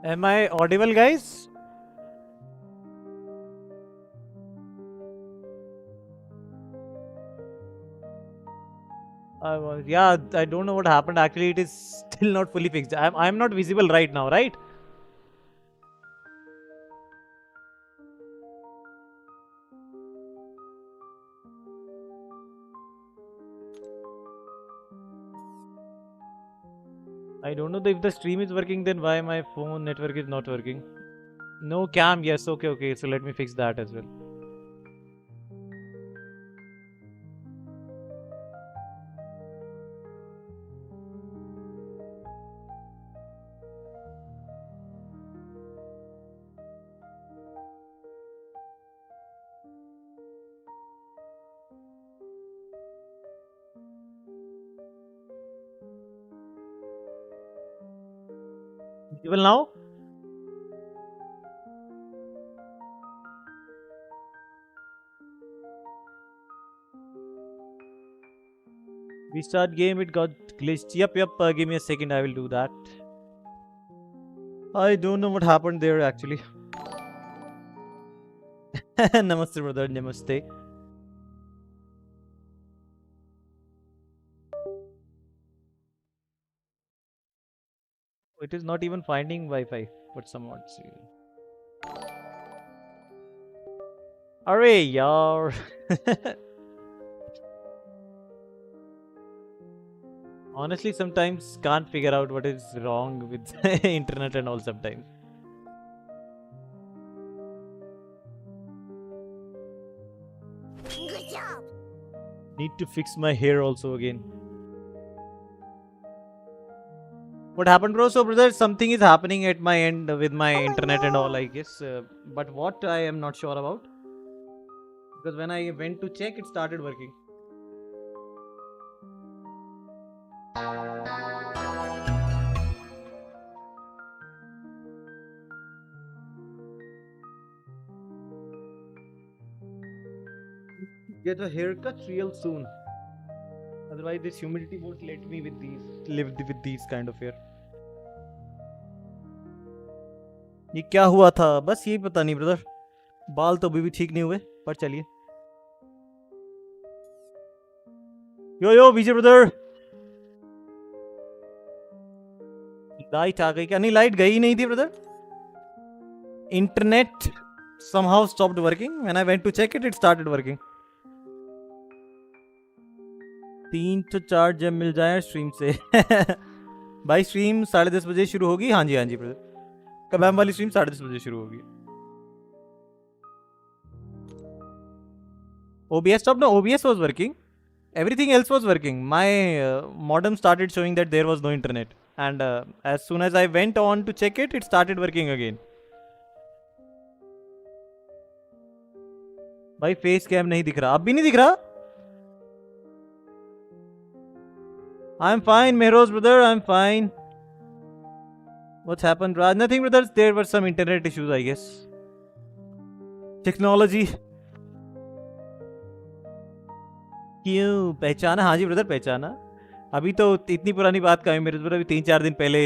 Am I audible, guys? Yeah, I don't know what happened. Actually, it is still not fully fixed. I'm not visible right now, right? I don't know if the stream is working, then why my phone network is not working. No cam, yes, okay. So let me fix that as well. Visible now? Restart game, it got glitched. Yep, give me a second, I will do that. I don't know what happened there actually. Namaste, brother, namaste. It is not even finding Wi-Fi, but somewhat. Array, yaar. Honestly, sometimes can't figure out what is wrong with internet and all sometimes. Good job. Need to fix my hair also again. What happened, bro? So, brother, something is happening at my end with my internet and all, I guess. But what I am not sure about. Because when I went to check, it started working. Get a haircut real soon. Otherwise, this humidity won't let me live with these kind of hair. ये क्या हुआ था? बस यही पता नहीं brother. बाल तो अभी भी ठीक नहीं हुए, पर चलिए. यो विजय ब्रदर. लाइट आ गई क्या? नहीं, लाइट गई नहीं थी brother. Internet somehow stopped working. When I went to check it, it started working. 3 to 4 जब मिल जाए स्ट्रीम से. भाई स्ट्रीम 10:30 बजे शुरू होगी. हाँ जी ब्रदर. कबैम वाली स्ट्रीम 10:30 बजे शुरू होगी. OBS stopped? No, OBS was working. Everything else was working. My modem started showing that there was no internet. And as soon as I went on to check it, it started working again. भाई face cam नहीं दिख रहा. अब भी नहीं दिख रहा. I'm fine, Mehroz brother. I'm fine. What's happened, Raj? Nothing, brothers. There were some internet issues, I guess. Technology. क्यों पहचाना? हाँ जी ब्रदर, पहचाना. अभी तो इतनी पुरानी बात का है मेरे ब्रदर. अभी 3-4 दिन पहले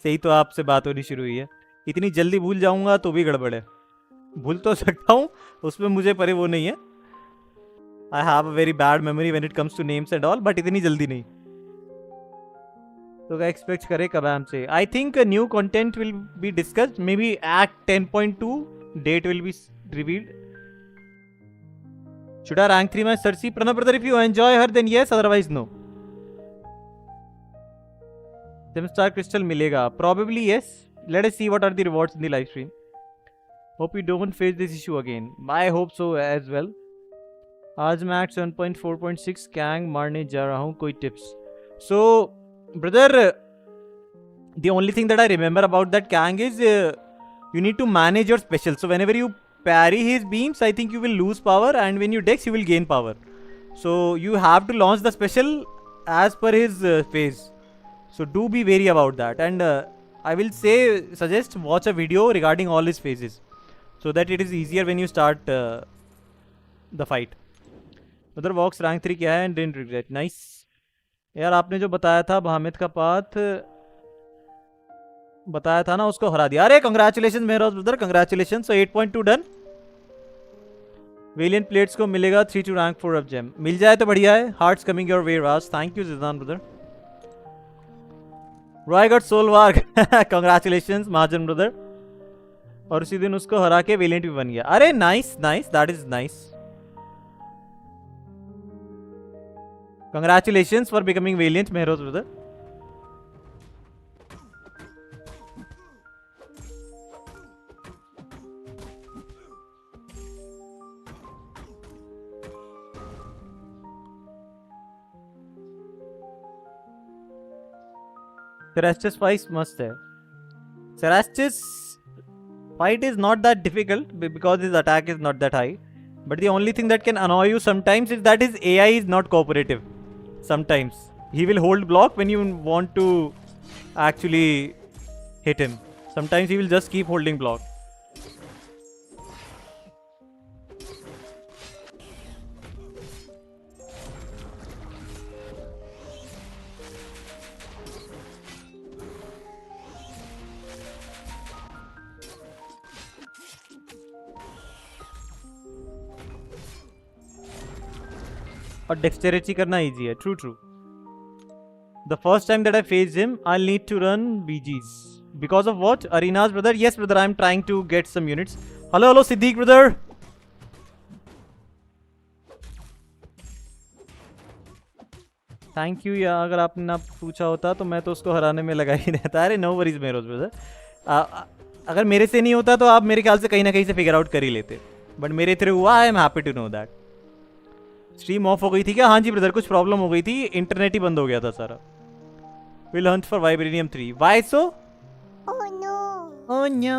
से ही तो आपसे बात होनी शुरू हुई है. इतनी जल्दी भूल जाऊंगा तो भी गड़बड़ है. भूल तो सकता हूँ, उसमें मुझे परे वो नहीं है. I have a very bad memory when it comes to names and all, but इतनी जल्दी नहीं. तो क्या एक्सपेक्ट करे कबाम से? I think new content will be discussed. Maybe act 10.2 date will be revealed. Should I rank 3 my Cersei? Pranav brother, if you enjoy her, then yes. Otherwise, no. 7-star crystal मिलेगा. Probably yes. Let us see what are the rewards in the live stream. Hope you don't face this issue again. I hope so as well. आज मैं at 7.4.6 Kang मारने जा रहा हूँ. कोई tips? So, brother, the only thing that I remember about that Kang is you need to manage your special. So whenever you parry his beams, I think you will lose power, and when you dex, you will gain power. So you have to launch the special as per his phase. So do be wary about that. And I will suggest watch a video regarding all his phases, so that it is easier when you start the fight. उधर वॉक्स rank 3 क्या है? And didn't regret. Nice. यार आपने जो बताया था हामिद का path, बताया था ना, उसको हरा दिया। अरे कंग्रेचुलेशन मेरा brother, congratulation. So 8.2 done. Valiant plates को मिलेगा 3 to rank 4 of जेम। मिल जाए तो बढ़िया है। Hearts coming your way Raj. Thank you Zidane brother. Roy got soul work. Congratulation Mahajan brother. और उसी दिन उसको हरा के वेलियंट भी बन गया। अरे nice nice, that is nice. Congratulation for becoming valiant Mehroz brother. Cerastus fight must है। Cerastus fight is not that difficult because his attack is not that high. But the only thing that can annoy you sometimes is that his AI is not cooperative. Sometimes he will hold block when you want to actually hit him. Sometimes he will just keep holding block. और dexterity करना easy है। True true. The first time that I faced him, I'll need to run BGs. Because of what? Arenas, brother? Yes, brother, I'm trying to get some units. Hello, hello, Siddiq, brother. Thank you यार। अगर आपने ना पूछा होता तो मैं तो उसको हराने में लगा ही रहता। अरे नो वरीज मेरोज ब्रदर। अगर मेरे से नहीं होता तो आप मेरे ख्याल से कहीं ना कहीं से फिगर आउट कर ही लेते। बट मेरे थ्रू हुआ। I am happy to know that. Stream off हो गई थी क्या? हाँ जी ब्रदर, कुछ प्रॉब्लम हो गई थी, इंटरनेट ही बंद हो गया था सारा। Will hunt for vibranium 3। Why so? Oh no, oh no.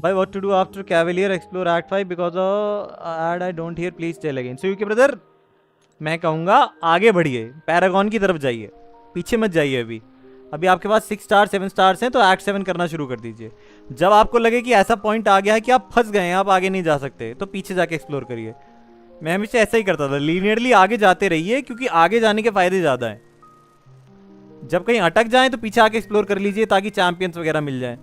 By what to do after Cavalier explore Act 5 because of ad I don't hear, please tell again. So UK brother, मैं कहूँगा आगे बढ़िए, Paragon की तरफ जाइए, पीछे मत जाइए। अभी आपके पास 6 स्टार 7 स्टार्स हैं तो एक्ट 7 करना शुरू कर दीजिए। जब आपको लगे कि ऐसा पॉइंट आ गया है कि आप फंस गए हैं, आप आगे नहीं जा सकते, तो पीछे जाके एक्सप्लोर करिए। मैं हमेशा ऐसा ही करता था, लीनियरली आगे जाते रहिए क्योंकि आगे जाने के फायदे ज़्यादा हैं। जब कहीं अटक जाए तो पीछे आके एक्सप्लोर कर लीजिए ताकि चैंपियंस वगैरह मिल जाए।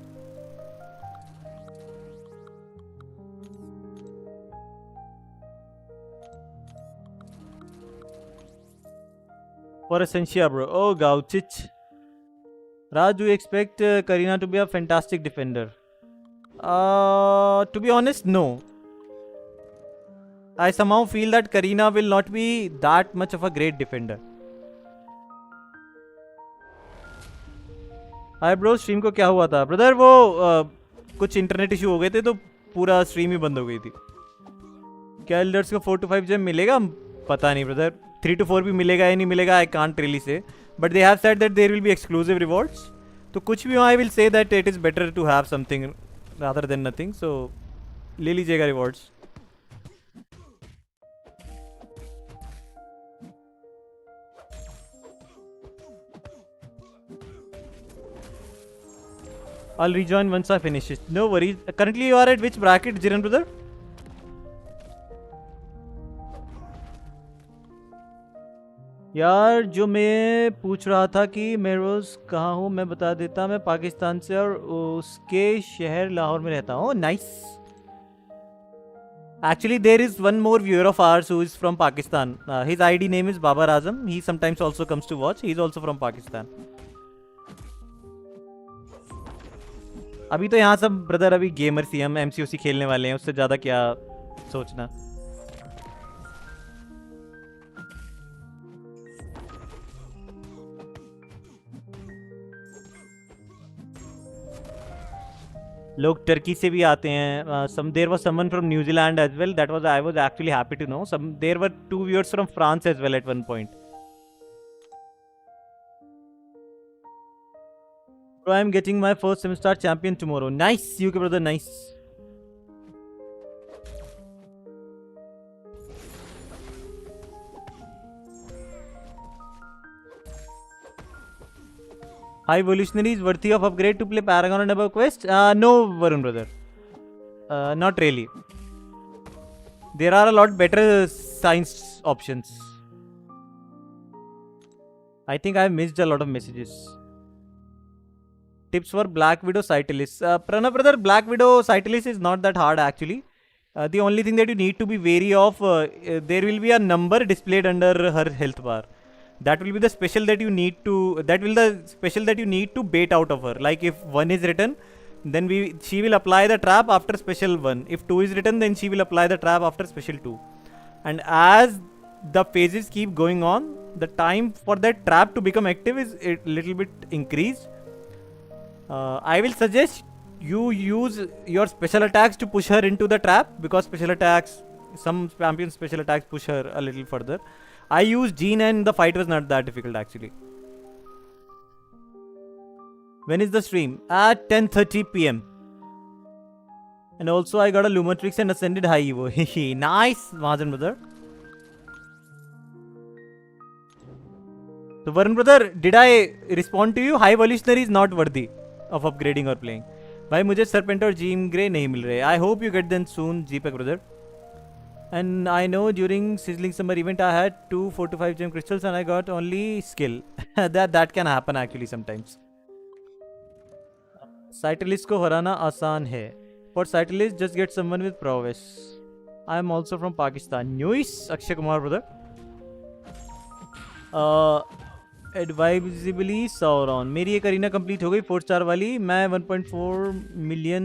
For Essentia, bro. Oh, Gauchich. Raj, do you expect Karina to be a fantastic defender? To be honest, no. I somehow feel that Karina will not be that much of a great defender. Hi bro, stream को क्या हुआ था? Brother, वो कुछ internet issue हो गए थे तो पूरा स्ट्रीम ही बंद हो गई थी। क्या एल्डर्स को 4 to 5 जेम मिलेगा? पता नहीं ब्रदर, 3 to 4 भी मिलेगा या नहीं मिलेगा, I can't really say. But they have said that there will be exclusive rewards. तो कुछ भी हो, I will say that it is better to have something rather than nothing. So ले लीजिएगा rewards. I'll rejoin once I finish it. No worries. Currently you are at which bracket, Jiran brother? यार जो मैं पूछ रहा था कि मैं रोज़ कहाँ हूँ, मैं बता देता। मैं पाकिस्तान से और उसके शहर लाहौर में रहता हूँ। Nice. Actually there is one more viewer of ours who is from Pakistan. His ID name is Babar Azam. He sometimes also comes to watch. He is also from Pakistan. अभी तो यहाँ सब ब्रदर अभी gamers ही, हम MCOC खेलने वाले हैं, उससे ज़्यादा क्या सोचना। लोग टर्की से भी आते हैं। Some there was someone from New Zealand as well, that was I was actually happy to know. Some there were 2 viewers from France as well at one point. Bro, I am getting my first 7-star champion tomorrow. Nice, UK brother, nice. High evolutionary is worthy of upgrade to play Paragon and above quest? No, Varun brother. Not really. There are a lot better science options. I think I missed a lot of messages. Tips for Black Widow Cyclist. Pranav brother, Black Widow Cyclist is not that hard actually. The only thing that you need to be wary of, there will be a number displayed under her health bar. That will be the special that you need to. That will the special that you need to bait out of her. Like if 1 is written, then she will apply the trap after special 1. If 2 is written, then she will apply the trap after special 2. And as the phases keep going on, the time for that trap to become active is a little bit increased. I will suggest you use your special attacks to push her into the trap, because special attacks, some champions special attacks push her a little further. I used Jean and the fight was not that difficult actually. When is the stream? At 10:30 PM. And also I got a Lumatrix and Ascended High Evo. Nice, Mahajan brother. So Varun brother, did I respond to you? High Evolutionary is not worthy of upgrading or playing. भाई मुझे Serpent और Jean Grey नहीं मिल रहे. I hope you get them soon, Jeepek brother. And I know during Sizzling Summer event I had 2 4 to 5 gem crystals and I got only skill. that can happen actually sometimes. Cyclist को हराना आसान है. For Cyclist, just get someone with prowess. I am also from Pakistan. Nice, Akshay Kumar brother. Advisably Sauron. मेरी एक arena complete हो गई 4 star वाली. मैं 1.4 million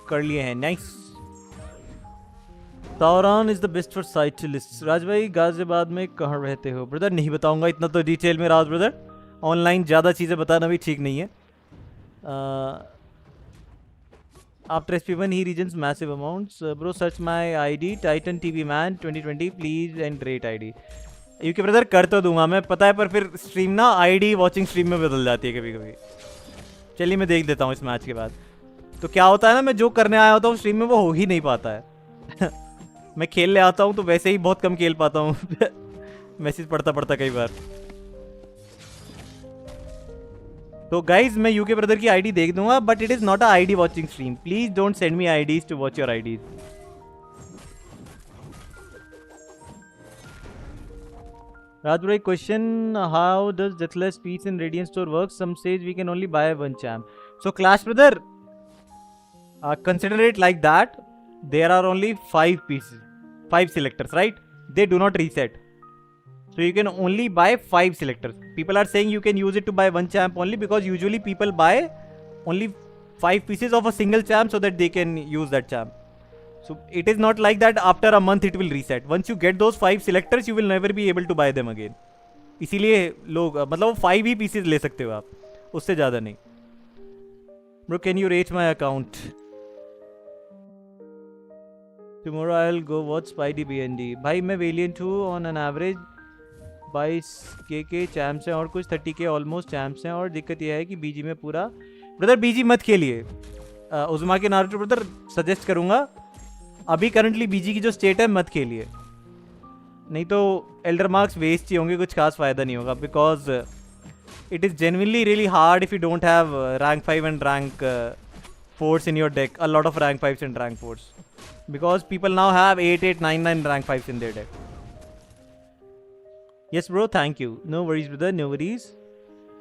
कर लिए हैं. Nice. Sauron is the best for cyclists. राज भाई गाजियाबाद में कहाँ रहते हो? ब्रदर नहीं बताऊंगा इतना तो डिटेल में राज ब्रदर. ऑनलाइन ज़्यादा चीज़ें बताना भी ठीक नहीं है. After SP1 he regens massive amounts. Bro, search my ID Titan TV Man 2020 please and rate ID. UK brother कर तो दूंगा मैं, पता है, पर फिर स्ट्रीम ना आईडी वॉचिंग स्ट्रीम में बदल जाती है कभी कभी. चलिए मैं देख देता हूँ इस मैच के बाद. तो क्या होता है ना, मैं जो करने आया होता हूँ स्ट्रीम में वो हो ही नहीं पाता है. मैं खेल ले आता हूँ तो वैसे ही बहुत कम खेल पाता हूँ. मैसेज पढ़ता पढ़ता कई बार. तो गाइज मैं यूके ब्रदर की आईडी देख दूंगा, but it is not a ID watching stream. Please don't send me IDs to watch your IDs. Rajbhai, question: how does Deathless Peace in Radiant Store work? Some says we can only buy one champ. So Clash brother, consider it like that. There are only 5 pieces, 5 selectors, right? They do not reset. So you can only buy 5 selectors. People are saying you can use it to buy one champ only because usually people buy only 5 pieces of a single champ so that they can use that champ. So it is not like that after a month it will reset. Once you get those 5 selectors, you will never be able to buy them again. इसीलिए लोग मतलब 5 ही pieces ले सकते हो आप, उससे ज़्यादा नहीं. Bro, can you rate my account? Tomorrow I'll go watch Spidey BND. भाई मैं Valiant हूँ, on an average 22k के चैम्प्स हैं और कुछ 30k ऑलमोस्ट चैम्प्स हैं, और दिक्कत यह है कि बीजी में पूरा. ब्रदर बीजी मत खेलिए. उज़मा के नारुतो ब्रदर सजेस्ट करूँगा, अभी करंटली बीजी की जो स्टेट है मत खेलिए, नहीं तो एल्डर मार्क्स वेस्ट ही होंगे, कुछ खास फायदा नहीं होगा. Because it is genuinely really hard if you don't have rank 5 and rank 4s in your deck. A lot of rank 5s and rank 4s. Because people now have 8, 8, 9, 9 rank 5s in their deck. Yes bro, thank you. No worries brother, no worries.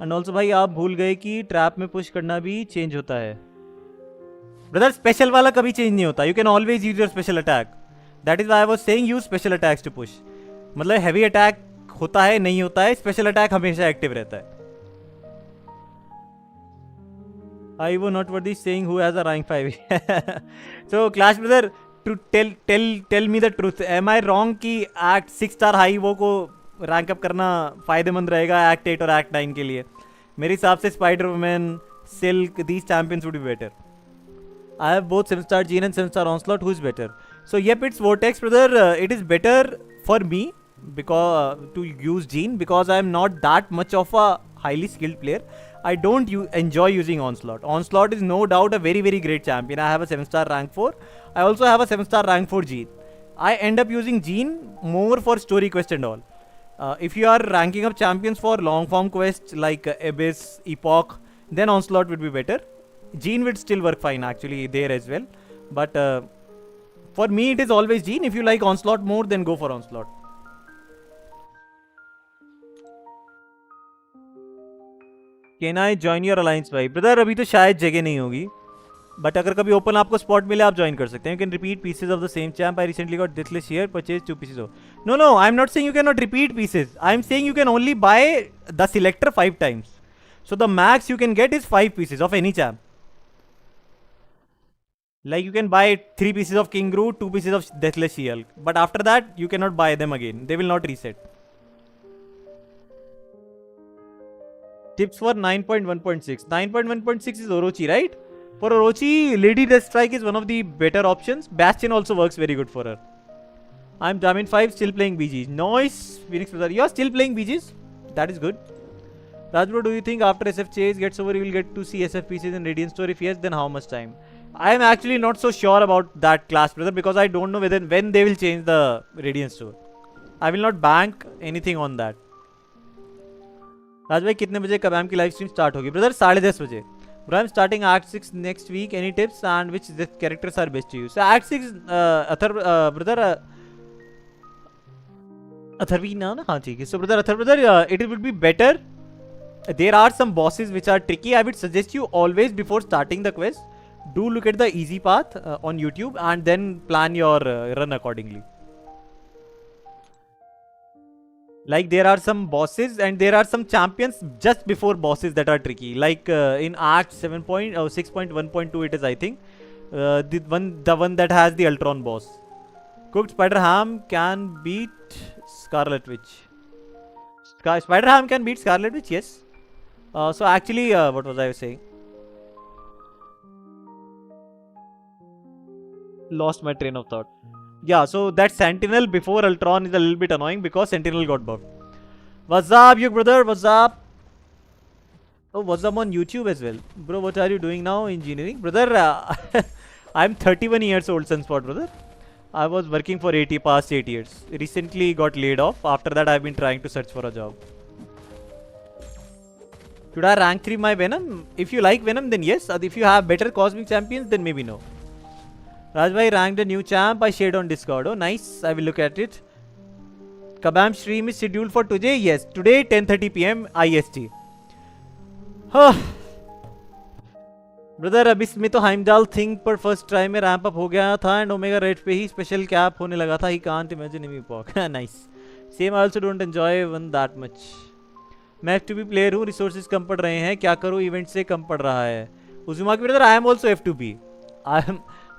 And also भाई आप भूल गए कि trap में push करना भी change होता है. ब्रदर स्पेशल वाला कभी चेंज नहीं होता. You can always use your special attack. That is why I was saying use special attacks to push. मतलब हैवी अटैक होता है नहीं होता है, स्पेशल अटैक हमेशा एक्टिव रहता है. I was not worthy saying who has a rank 5. So Clash brother, to tell me the truth. Am I wrong कि Act 6 star high वो को रैंक अप करना फायदेमंद रहेगा Act 8 और Act 9 के लिए? मेरे हिसाब से spider woman, silk, these champions would be better. I have both 7 star Jean and 7 star Onslaught. Who is better? So yep, it's Vortex brother. It is better for me because to use Jean, because I am not that much of a highly skilled player. I don't enjoy using Onslaught. Onslaught is no doubt a very very great champion. I have a 7 star rank 4. I also have a 7 star rank 4 Jean. I end up using Jean more for story quest and all. If you are ranking up champions for long form quests like Abyss, Epoch, then Onslaught would be better. Jean would still work fine actually there as well. But for me it is always Jean. If you like Onslaught more, then go for Onslaught. Can I join your alliance भाई? Brother अभी तो शायद जगह नहीं होगी, but अगर कभी open आपको स्पॉट मिले आप ज्वाइन कर सकते हैं. You can repeat pieces of the same champ. I recently got deathless here, purchase 2 pieces of. No no, I am not saying you can not repeat pieces. I am saying you can only buy the selector 5 times. So the max you can get is 5 pieces of any champ. Like you can buy 3 pieces of King Groot, 2 pieces of Deathless Shield, but after that you cannot buy them again. They will not reset. Tips for 9.1.6. 9.1.6 is Orochi, right? For Orochi, Lady Deathstrike is one of the better options. Bastion also works very good for her. I'm Jamin 5, still playing BGs. Nice, Phoenix brother. You are still playing BGs? That is good. Rajbro, do you think after SF Chase gets over, you will get to see SF pieces in Radiant Store? If yes, then how much time? I am actually not so sure about that class, brother, because I don't know when they will change the Radiant Store. I will not bank anything on that. Raj bhai, कितने बजे कबाम की live stream start होगी? Brother 10:30 बजे. Bro, I'm starting Act 6 next week. Any tips and which characters are best to use? So Act 6, brother, Atharvina, na? हाँ ठीक है. So brother, it would be better. There are some bosses which are tricky. I would suggest you always before starting the quest, do look at the easy path on YouTube and then plan your run accordingly. Like there are some bosses and there are some champions just before bosses that are tricky. Like in Act 6.1.2 it is, I think, the one that has the Ultron boss. Cooked Spider Ham can beat Scarlet Witch. Spider Ham can beat Scarlet Witch, yes. So actually, what was I saying? Lost my train of thought. Yeah, so that Sentinel before Ultron is a little bit annoying because Sentinel got buffed. What's up, you brother? What's up? Oh, what's up on YouTube as well? Bro, what are you doing now? Engineering? Brother, I'm 31 years old, Sunspot, brother. I was working for past 8 years. Recently got laid off. After that, I've been trying to search for a job. Should I rank 3 my Venom? If you like Venom, then yes. If you have better Cosmic Champions, then maybe no. Rajbhai ranked a new champ. I shared on Discord. Oh, nice. I will look at it. Kabam stream is scheduled for today. Yes, today 10:30 PM IST. Brother अब इसमें तो Heimdall thing पर first try में ramp up हो गया था and omega red पे ही special cap होने लगा था. He can't imagine Mcoc. Nice. Same I also don't enjoy one that much. मैं F2B प्लेयर हूँ. रिसोर्सेज कम पड़ रहे हैं. क्या करूँ? इवेंट से कम पड़ रहा है. उजुमा की brother I am also F2B.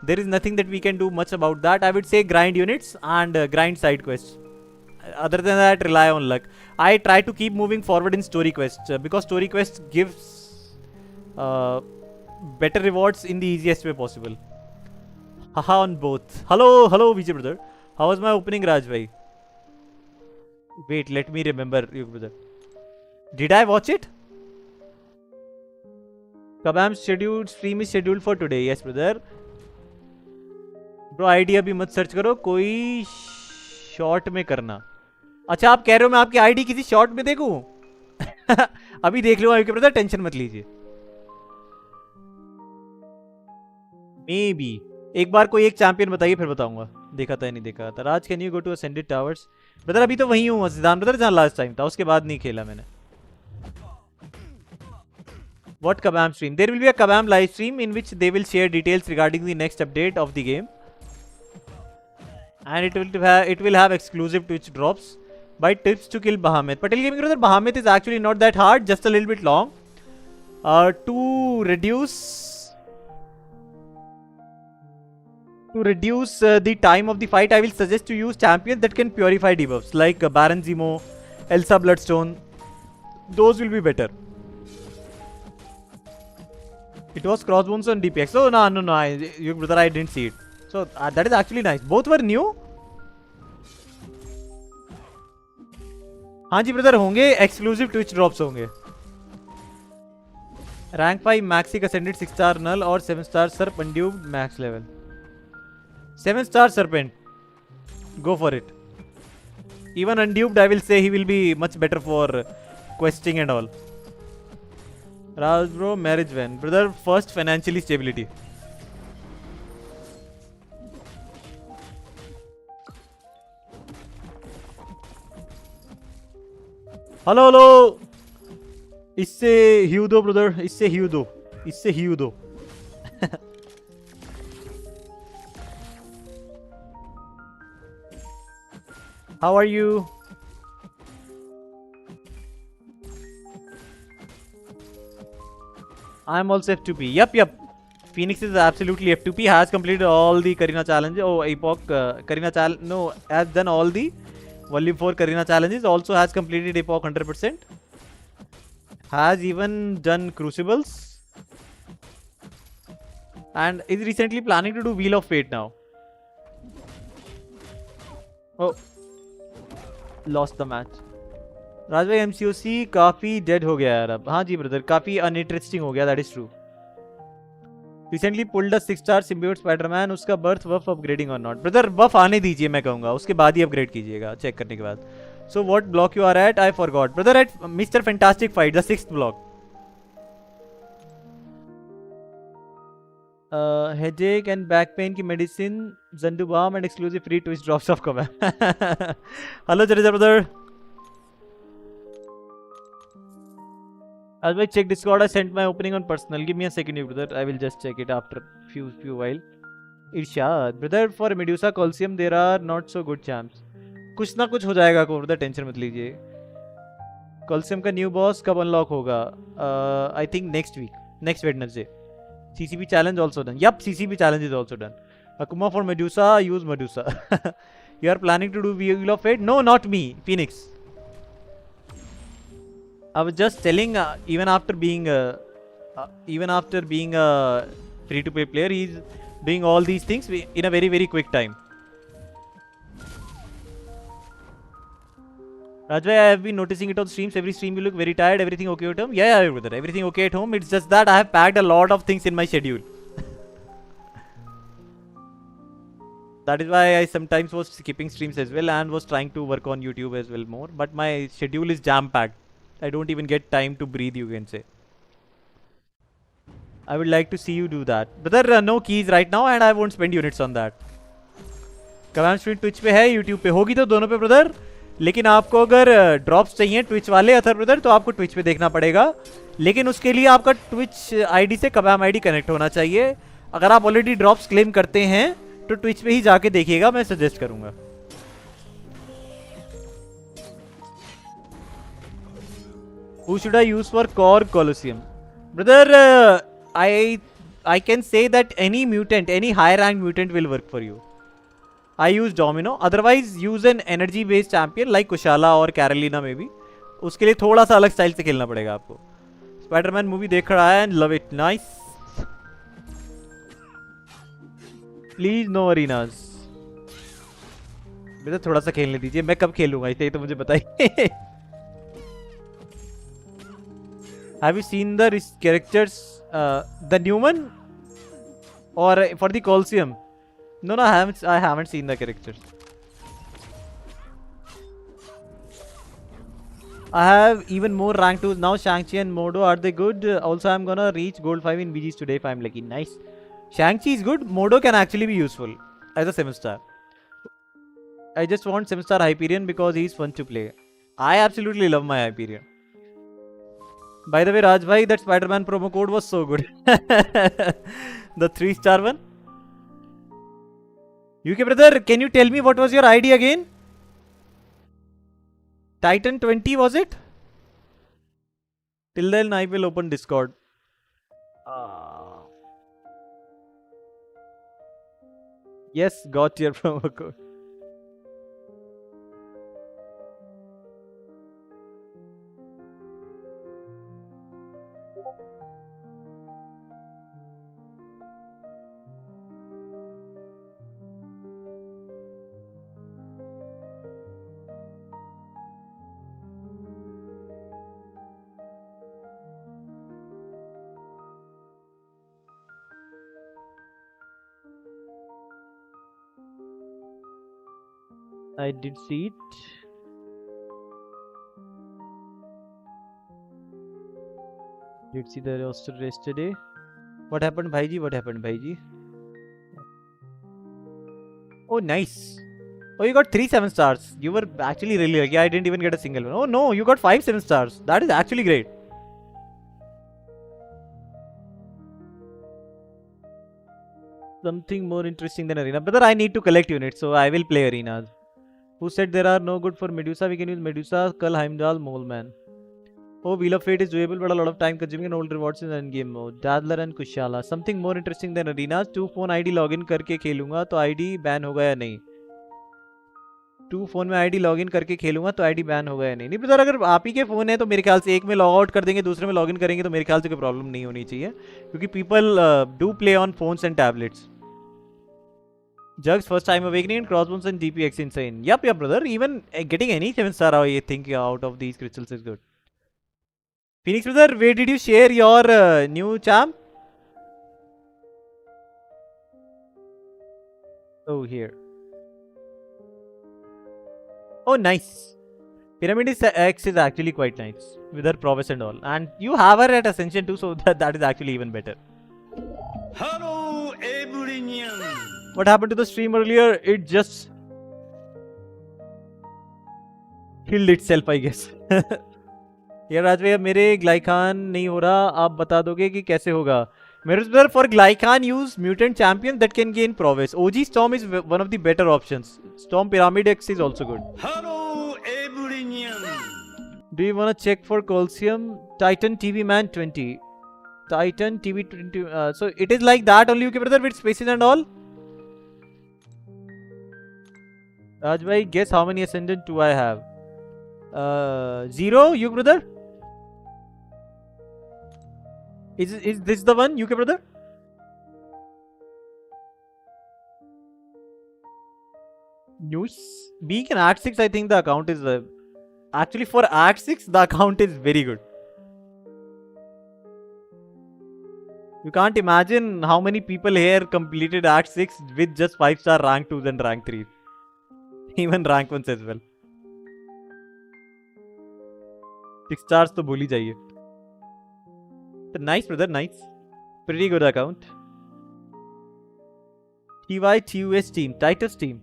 There is nothing that we can do much about that. I would say grind units and grind side quests. Other than that, rely on luck. I try to keep moving forward in story quests because story quests gives better rewards in the easiest way possible. Haha on both. Hello Vijay brother. How was my opening, Raj bhai? Wait, let me remember you brother. Did I watch it? Kabam stream is scheduled for today. Yes brother. Bro ID अभी मत search करो, कोई short में करना. अच्छा आप कह रहे हो मैं आपकी आईडी किसी शॉर्ट में देखूं? अभी देख लो आपके ब्रदर, टेंशन मत लीजिए. मे बी एक बार कोई एक चैंपियन बताइए फिर बताऊंगा. देखा था नहीं देखा था. Raj can you go to ascended towers? Brother अभी तो वहीं हूँ सिद्धांत ब्रदर जहाँ लास्ट टाइम था, उसके बाद नहीं खेला मैंने. What Kabam stream? There will be a Kabam live stream in which they will share details regarding the next update of the game. And it will have exclusive Twitch drops by tips to kill Bahamut. Patel Gaming brother, Bahamut is actually not that hard, just a little bit long. To reduce the time of the fight, I will suggest to use champions that can purify debuffs like Baron Zemo, Elsa Bloodstone. Those will be better. It was Crossbones on DPX. Oh no, you brother, I didn't see it. So that is actually nice. Both were new. हाँ जी brother होंगे, exclusive Twitch drops होंगे. Rank 5 maxed ascended 6 star Knull और 7 star serp unduped max level. 7 star serpent. Go for it. Even unduped, I will say he will be much better for questing and all. Raj bro, marriage when? Brother, first financially stability. Hello. इससे ह्यू दो brother, इससे ह्यू दो, इससे ह्यू दो. How are you? I'm also F2P. Yep. Phoenix is absolutely F2P. Has completed all the Karina challenges. Oh, Epoch Karina challenge. No, has done all the Volume 4 Karina challenges. Also has completed Epoch 100%. Has even done Crucibles. And is recently planning to do Wheel of Fate now. Oh, lost the match. राज भाई MCOC काफी dead हो गया यार अब. हाँ जी brother, काफी uninteresting हो गया. That is true. Recently pulled a 6-star symbiote Spiderman. उसका बर्थ बफ अपग्रेडिंग और नॉट. ब्रदर बफ आने दीजिए, मैं कहूंगा उसके बाद ही अपग्रेड कीजिएगा चेक करने के बाद. So what block you are at? I forgot brother. At mister fantastic fight, the 6th block. Headache and back pain की medicine Zandu balm and exclusive free twist drops off come. Hello Jadeja brother. As I check Discord, I sent my opening on personal. Give me a second, brother. I will just check it after few while. Irshad, brother, for Medusa Coliseum there are not so good champs. कुछ ना कुछ हो जाएगा को brother, tension मत लीजिए. Coliseum का new boss कब अनलॉक होगा? I think next week, next Wednesday. CCP challenge also done. Yup, CCP challenge is also done. Akuma for Medusa, use Medusa. You are planning to do Wheel of Fate? No, not me. Phoenix. I was just telling, even after being a free-to-play player, he's doing all these things in a very quick time. Rajbhai, I have been noticing it on streams. Every stream you look very tired. Everything okay at home? Yeah, brother. Everything okay at home. It's just that I have packed a lot of things in my schedule. That is why I sometimes was skipping streams as well and was trying to work on YouTube as well more. But my schedule is jam-packed. I don't even get time to breathe, you can say. I would like to see you do that. Brother, no keys right now and I won't spend units on that. Kabam stream Twitch पे है, YouTube पे होगी तो दोनों पे brother. लेकिन आपको अगर ड्रॉप्स चाहिए ट्विच वाले अथर ब्रदर तो आपको ट्विच पे देखना पड़ेगा. लेकिन उसके लिए आपका ट्विच आईडी से कबाम आईडी कनेक्ट होना चाहिए. अगर आप ऑलरेडी ड्रॉप्स क्लेम करते हैं तो ट्विच पे ही जाके देखिएगा, मैं सजेस्ट करूंगा. Who should I use for core Colosseum? Brother, I can say that any mutant, any high rank mutant will work for you. I use Domino. Otherwise, use an energy based champion like Kushala or Carolina maybe. उसके लिए थोड़ा सा अलग style से खेलना पड़ेगा आपको. Spiderman movie देख रहा है and love it. Nice. Please no arenas. बेटा थोड़ा सा खेलने दीजिए. मैं कब खेलूंगा इसे तो मुझे बताइए. Have you seen the characters, the new one, or for the Colosseum? No, I haven't seen the characters. I have even more rank 2s now. Shang-Chi and Modo, are they good? Also, I'm gonna reach gold 5 in BGs today if I'm lucky. Nice. Shang-Chi is good. Modo can actually be useful as a 7-star. I just want 7-star Hyperion because he's fun to play. I absolutely love my Hyperion. By the way, Raj bhai, that Spider-Man promo code was so good. The 3-star one. UK brother, can you tell me what was your ID again? Titan 20 was it? Till then I will open Discord. Yes, got your promo code. I did see it. Did see the roster yesterday. What happened, Bhaiji? What happened, Bhaiji? Oh, nice. Oh, you got 3 7-stars. You were actually really lucky. I didn't even get a single one. Oh no, you got 5 7-stars. That is actually great. Something more interesting than arena. Brother, I need to collect units, so I will play arenas. Who said there are no good for Medusa? We can use Medusa, Kal, Heimdall, Moleman. Oh, Wheel of Fate is doable, but a lot of time consuming and old rewards in endgame mode. Dazzler and Kushala. Something more interesting than arenas. 2 phone ID login करके खेलूंगा तो ID ban होगा या नहीं? 2 phone में ID login करके खेलूंगा तो ID बैन होगा या नहीं? नहीं ब्रदर, अगर आप ही के फोन है तो मेरे ख्याल से एक में लॉग आउट कर देंगे, दूसरे में लॉगिन करेंगे तो मेरे ख्याल से कोई प्रॉब्लम नहीं होनी चाहिए, क्योंकि people do play on phones and tablets. Jugs first time awakening and crossbones and DPX insane. Yup, brother. Even getting any 7-star I think out of these crystals is good. Phoenix brother, where did you share your new charm? Oh, here. Oh, nice. Pyramid X is actually quite nice with her prowess and all. And you have her at Ascension too, so that is actually even better. Hello, everyone. What happened to the stream earlier? It just killed itself, I guess. यार राज भैया, मेरे glycan नहीं हो रहा, आप बता दोगे कि कैसे होगा? मेरे brother, for glycan use mutant champion that can gain prowess. OG storm is one of the better options. Storm pyramid x is also good. Hello, everyone. Do you want to check for Colosseum? Titan TV Man 20. Titan TV 20. So it is like that only, okay, brother, with spaces and all? Raj bhai, guess how many ascendant do I have? 0, you brother? Is this the one, UK brother? News. Being an Act 6, I think the account is actually for Act 6 the account is very good. You can't imagine how many people here completed Act 6 with just 5-star rank 2s and rank 3s. Even rank 1s as well. 6 stars तो भूल ही जाइए. Nice brother, nice. Pretty good account. TYTUS team, Titus team.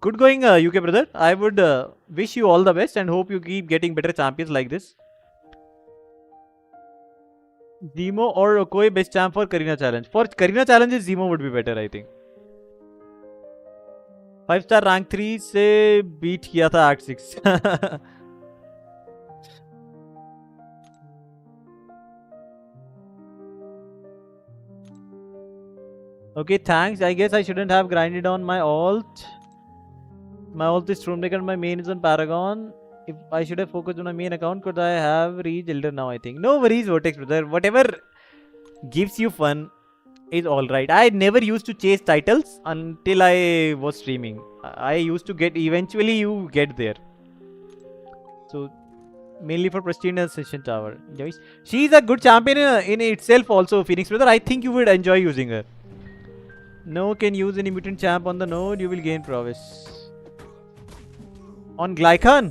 Good going, UK brother. I would wish you all the best and hope you keep getting better champions like this. Zemo or Okoye best champ for Karina challenge. For Karina challenges, Zemo would be better, I think. 5-star rank 3 से beat किया था Act 6. Okay, thanks. I guess I shouldn't have grinded on my alt. My alt is Stormbreaker and my main is on Paragon. If I should have focused on my main account, could I have reached Elder now, I think. No worries, Vortex brother. Whatever gives you fun is alright. I never used to chase titles until I was streaming. I used to get, eventually you get there. So, mainly for Prestige and Ascension Tower. She is a good champion in itself also, Phoenix brother. I think you would enjoy using her. No, can use any mutant champ on the node, you will gain prowess. On Glycan?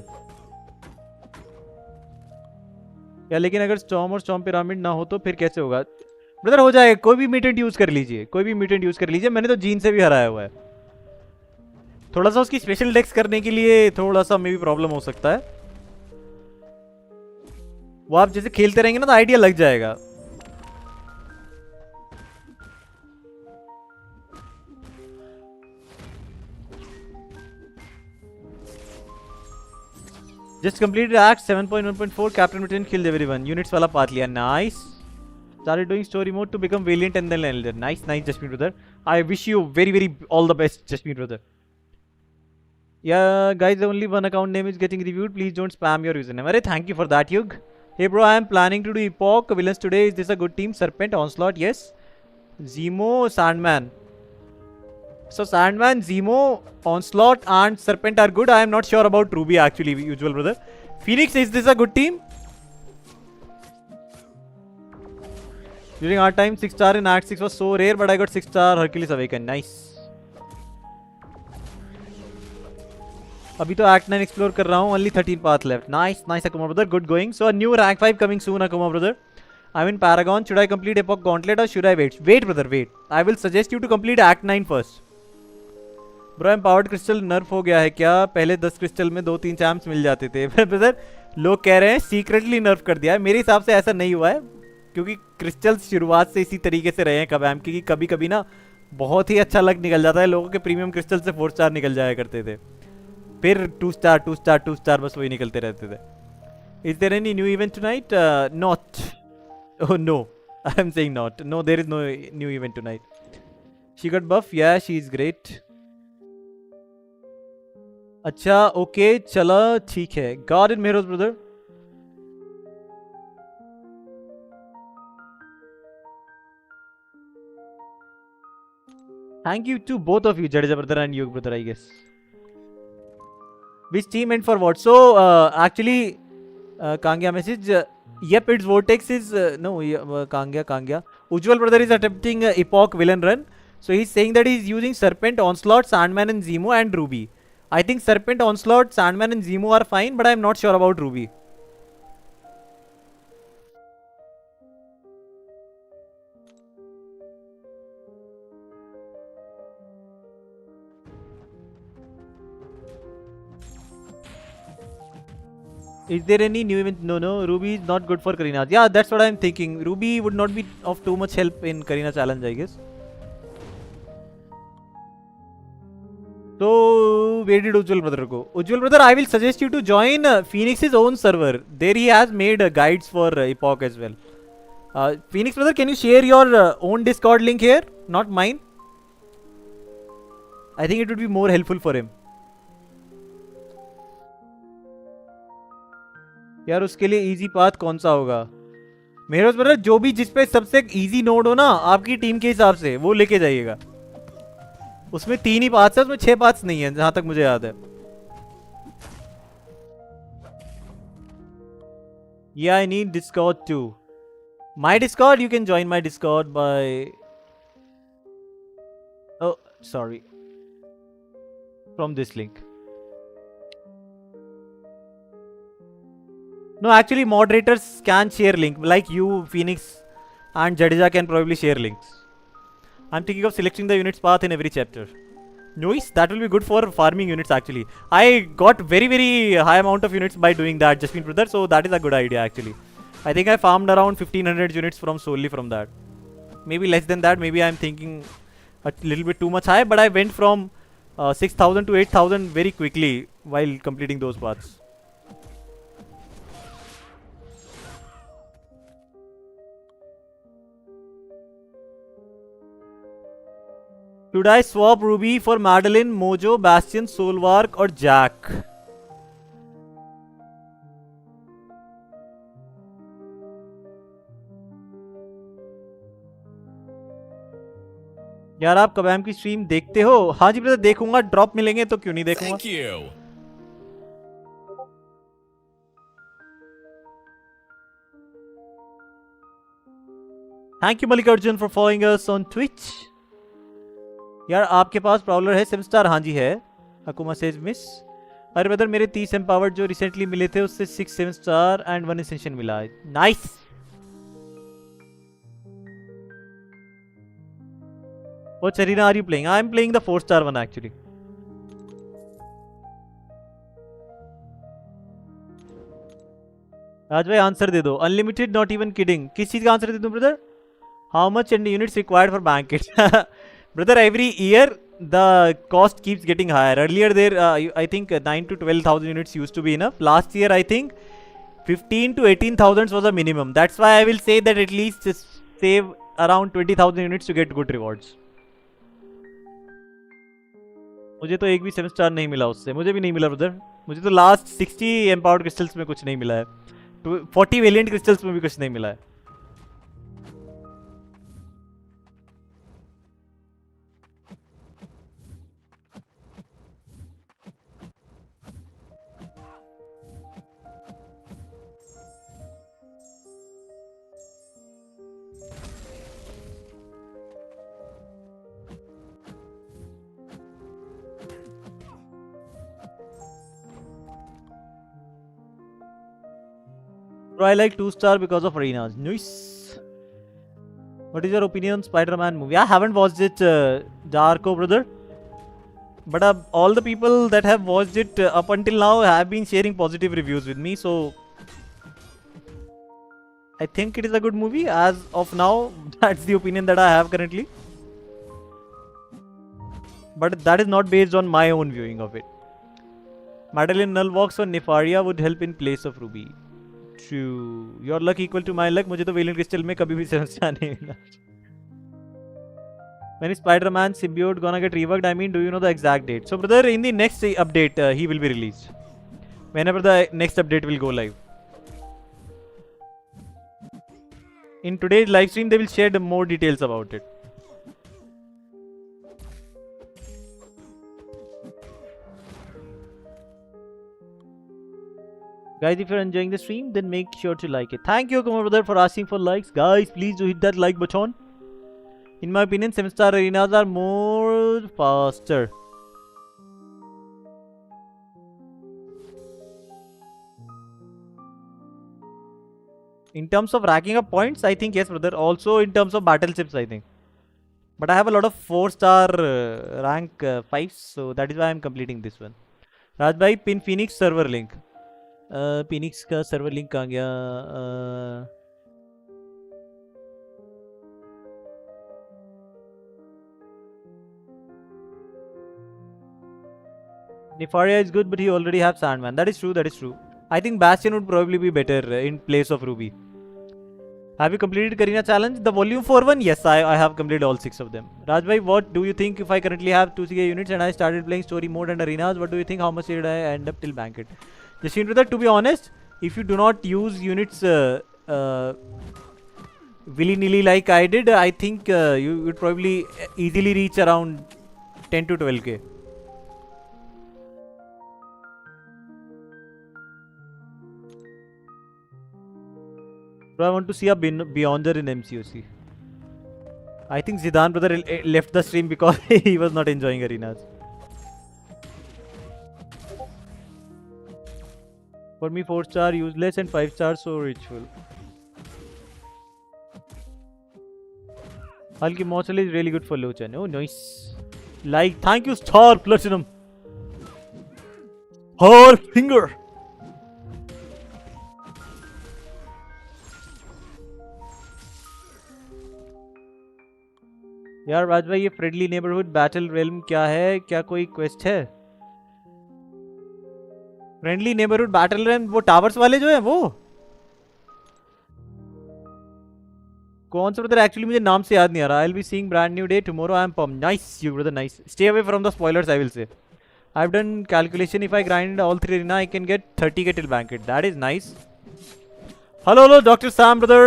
या लेकिन अगर storm और storm pyramid ना हो तो फिर कैसे होगा? ब्रदर हो जाएगा, कोई भी म्यूटेंट यूज कर लीजिए, कोई भी म्यूटेंट यूज कर लीजिए. मैंने तो जीन से भी हराया हुआ है. थोड़ा सा उसकी स्पेशल डेक्स करने के लिए थोड़ा सा मे भी प्रॉब्लम हो सकता है. वो आप जैसे खेलते रहेंगे ना तो आइडिया लग जाएगा. Just completed Act 7.1.4. Captain Mutant killed everyone. Units वाला पार्ट लिया. Nice. Started doing story mode to become Valiant and then Elder. Nice, nice, Jasmine brother. I wish you very all the best, Jasmine brother. Yeah, guys, only one account name is getting reviewed. Please don't spam your username. Arey, thank you for that, Yug. Hey bro, I am planning to do Epoch villains today. Is this a good team? Serpent, Onslaught, yes. Zemo, Sandman. So Sandman, Zemo, Onslaught and Serpent are good. I am not sure about Ruby actually, usual brother. Phoenix, is this a good team? During our time, 6-star in Act 6 was so rare, but I got 6-star Hercules Awaken. Nice. अभी तो Act 9 explore कर रहा हूँ. Only 13 path left. Nice, nice Akuma brother. Good going. So a new rank 5 coming soon, Akuma brother. I'm in Paragon. Should I complete Epoch Gauntlet or should I wait? Wait brother, wait. I will suggest you to complete Act 9 first. Bro empowered crystal नर्फ हो गया है क्या? पहले 10 crystal में 2-3 champs मिल जाते थे. Brother लोग कह रहे हैं सीक्रेटली नर्फ कर दिया है. मेरे हिसाब से ऐसा नहीं हुआ है. क्योंकि क्रिस्टल्स शुरुआत से इसी तरीके से रहे हैं कबैम की, कभी कभी ना बहुत ही अच्छा लक निकल जाता है, लोगों के प्रीमियम क्रिस्टल से 4 स्टार निकल जाया करते थे, फिर 2 स्टार 2 स्टार 2 स्टार बस वही निकलते रहते थे. Is there any new event tonight? Not. Oh no, I am saying not. No, there is no new event tonight. She got buff. Yeah, she is great. अच्छा ओके चलो ठीक है. God in Mehroz brother. Thank you to both of you, Jadeja brother and Yug brother, I guess. Which team meant for what? So, actually, Kangya message. Yep, its Vortex is... no, Kangya. Ujjwal brother is attempting Epoch villain run. So, he's saying that he's using Serpent, Onslaught, Sandman and Zemo and Ruby. I think Serpent, Onslaught, Sandman and Zemo are fine, but I'm not sure about Ruby. Is there any new event? No. Ruby is not good for Karina. Yeah, that's what I'm thinking. Ruby would not be of too much help in Karina challenge, I guess. So, where did Ujjwal brother go? Ujjwal brother, I will suggest you to join Phoenix's own server. There he has made guides for Epoch as well. Phoenix brother, can you share your own Discord link here? Not mine. I think it would be more helpful for him. यार उसके लिए easy path कौन सा होगा? मेहरोज brother, जो भी जिस पे सबसे इजी नोड हो ना आपकी टीम के हिसाब से, वो लेके जाइएगा. उसमें 3 ही पाथ्स है, उसमें 6 पाथ्स नहीं है जहां तक मुझे याद है. Yeah, I need Discord too. My Discord, you can join my Discord by... oh, sorry. From this link. No, actually moderators can share link, like you, Phoenix and Jadeja can probably share links. I'm thinking of selecting the units path in every chapter. Nice, that will be good for farming units actually. I got very high amount of units by doing that, Jasmine brother, so that is a good idea actually. I think I farmed around 1500 units solely from that. Maybe less than that, maybe I'm thinking a little bit too much high, but I went from 6000 to 8000 very quickly while completing those paths. Should I swap Ruby for Madeline, Mojo, Bastion, Solvark और Jack? यार आप कबैम की stream देखते हो? हाँ जी brother देखूंगा, drop मिलेंगे तो क्यों नहीं देखूंगा. Thank you Mallikarjun for following us on Twitch. यार आपके पास प्रॉब्लर है 7 स्टार? हाँ जी है. अकुमा सेज मिस. अरे ब्रदर मेरे 30 एम्पावर्ड जो रिसेंटली मिले थे उससे 6-7 स्टार एंड 1 एसेंशियल मिला है. Nice. What arena are you playing? I am playing the 4-star one actually. राज भाई आंसर दे दो. Unlimited, not even kidding. किस चीज का आंसर दे दूं brother? How much and units required for banquet? Brother every year the cost keeps getting higher. Earlier there I think 9 to 12,000 units used to be enough. Last year I think 15 to 18,000 was the minimum. That's why I will say that at least just save around 20,000 units to get good rewards. मुझे तो एक भी 7 star नहीं मिला उससे. मुझे भी नहीं मिला ब्रदर. मुझे तो लास्ट 60 एम्पावर्ड क्रिस्टल्स में कुछ नहीं मिला है. 40 वेलिएंट क्रिस्टल्स में भी कुछ नहीं मिला है. Bro, I like 2-star because of arenas. Nice. What is your opinion on Spider-Man movie? I haven't watched it, Darko brother. But all the people that have watched it up until now have been sharing positive reviews with me. So I think it is a good movie. As of now, that's the opinion that I have currently. But that is not based on my own viewing of it. Madeline Null walks on Nefaria would help in place of Ruby. True. Your luck equal to my luck. मुझे तो Valiant Crystal में कभी भी समझा नहीं मिला. When is Spider-Man symbiote gonna get reworked? I mean, do you know the exact date? So, brother, in the next update, he will be released. Whenever the next update will go live. In today's live stream, they will share more details about it. Guys, if you're enjoying the stream, then make sure to like it. Thank you, Kumar brother, for asking for likes. Guys, please do hit that like button. In my opinion, 7-star arenas are more faster. In terms of racking up points, I think yes, brother. Also in terms of battleships, I think. But I have a lot of 4-star rank 5s, so that is why I am completing this one. Rajbhai, pin Phoenix server link. Phoenix का server link कहाँ गया? Nefaria is good, but he already have Sandman. That is true. That is true. I think Bastion would probably be better in place of Ruby. Have you completed Karina challenge? The volume 4 one? Yes, I have completed all 6 of them. Rajbhai, what do you think if I currently have 2CK units and I started playing story mode and arenas? What do you think? How much did I end up till Banquet? Jashin brother, to be honest, if you do not use units willy-nilly like I did, I think you would probably easily reach around 10 to 12k. Bro, I want to see a Beyonder in MCOC. I think Zidane brother left the stream because he was not enjoying arenas. For me, 4-star useless and 5-star so ritual. Hulky Morsel is really good for Lochan. Oh, nice. Like, thank you, Star Platinum. Her finger. यार राजभाई ये friendly neighbourhood battle realm क्या है? क्या कोई quest है? Friendly neighbourhood battle realm वो towers वाले जो है वो कौन सा ब्रदर? एक्चुअली मुझे नाम से याद नहीं आ रहा. I will be seeing brand new day tomorrow. I am पम. Nice you brother, nice. Stay away from the spoilers. I will say I have done calculation. If I grind all 3 arena I can get 30k till banquet. That is nice. Hello Dr. Sam brother.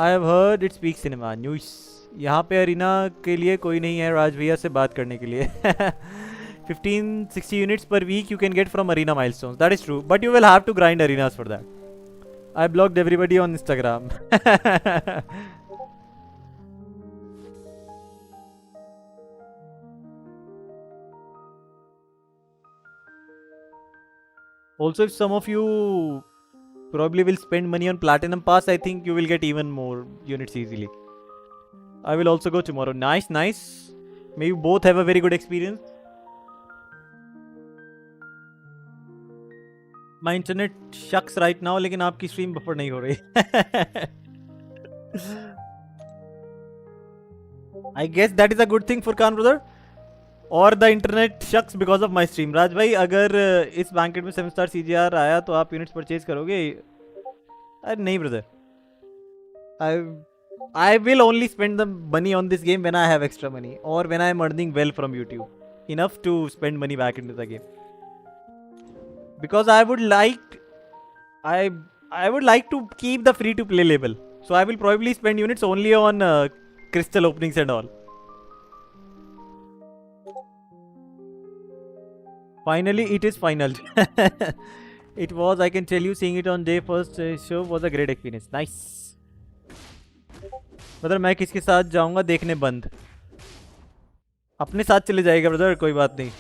I have heard it speaks cinema. News. यहाँ पे arena के लिए कोई नहीं है राज भैया से बात करने के लिए. 15-60 units per week you can get from arena milestones. That is true, but you will have to grind arenas for that. I blocked everybody on Instagram. Also, if some of you probably will spend money on platinum pass, I think you will get even more units easily. I will also go tomorrow. Nice, nice. May you both have a very good experience. My internet shucks right now, लेकिन आपकी stream buffer नहीं हो रही. I guess that is a good thing for Khan brother. Or the internet shucks because of my stream. राज भाई अगर इस banquet में 7-star CGR आया तो आप units purchase करोगे? अरे नहीं brother. I will only spend the money on this game when I have extra money or when I am earning well from YouTube. Enough to spend money back into the game. Because I would like to keep the free to play label. So I will probably spend units only on crystal openings and all. Finally, it is final. It was, I can tell you, seeing it on day first show was a great experience. Nice. Brother मैं किसके साथ जाऊंगा देखने? बंद. अपने साथ चले जाएगा ब्रदर, कोई बात नहीं.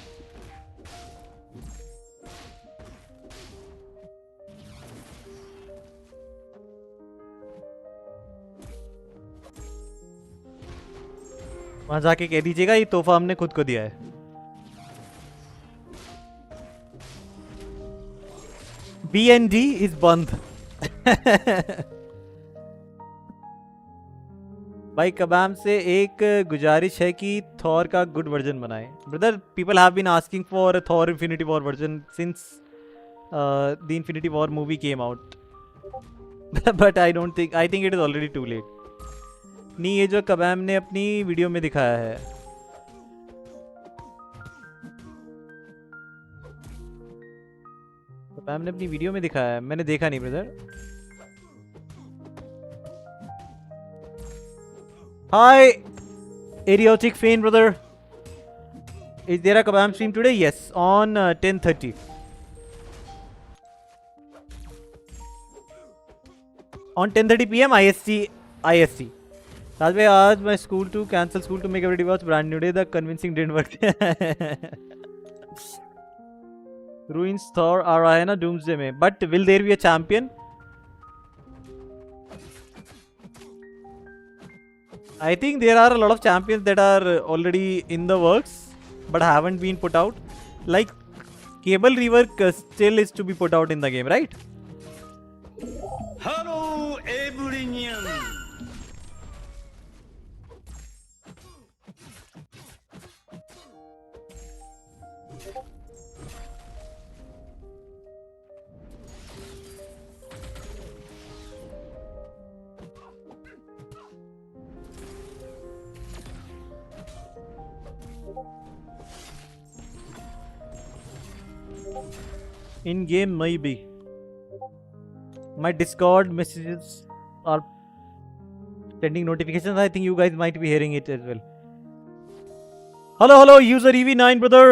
वहां जाके कह दीजिएगा ये तोहफा हमने खुद को दिया है. BND is बंद. भाई कबाम से एक गुजारिश है कि थॉर का गुड वर्जन बनाए. Brother, people have been asking for Thor infinity war version since the infinity war movie came out. But I think it is already too late. नहीं, ये जो कबाम ने अपनी वीडियो में दिखाया है, कबाम ने अपनी वीडियो में दिखाया है, मैंने देखा नहीं brother. Hi, Idiotic Fane, brother. Is there a Kabam stream today? Yes, on 10:30. On 10:30 p.m. IST. IST. Raj bhai, aaj my school to cancel school to make everybody watch brand new day. The convincing didn't work. Ruins Thor आ रहा है ना Doomsday में. But will there be a champion? I think there are a lot of champions that are already in the works but haven't been put out. Like Cable Rework still is to be put out in the game, right? Hello, everyone. In game maybe. My Discord messages are sending notifications. I think you guys might be hearing it as well. Hello, user EV9 brother.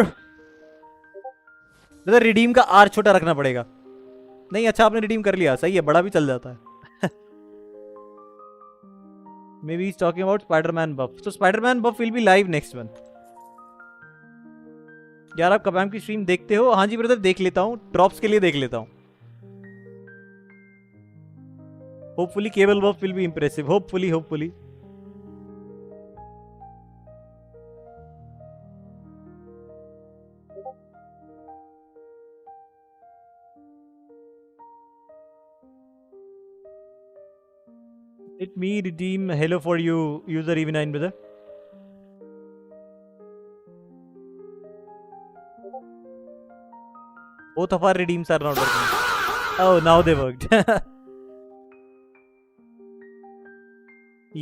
Brother, redeem का R छोटा रखना पड़ेगा. नहीं, अच्छा आपने redeem कर लिया, सही है, बड़ा भी चल जाता है. Maybe he's talking about Spider-Man buff. So Spider-Man buff will be live next month. यार आप कबाम की स्ट्रीम देखते हो? हाँ जी ब्रदर, देख लेता हूँ, ड्रॉप्स के लिए देख लेता हूँ. Hopefully Cable buff will be impressive. Hopefully. Let me redeem hello for you, user EV9 brother. Both of our redeems are not working. Oh, now they worked.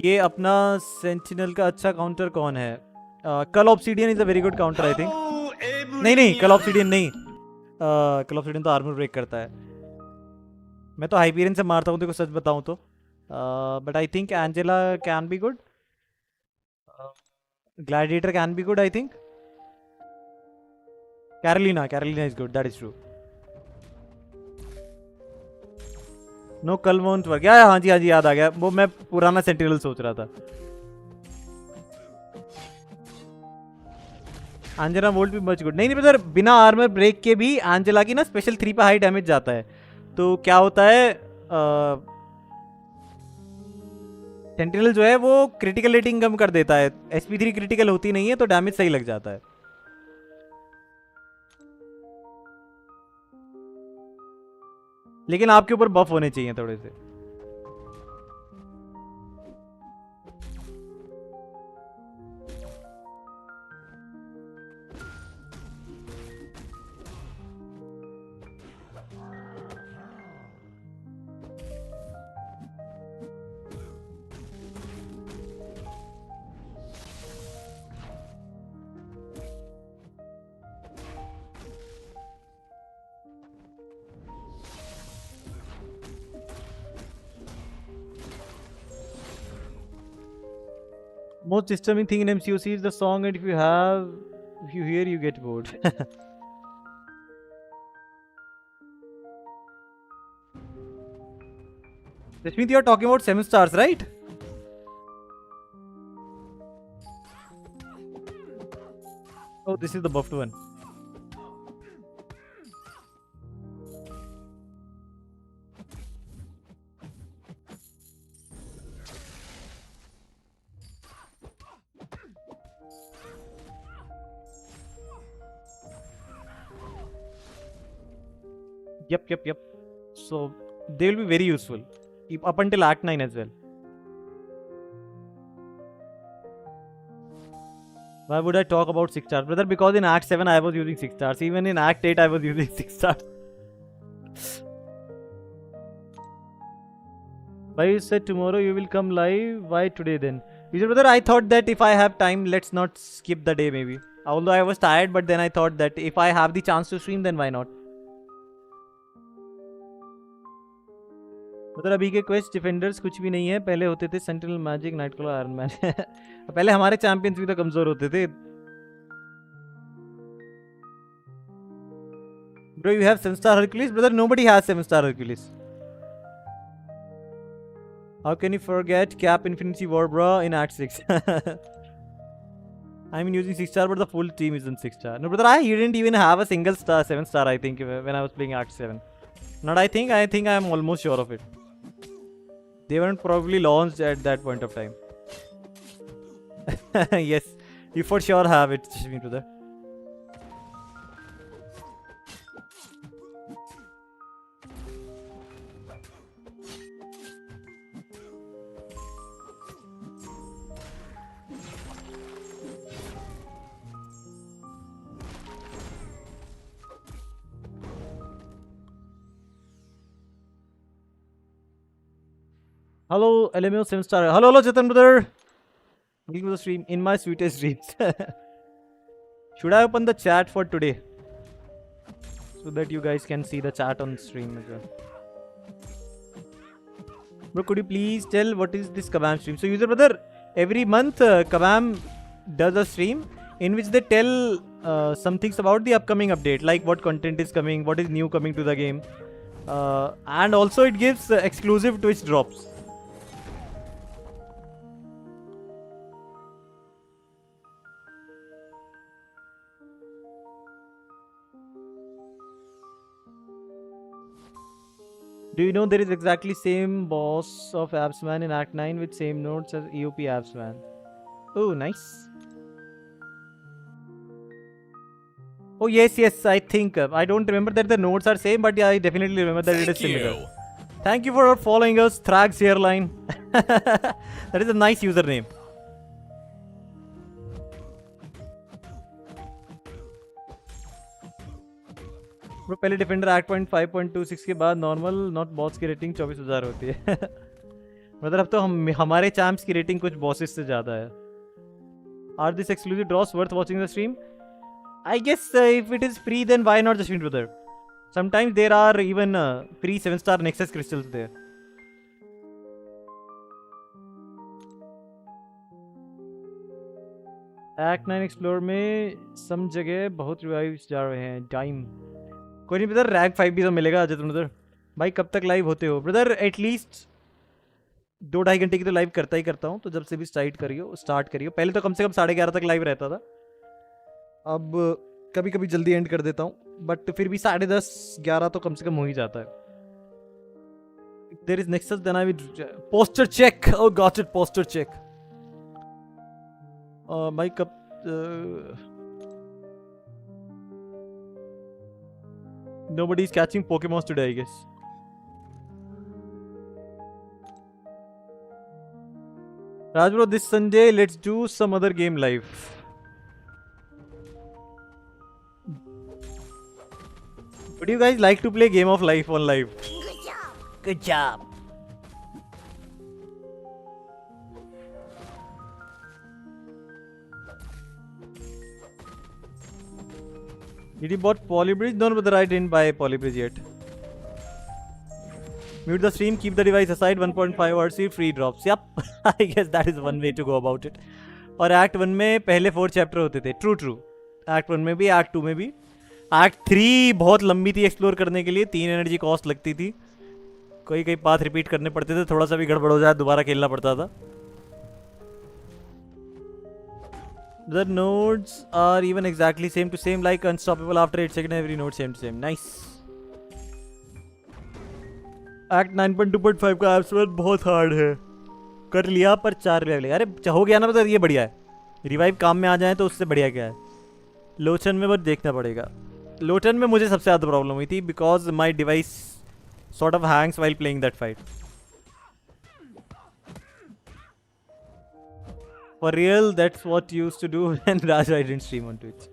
ये अपना सेंटिनल का अच्छा काउंटर कौन है? कल obsidian is a very good counter I think. नहीं, कल obsidian नहीं. कल ऑब्सीडियन तो आर्मर ब्रेक करता है. मैं तो हाइपीरियन से मारता हूँ, देखो सच बताऊँ तो. But I think Angela can be good. Gladiator can be good I think. Carolina is good, that is true. No Kull won't work. हाँ जी याद आ गया, वो मैं पुराना सेंटिनल सोच रहा था. एंजेला वोल्ट भी मच गुड. नहीं ब्रदर, बिना आर्मर ब्रेक के भी एंजेला की ना स्पेशल 3 पे हाई डैमेज जाता है. तो क्या होता है, सेंटिनल जो है वो क्रिटिकल रेटिंग कम कर देता है. SP3 क्रिटिकल होती नहीं है तो डैमेज सही लग जाता है. लेकिन आपके ऊपर बफ होने चाहिए थोड़े से. Most disturbing thing in MCOC is the song, and if you hear, you get bored. Rashmit, you are talking about 7 stars, right? Oh, this is the buffed one. Yep. So they will be very useful up until Act 9 as well. Why would I talk about 6 stars? Brother, because in Act 7 I was using 6 stars. Even in Act 8 I was using 6 stars. Why you said tomorrow you will come live? Why today then? User brother, I thought that if I have time, let's not skip the day maybe. Although I was tired, but then I thought that if I have the chance to stream, then why not? मतलब अभी के quest defenders कुछ भी नहीं है, पहले होते थे सेंट्रल मैजिक, नाइटक्लॉ, आयरन मैन। पहले हमारे चैंपियंस भी तो कमजोर होते थे। Bro, you have 7-star Hercules? Brother, nobody has 7-star Hercules. How can you forget Cap Infinity War, bro, in Act 6? I mean using 6-star, but the full team isn't 6-star. No, brother, I didn't even have a single star, 7-star, I think, when I was playing Act 7. Not I think I am almost sure of it. They weren't probably launched at that point of time. Yes, you for sure have it, Shmi brother. Hello, LMO 7-star. Hello, Chetan brother. Welcome to the stream. In my sweetest dreams. Should I open the chat for today? So that you guys can see the chat on stream as well. Bro, could you please tell what is this Kabam stream? So user brother, every month Kabam does a stream in which they tell some things about the upcoming update. Like what content is coming, what is new coming to the game. And also it gives exclusive Twitch drops. Do you know there is exactly same boss of Absman in Act 9 with same notes as EOP Absman? Oh, nice. Oh, yes, I think. I don't remember that the notes are same, but yeah, I definitely remember that it is similar. Thank you for following us, Thrags Airline. That is a nice username. Bro पहले defender act point 5.26 के बाद normal not boss की rating 24,000 होती है। मतलब अब तो हमारे चैम्प्स की रेटिंग कुछ बॉसेस से ज़्यादा है। Are this exclusive drops worth watching the stream? I guess if it is free then why not Justin brother. Sometimes there are even free 7-star nexus crystals there. Act 9 explore में some जगह बहुत revives जा रहे हैं। Time कोई नहीं brother, rank 5 भी तो मिलेगा अजय ब्रदर। भाई कब तक लाइव होते हो ब्रदर? एटलीस्ट 2-2.5 घंटे की तो लाइव करता ही करता हूँ। तो जब से भी स्टार्ट करियो पहले तो कम से कम 11:30 तक लाइव रहता था। अब कभी कभी जल्दी एंड कर देता हूँ, बट फिर भी 10:30-11 तो कम से कम हो ही जाता है। There is Nexus then I will poster check. Oh got it, poster check. भाई कब nobody is catching Pokemons today, I guess. Raj bro, this Sunday let's do some other game live. Would you guys like to play Game of Life on live? Good job. Good job. Did you bought Polybridge? No, brother, I didn't buy Polybridge yet. Mute the stream, keep the device aside, 1.5 RC, free drops. Yep, I guess that is one way to go about it. और Act 1 में पहले 4 chapter होते थे। True. Act 1 में भी, Act 2 में भी। Act 3 बहुत लंबी थी एक्सप्लोर करने के लिए, 3 एनर्जी कॉस्ट लगती थी। कई पाथ रिपीट करने पड़ते थे, थोड़ा सा भी गड़बड़ हो जाए दोबारा खेलना पड़ता था। The nodes are even exactly same to same, like unstoppable after 8 seconds every node same to same. Nice. Act 9.2.5 का एप्सवर्ड बहुत हार्ड है। कर लिया पर 4 रिवाइव लेगा। अरे हो गया ना ब्रदर, ये बढ़िया है। रिवाइव काम में आ जाए तो उससे बढ़िया क्या है। लोचन में बस देखना पड़ेगा। लोचन में मुझे सबसे ज़्यादा प्रॉब्लम हुई थी because my device sort of hangs while playing that fight. For real, that's what you used to do when Raja didn't stream on Twitch.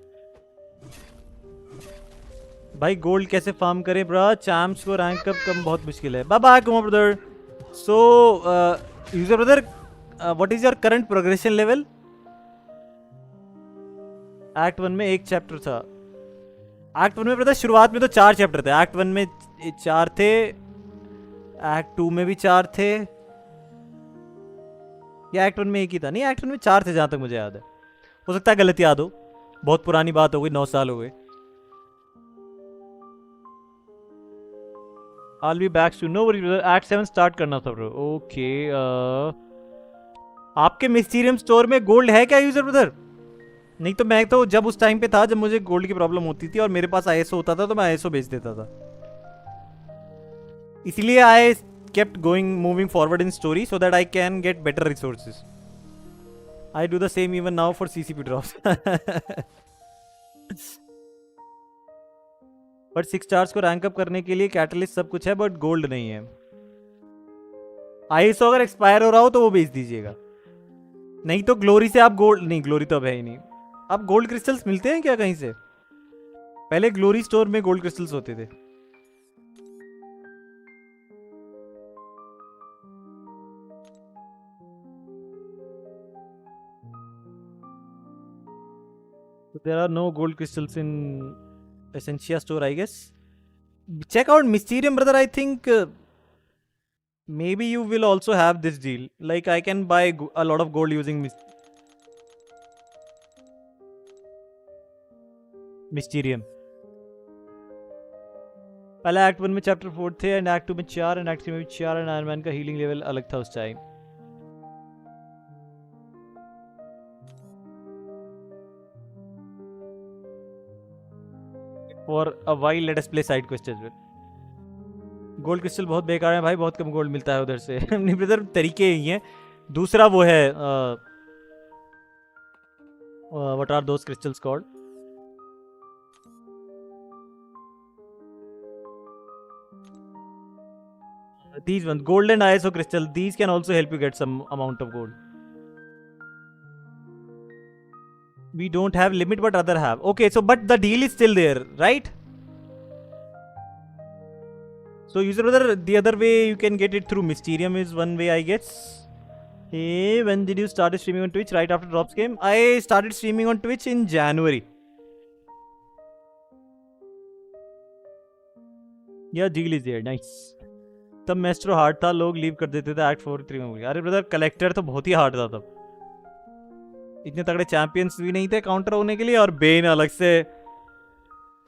भाई गोल्ड कैसे फार्म करें ब्रा? चैम्प्स को रैंक अप कम बहुत मुश्किल है. Bye bye Kumar brother. So user brother, what is your current progression level? Act 1 में एक चैप्टर था. एक्ट 1 में ब्रदर शुरुआत में तो 4 चैप्टर थे. एक्ट 1 में 4 थे, एक्ट 2 में भी 4 थे, या एक्ट 1 में एक ही था? नहीं, एक्ट 1 में 4 थे जहां तक मुझे याद है. हो सकता है गलत याद हो, बहुत पुरानी बात हो गई, 9 साल हो गए. I'll be back soon. No worries, brother. Act 7 start करना था ब्रो. ओके. आपके मिस्टीरियम स्टोर में गोल्ड है क्या यूजर ब्रदर? नहीं तो मैं तो जब उस टाइम पे था जब मुझे गोल्ड की प्रॉब्लम होती थी और मेरे पास आईएसओ होता था तो मैं आईएसओ बेच देता था. इसलिए आई kept going moving forward in story so that I can get better resources. I do the same even now for CCP drops. But 6 stars को रैंक अप करने के लिए कैटलिस्ट सब कुछ है बट गोल्ड नहीं है. आईएसओ अगर एक्सपायर हो रहा हो तो वो बेच दीजिएगा. नहीं तो ग्लोरी से आप गोल्ड, नहीं ग्लोरी तो अब है ही नहीं. अब गोल्ड क्रिस्टल्स मिलते हैं क्या कहीं से? पहले ग्लोरी स्टोर में गोल्ड क्रिस्टल्स होते थे. There are no gold crystals in Essentia store, I guess. Check out Mysterium, brother. I think maybe you will also have this deal. Like I can buy a lot of gold using Mysterium. पहले act 1 में chapter 4 थे and act 2 में 4 and act 3 में भी 4 and iron man का healing level अलग था उस time. For a while let us play side quest as well. Gold crystal बहुत बेकार है भाई, बहुत कम गोल्ड मिलता है उधर से. नहीं ब्रदर, तरीके यही हैं. दूसरा वो है what are those crystals called? These ones, gold and ISO crystal, these can also help you get some amount of gold. We don't have limit but other have. Okay, so but the deal is still there, right? So user brother, the other way you can get it through Mysterium is one way, I guess. Hey, when did you start streaming on Twitch? Right after Drops came? I started streaming on Twitch in January. Yeah, deal is there. Nice. तब maestro hard था, लोग leave कर देते थे act 4 3 में. अरे brother, collector तो बहुत ही हार्ड था तब. इतने तगड़े चैंपियंस भी नहीं थे काउंटर होने के लिए और बेन अलग से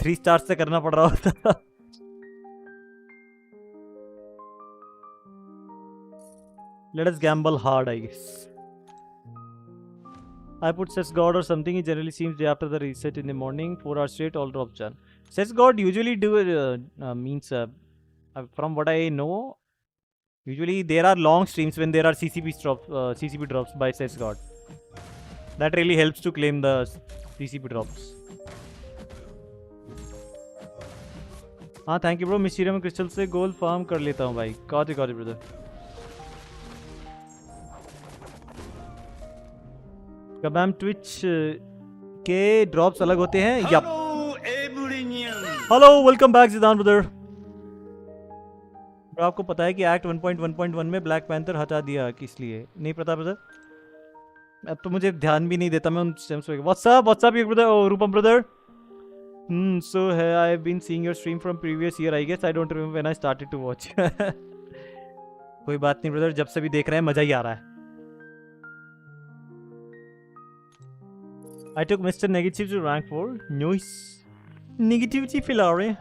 3 स्टार्स से करना पड़ रहा होता था. Let us gamble hard, I guess. I put Sets God or something. It generally seems day after the reset in the morning, 4 hours straight, all drops done. Sets God usually do means from what I know, usually there are long streams when there are CCP drops by Sets God. That really helps to claim the CCP drops. हाँ thank you bro. Mysterium crystal से gold farm कर लेता हूँ भाई. Cause brother. Kabam Twitch के drops अलग होते हैं. Yup. Hello, welcome back Zidane brother. आपको पता है कि एक्ट 1.1.1 में ब्लैक पैंथर हटा दिया, किस लिए? नहीं पता ब्रदर. अब तो मुझे ध्यान भी नहीं देता मैं उन स्टेम्स पे. What's up you brother? Oh Rupam brother. So है I have been seeing your stream from previous year. I guess I don't remember when I started to watch. कोई बात नहीं ब्रदर, जब से भी देख रहे हैं मजा ही आ रहा है. I took Mr. Negative to rank 4. Nice. Negativity फैला रहे हैं.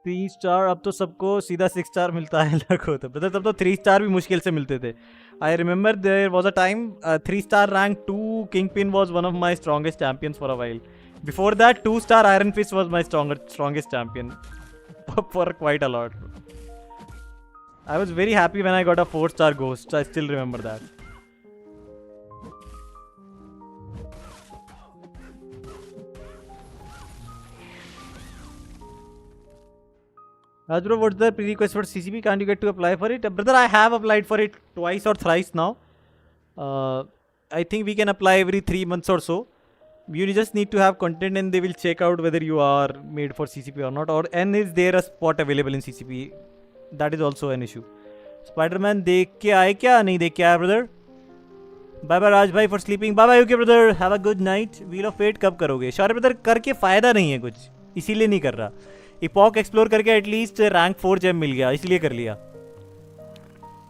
थ्री स्टार अब तो सबको सीधा 6 स्टार मिलता है. लगो तो ब्रदर, तब तो 3 स्टार भी मुश्किल से मिलते थे. I remember there was a time 3 star rank 2 Kingpin was one of my strongest champions for a while. Before that 2 star Iron Fist was my strongest champion for quite a lot. I was very happy when I got a 4 star ghost. I still remember that. Rajbro, what's the pre-request for CCP? Can't you get to apply for it? Brother, I have applied for it twice or thrice now. I think we can apply every 3 months or so. You just need to have content and they will check out whether you are made for CCP or not. And is there a spot available in CCP? That is also an issue. Spider-Man देख के आए क्या? नहीं देख के आया brother. Bye bye Raj bhai for sleeping. Bye bye UK brother. Have a good night. Wheel of Fate कब करोगे? शौर्य brother करके फ़ायदा नहीं है कुछ, इसीलिए नहीं कर रहा. इपॉक एक्सप्लोर करके एटलीस्ट रैंक 4 जेम मिल गया, इसलिए कर लिया.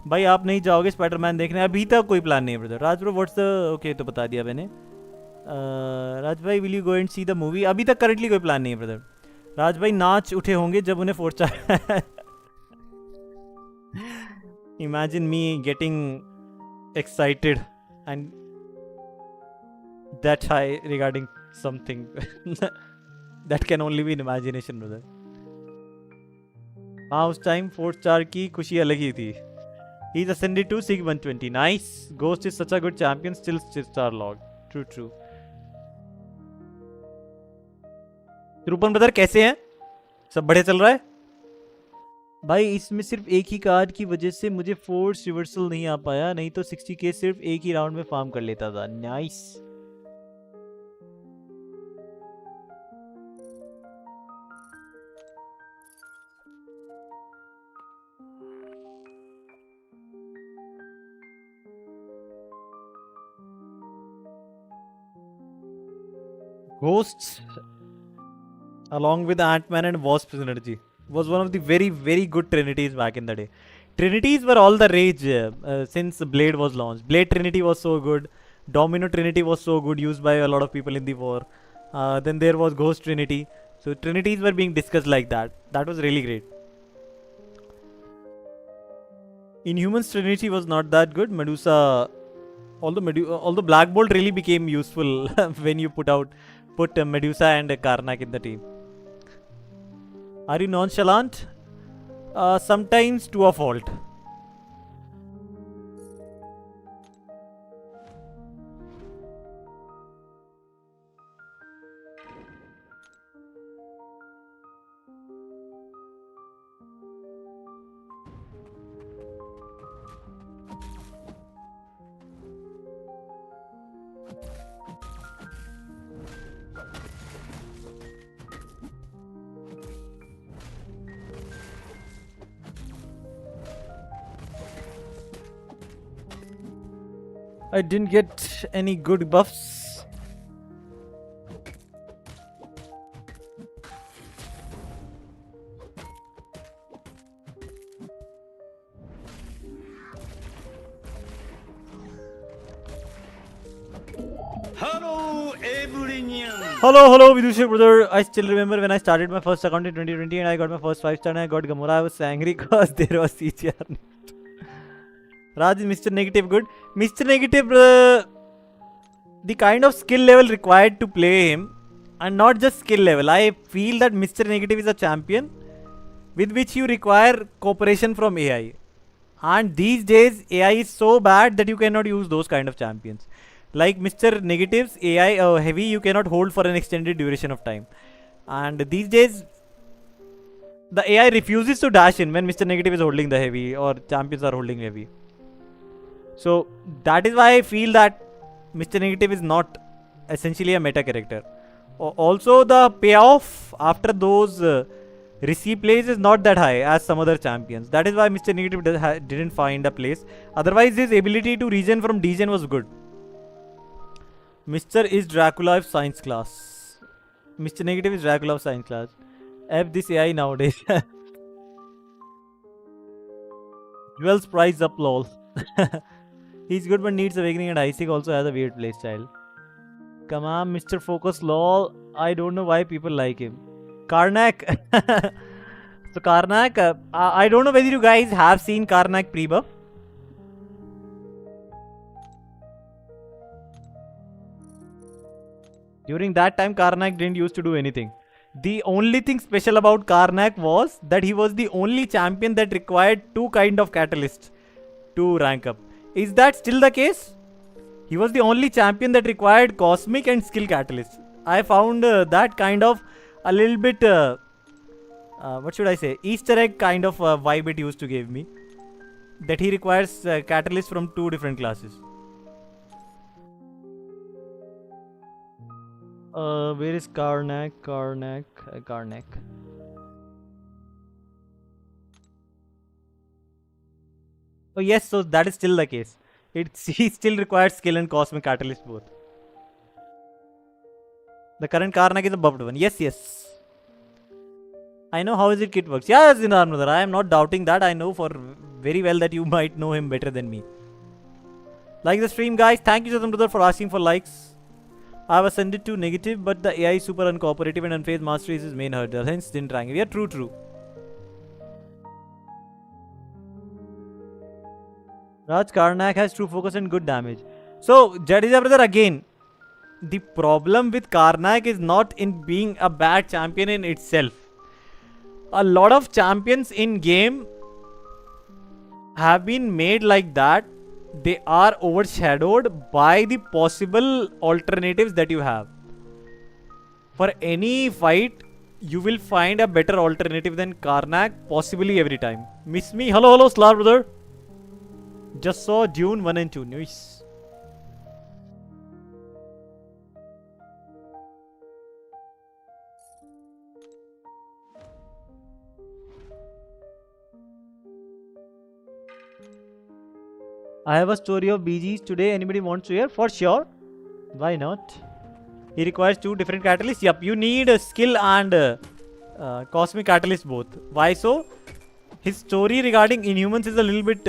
भाई आप नहीं जाओगे स्पाइडरमैन देखने? अभी तक कोई प्लान नहीं है brother. Raj bro what's the okay तो बता दिया मैंने. राज भाई will you go and see the movie? अभी तक करंटली कोई प्लान नहीं है ब्रदर. राज भाई नाच उठे होंगे जब उन्हें फोर्चा. Imagine me getting excited and that high regarding something. That can only be in imagination brother. हाँ उस टाइम 4 स्टार की खुशी अलग ही थी. He's ascended to Sig 120. Nice. Ghost is such a good champion. Still 6 star log. True. Rupan brother कैसे हैं? सब बढ़िया चल रहा है? भाई इसमें सिर्फ एक ही कार्ड की वजह से मुझे फोर्स रिवर्सल नहीं आ पाया, नहीं तो 60k सिर्फ एक ही राउंड में फार्म कर लेता था. Nice. Ghosts, along with Ant-Man and Wasp synergy, was one of the very good Trinities back in the day. Trinities were all the rage since Blade was launched. Blade Trinity was so good. Domino Trinity was so good, used by a lot of people in the war. Then there was Ghost Trinity. So Trinities were being discussed like that. That was really great. Inhumans Trinity was not that good. Medusa, although Black Bolt really became useful when you put Medusa and Karnak in the team. Are you nonchalant? Sometimes to a fault. I didn't get any good buffs. Hello, everyone. Hello, Vidushik brother. I still remember when I started my first account in 2020 and I got my first 5-star and I got Gamora. I was angry because there was CGR. Raj is Mr. Negative good. Mr. Negative, the kind of skill level required to play him, and not just skill level. I feel that Mr. Negative is a champion with which you require cooperation from AI. And these days, AI is so bad that you cannot use those kind of champions. Like Mr. Negative's AI heavy, you cannot hold for an extended duration of time. And these days, the AI refuses to dash in when Mr. Negative is holding the heavy or champions are holding heavy. So that is why I feel that Mr. Negative is not essentially a meta character. Also, the payoff after those receive plays is not that high as some other champions. That is why Mr. Negative didn't find a place. Otherwise, his ability to regen from degen was good. Mr. is Dracula of science class. Mr. Negative is Dracula of science class. F this AI nowadays. Jewel's price up lol. He's good but needs awakening, and Isaac also has a weird playstyle. Come on, Mr. Focus lol. I don't know why people like him. Karnak. So Karnak, I don't know whether you guys have seen Karnak pre-buff. During that time, Karnak didn't used to do anything. The only thing special about Karnak was that he was the only champion that required 2 kind of catalysts to rank up. Is that still the case? He was the only champion that required cosmic and skill catalyst. I found that kind of a little bit what should I say? Easter egg kind of vibe it used to give me. That he requires catalyst from 2 different classes. Where is Karnak? Karnak. Oh yes, so that is still the case. He still requires skill and cosmic catalyst both. The current Karnak is a buffed one. Yes, yes. I know how his kit works. Yeah, Zinar brother, I am not doubting that. I know for very well that you might know him better than me. Like the stream, guys. Thank you, Satan brother, for asking for likes. I have ascended to negative, but the AI is super uncooperative and unfazed mastery is his main hurdle. Hence, didn't rank. Yeah, true. Raj Karnak has true focus and good damage. So, Jadeja brother, again, the problem with Karnak is not in being a bad champion in itself. A lot of champions in game have been made like that. They are overshadowed by the possible alternatives that you have. For any fight, you will find a better alternative than Karnak possibly every time. Miss me? Hello, Slar brother. Just saw Dune 1 and 2. Nice. I have a story of BGs today. Anybody wants to hear? For sure. Why not? He requires 2 different catalysts. Yup, you need a skill and cosmic catalyst both. Why so? His story regarding Inhumans is a little bit,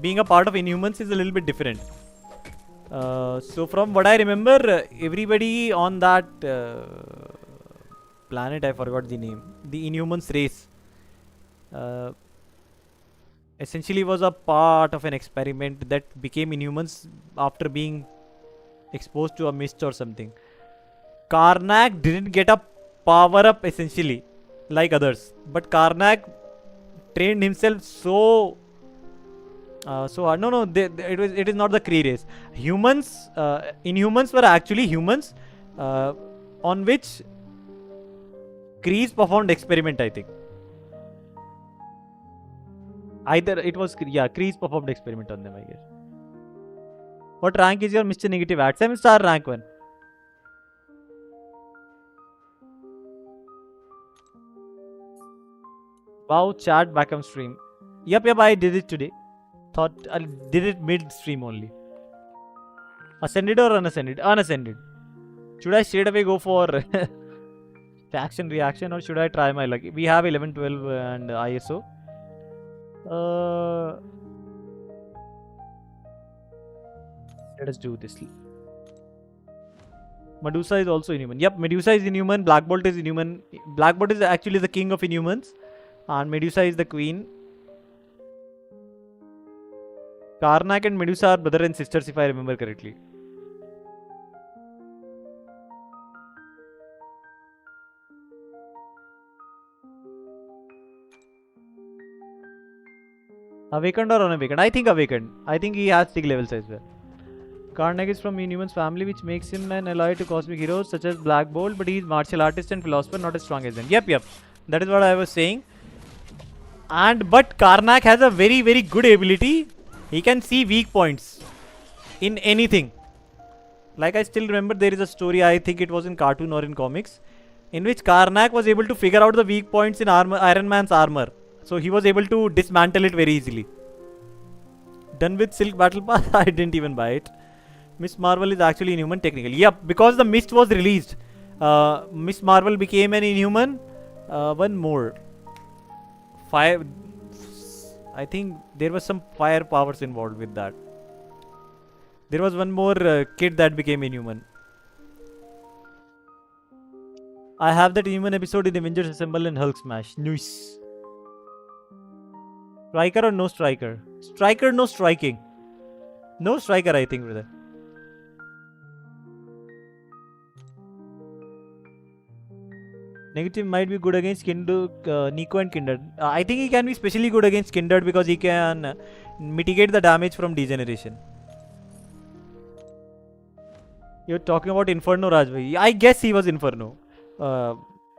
being a part of Inhumans is a little bit different. So from what I remember, everybody on that planet, I forgot the name, the Inhumans race, essentially was a part of an experiment that became Inhumans after being exposed to a mist or something. Karnak didn't get a power up essentially like others, but Karnak trained himself so it is not the Kree race. Humans, Inhumans were actually humans on which Krees performed experiment, I think. Either it was, yeah, Krees performed experiment on them, I guess. What rank is your Mr. Negative at? 7-star rank 1. Wow, chat backup stream. Yep, I did it today. Thought I did it mid-stream only. Ascended or unascended? Unascended. Should I straight away go for faction reaction or should I try my luck? We have 11, 12 and ISO. Let us do this. Medusa is also inhuman. Yep, Medusa is inhuman. Black Bolt is inhuman. Black Bolt is actually the king of inhumans. And Medusa is the queen. Karnak and Medusa are brother and sisters if I remember correctly. Awakened or unawakened? I think awakened. I think he has 6 levels as well. Karnak is from Inhuman's family, which makes him an ally to cosmic heroes such as Black Bolt, but he is martial artist and philosopher, not as strong as them. Yep. That is what I was saying. But Karnak has a very, very good ability. He can see weak points in anything. Like I still remember there is a story, I think it was in cartoon or in comics, in which Karnak was able to figure out the weak points in Iron Man's armor. So he was able to dismantle it very easily. Done with Silk Battle Pass? I didn't even buy it. Miss Marvel is actually Inhuman technically. Yep, because the mist was released. Miss Marvel became an Inhuman. One more. Fire. I think there was some fire powers involved with that. There was one more kid that became Inhuman. I have that Inhuman episode in Avengers Assemble and Hulk Smash. Nice. Striker or no striker? Striker, no striking. No striker, I think, brother. Negative might be good against Nico and Kindred. I think he can be especially good against Kindred because he can mitigate the damage from degeneration. You're talking about Inferno, Rajbhai. I guess he was Inferno.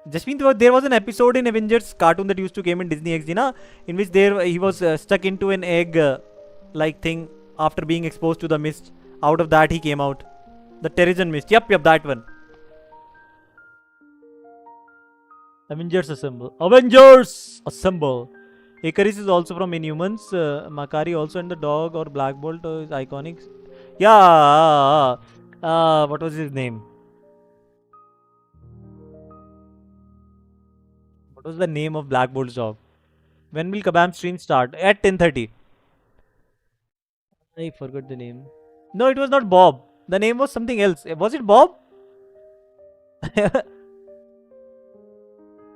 Jasmeet, there was an episode in Avengers cartoon that used to came in Disney XD, na, in which he was stuck into an egg like thing after being exposed to the mist. Out of that he came out. The Terrigen mist. Yep, that one. Avengers assemble. Avengers assemble. Icarus is also from Inhumans. Makari also, and the dog or Black Bolt is iconic. Yeah. What was his name? What was the name of Black Bolt's dog? When will Kabam stream start? At 10:30. I forgot the name. No, it was not Bob. The name was something else. Was it Bob?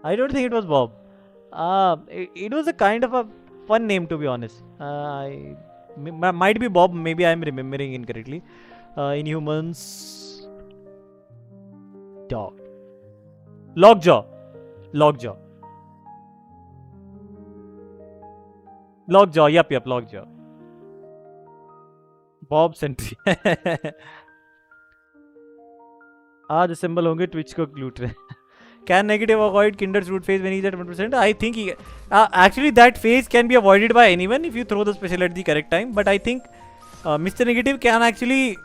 I don't think it was Bob. It was a kind of a fun name, to be honest. Might be Bob. Maybe I am remembering incorrectly. Inhumans. Dog. Lockjaw. Lockjaw. Lockjaw. Yep. Lockjaw. Bob Sentry. आज assemble होंगे Twitch को लूट रहे. Can negative avoid Kinder's root phase when he's at 1%? I think he actually that phase can be avoided by anyone if you throw the special at the correct time. But I think Mr. Negative can actually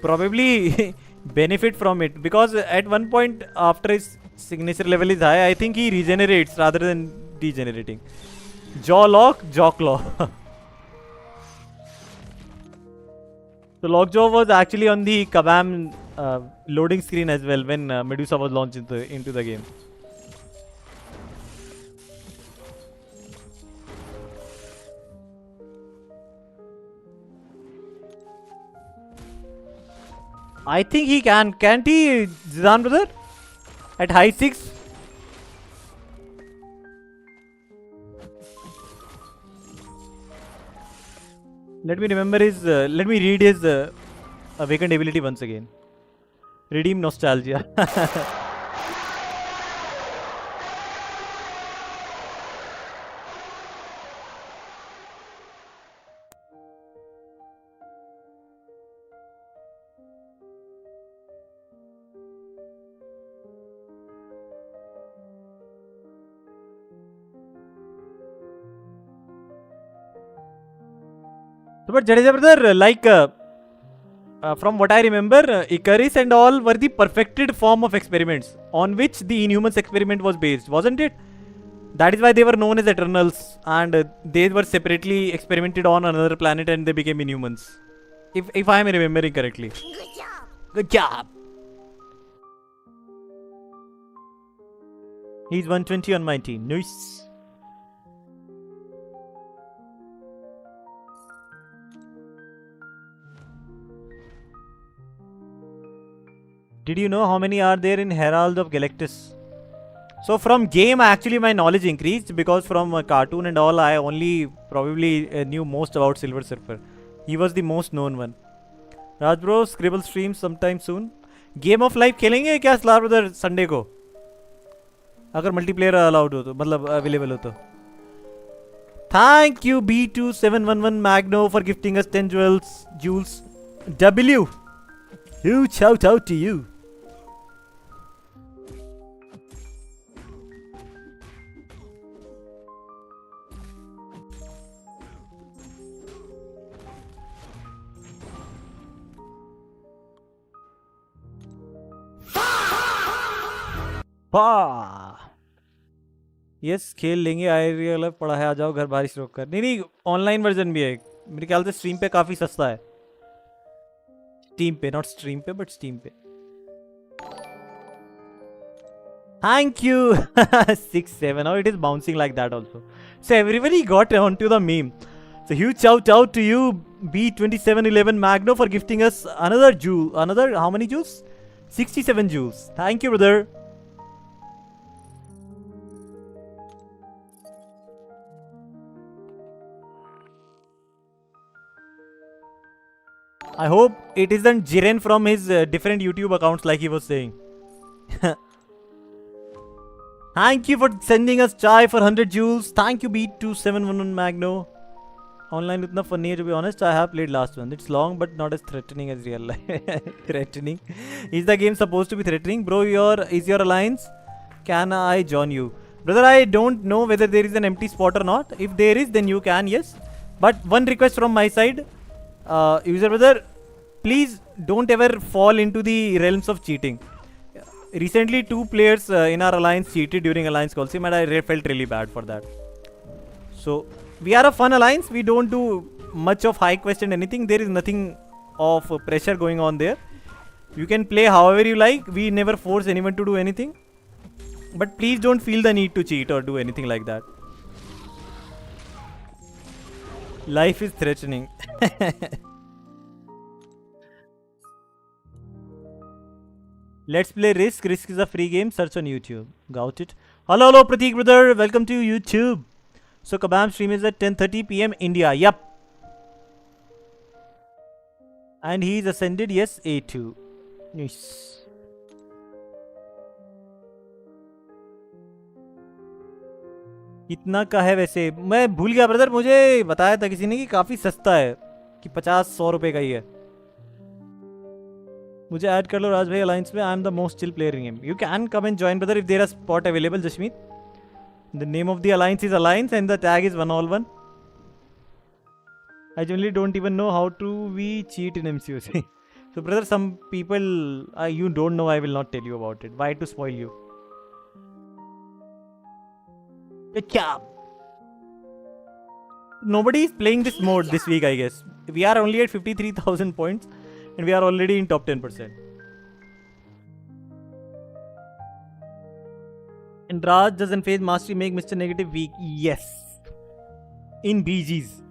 probably benefit from it, because at one point after his signature level is high, I think he regenerates rather than degenerating. Jaw lock, jaw claw. So Lockjaw was actually on the Kabam loading screen as well when Medusa was launched into the game. I think he can. Can't he, Zidane brother? At high 6? Let me remember his. Let me read his awakened ability once again. Redeem nostalgia. So, but Jadeja brother, like from what I remember, Icarus and all were the perfected form of experiments on which the Inhumans experiment was based, wasn't it? That is why they were known as Eternals, and they were separately experimented on another planet and they became Inhumans. If I am remembering correctly. Good job. Good job. He's 120 on my team. Nice. Did you know how many are there in Herald of Galactus? So from game actually my knowledge increased, because from a cartoon and all I only probably knew most about Silver Surfer. He was the most known one. Raj bro, Scribble streams sometime soon. Game of Life खेलेंगे क्या Salaar brother Sunday को? अगर multiplayer allowed हो तो, मतलब available हो तो. Thank you B2711 Magno for gifting us 10 jewels. W. Huge shout out to you. Yes खेल लेंगे. आई रियल पड़ा है, आ जाओ घर बारिश रोक कर. नहीं ऑनलाइन वर्जन भी है मेरे ख्याल से. स्ट्रीम पे काफी सस्ता है. स्टीम पे, नॉट स्ट्रीम पे बट स्टीम पे. Thank you 6-7. Oh, it is bouncing like that also. So everybody got onto the meme. So huge shout out to you B2711 Magno for gifting us another jewel. Another how many jewels? 67 jewels. Thank you brother. I hope it isn't Jiren from his different YouTube accounts like he was saying. Thank you for sending us chai for 100 jewels. Thank you B2711 Magno. Online utna funny hai, to be honest. I have played last one. It's long but not as threatening as real life. Threatening? Is the game supposed to be threatening? Bro, is your alliance? Can I join you? Brother, I don't know whether there is an empty spot or not. If there is, then you can, yes. But one request from my side, user brother, please don't ever fall into the realms of cheating. Recently, 2 players in our alliance cheated during alliance coliseum, and I felt really bad for that. So we are a fun alliance. We don't do much of high quest and anything. There is nothing of pressure going on there. You can play however you like. We never force anyone to do anything. But please don't feel the need to cheat or do anything like that. Life is threatening. Let's play Risk. Risk is a free game. Search on YouTube. Got it. Hello, hello, Pratik brother. Welcome to YouTube. So Kabam stream is at 10:30 PM India. Yup. And he's ascended. Yes, A2. Nice. कितना का है वैसे? मैं भूल गया brother. मुझे बताया था किसी ने कि काफी सस्ता है, कि 50-100 रुपए का ही है. मुझे ऐड कर लो राज भाई अलायंस में. I am the most chill player in game. You can come and join brother if there are spot available. Jashmeet, the name of the alliance is alliance and the tag is 1all1. I generally don't even know how to we cheat in MCOC. So brother, some people you don't know. I will not tell you about it. Why to spoil you? Nobody is playing this mode this week, I guess. We are only at 53,000 points and we are already in top 10%. And Raj, doesn't phase mastery make Mr. Negative weak? Yes. In BGs.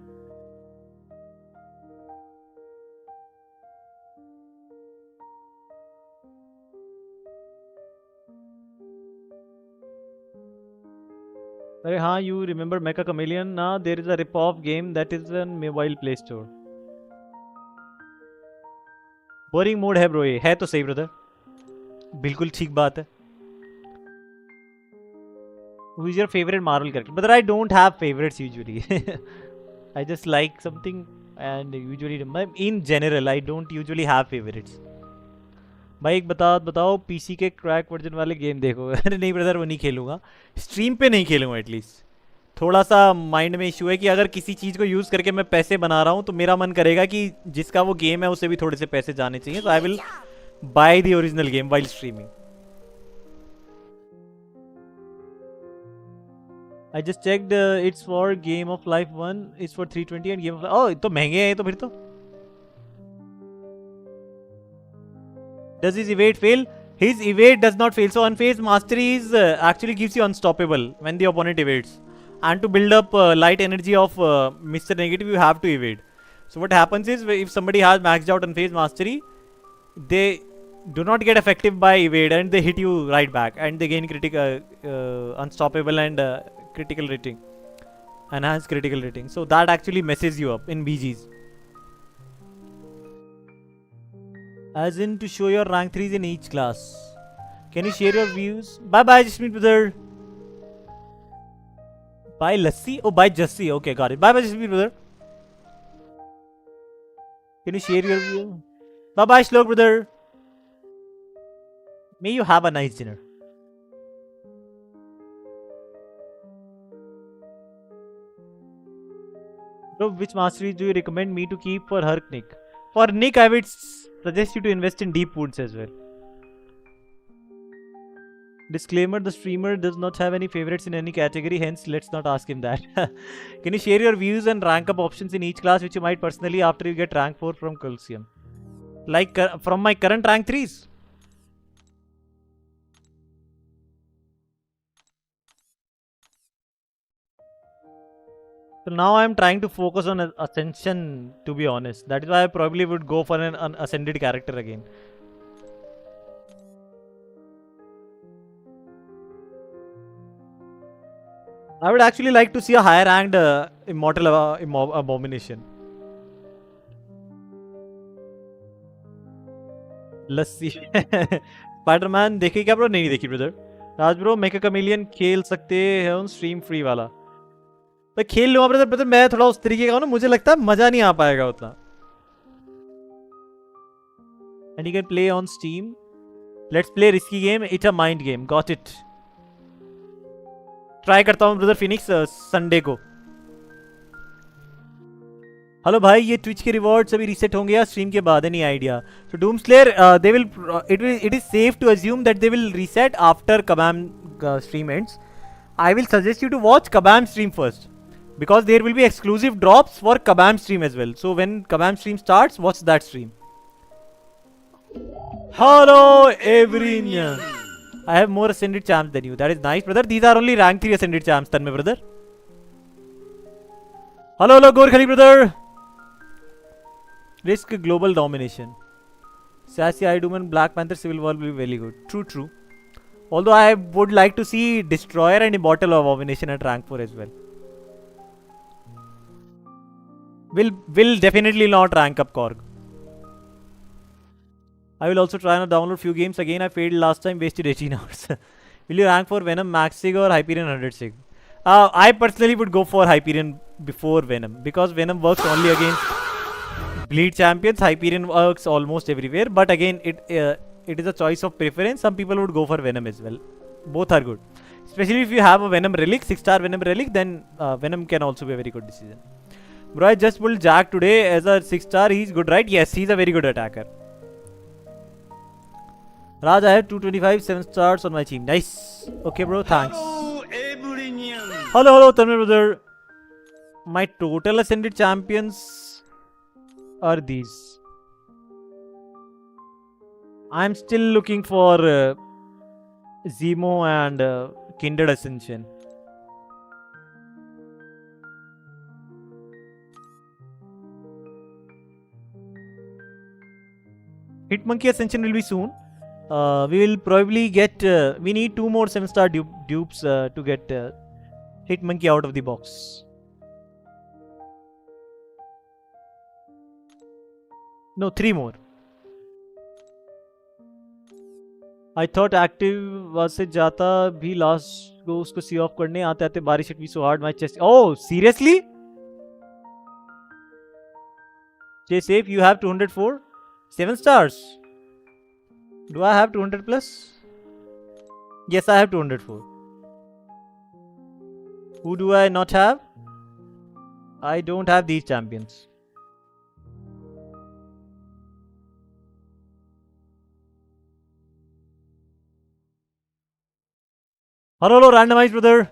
अरे हाँ, you remember Mecha Chameleon? Now there is a rip-off game that is on mobile Play Store. Boring mode है bro. ये है तो सही brother, बिल्कुल ठीक बात है. Who is your favorite Marvel character? Brother, I don't have favorites usually. I just like something and usually in general I don't usually have favorites. भाई एक बताओ पीसी के क्रैक वर्जन वाले गेम देखो. अरे नहीं ब्रदर, वो नहीं खेलूंगा. स्ट्रीम पे नहीं खेलूंगा एटलीस्ट. थोड़ा सा माइंड में इशू है कि अगर किसी चीज़ को यूज़ करके मैं पैसे बना रहा हूँ तो मेरा मन करेगा कि जिसका वो गेम है उसे भी थोड़े से पैसे जाने चाहिए. तो I will buy the original game while streaming. I just checked it's for game of life 1 it's for 320 and game of life. Oh, तो महंगे हैं तो फिर तो. Does his evade fail? His evade does not fail. So unfazed mastery is actually gives you unstoppable when the opponent evades. And to build up light energy of Mr. Negative, you have to evade. So what happens is, if somebody has maxed out unfazed mastery, they do not get effective by evade and they hit you right back and they gain critical unstoppable and critical rating, enhanced critical rating. So that actually messes you up in BGs. As in to show your rank 3s in each class. Can you share your views? Bye bye, Jasmeet brother. Bye Lassi. Oh, bye Jassi. Okay, got it. Bye bye, Jasmeet brother. Can you share your view? Bye bye, Shlok brother. May you have a nice dinner. Bro, which masteries do you recommend me to keep for her Nick? For Nick, I would suggest you to invest in deep woods as well. Disclaimer, the streamer does not have any favorites in any category, hence let's not ask him that. Can you share your views and rank up options in each class which you might personally after you get rank 4 from Coliseum? Like from my current rank 3s? So now I am trying to focus on Ascension, to be honest. That is why I probably would go for an ascended character again. I would actually like to see a higher ranked Immortal Abomination. Lassi. Spiderman देखी क्या bro? नहीं देखी brother. राज bro, मेका chameleon खेल सकते हैं उन stream free वाला? मैं खेल लूँगा ब्रदर. ब्रदर मैं थोड़ा उस तरीके का हूँ ना, मुझे लगता है मजा नहीं आ पाएगा उतना. And you can play on Steam. Let's play risky game. It's a mind game. Got it. Try करता हूँ ब्रदर फिनिक्स संडे को. हेलो भाई, ये ट्विच के रिवॉर्ड्स अभी रीसेट होंगे या स्ट्रीम के बाद? Any idea? So doom slayer they will it is safe to assume that they will reset after Kabam stream ends. I will suggest you to watch Kabam stream first because there will be exclusive drops for Kabam stream as well. So when Kabam stream starts, watch that stream. Hello everyone. I have more ascended champs than you. That is nice, brother. These are only rank 3 ascended champs, Tanmay brother. Hello Gorkhali brother. Risk global domination. Sassy Idum and Black Panther Civil War will be very good. True. Although I would like to see Destroyer and Immortal of Abomination at rank 4 as well. Will definitely not rank up Korg. I will also try and download few games again. I failed last time, wasted 18 hours. Will you rank for Venom, Max Sig or Hyperion 100 Sig? I personally would go for Hyperion before Venom because Venom works only against Bleed champions. Hyperion works almost everywhere, but again it is a choice of preference. Some people would go for Venom as well. Both are good. Especially if you have a Venom relic, 6-star Venom relic, then Venom can also be a very good decision. Bro, I just pulled Jack today as a 6-star. He's good, right? Yes, he's a very good attacker. Raj, I have 225 7 stars on my team. Nice. Okay, bro. Thanks. Hello, Tanmay brother. My total ascended champions are these. I'm still looking for Zemo and Kindred Ascension. Hitmonkey Ascension will be soon. We will probably get. We need 2 more 7-star dupes to get Hitmonkey out of the box. No, 3 more. I thought active से जाता भी last को उसको सी of करने आते आते बारिश hit me so hard my chest. Oh, seriously? Stay safe. You have 204 7 stars. Do I have 200 plus? Yes, I have 204. Who do I not have? I don't have these champions. Hello, randomized brother.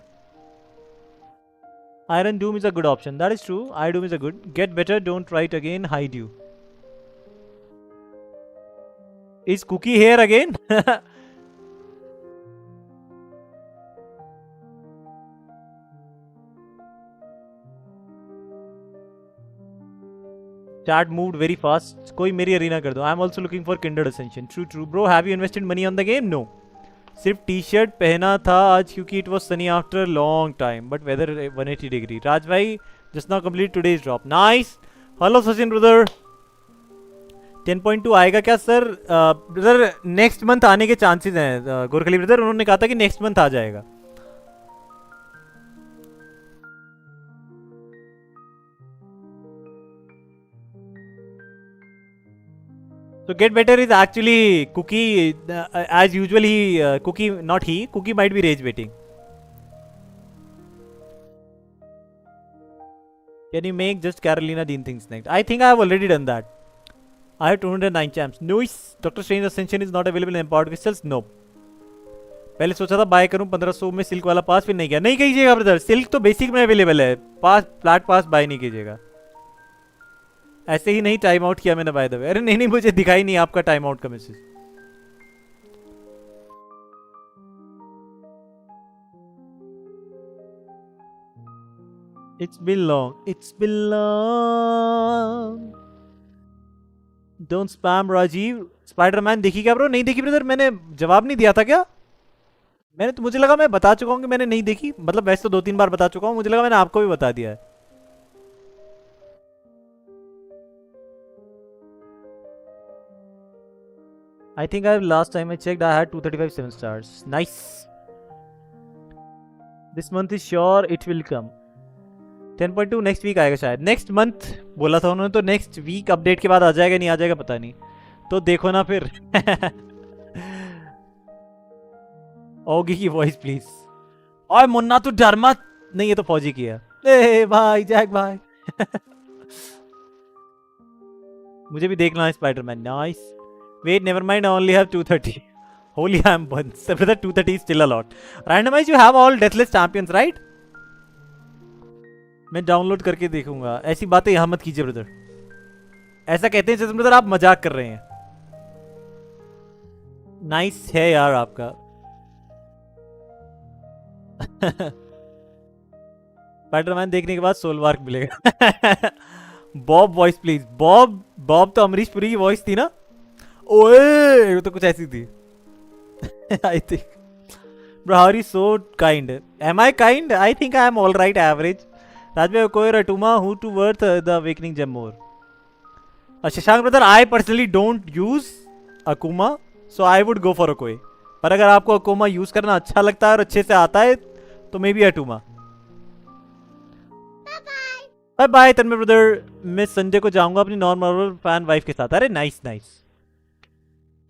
Iron Doom is a good option. That is true. Iron Doom is a good. Get better, don't try it again. Hide you. Is Cookie here again? Chat moved very fast. कोई मेरी arena कर दो. I am also looking for Kindred Ascension. True, bro. Have you invested money on the game? No. सिर्फ T shirt पहना था आज क्योंकि it was sunny after long time but weather 180 degree. Raj भाई just now complete today's drop. Nice. Hello Sachin brother. 10.2 आएगा क्या sir? Brother next month आने के चांसेस हैं. गोरखली ब्रदर उन्होंने कहा था कि नेक्स्ट मंथ आ जाएगा. So get better is actually Cookie. As usual, Cookie, not he. Cookie might be rage baiting. Can you make just Carolina Dean things next? I think I have already done that. I have 209 champs. Noise. Doctor Strange Ascension is not available in empowered crystals. No. पहले सोचा था bye करूं 1500 में silk वाला पास, फिर नहीं किया. नहीं कीजिएगा ब्रदर. सिल्क तो बेसिक में अवेलेबल है. पास फ्लैट पास बाय नहीं कीजिएगा. ऐसे ही नहीं टाइम आउट किया मैंने बाय द वे. अरे नहीं मुझे दिखाई नहीं आपका टाइम आउट का message. It's been long. Don't spam Rajeev. Spiderman देखी क्या ब्रो? नहीं देखी ब्रदर. मैंने जवाब नहीं दिया था क्या? मैंने तो मुझे लगा मैं बता चुका हूँ कि मैंने नहीं देखी. मतलब वैसे तो 2-3 बार बता चुका हूँ. मुझे लगा मैंने आपको भी बता दिया है. I think last time I checked I had 235 7 stars. Nice. This month is sure it will come. 10.2 next week आएगा शायद. Next month बोला था उन्होंने, तो next week अपडेट के बाद आ जाएगा नहीं आ जाएगा पता नहीं. तो देखो ना फिर. ओगी की वॉइस प्लीज. ओए मुन्ना तू डर मत। नहीं ये तो फौजी की है। ए भाई जैक भाई। मुझे भी देखना है Spiderman. Nice. Wait never mind, I only have 230। Holy I am buns brother, 230 still a lot. Randomize you have all deathless champions right? मैं डाउनलोड करके देखूंगा। ऐसी बातें यहां मत कीजिए ब्रदर। ऐसा कहते हैं जैसे ब्रदर आप मजाक कर रहे हैं। नाइस है यार आपका। स्पाइडरमैन देखने के बाद सोल मार्क मिलेगा। Bob voice please. Bob Bob तो अमरीश पुरी की वॉइस थी ना? ओए वो तो कुछ ऐसी थी। I think bro how are you so kind? Am I kind? I think I am all right average. Rajbhai कोई रटुमा who to worth the awakening gem more? Shashank brother I personally don't use Attuma, so I would go for Okoye. पर अगर आपको अकोमा use करना अच्छा लगता है और अच्छे से आता है तो maybe Attuma. Bye bye Tanmay brother. मैं संजय को जाऊंगा अपनी नॉर्मल फैन वाइफ के साथ। अरे नाइस नाइस।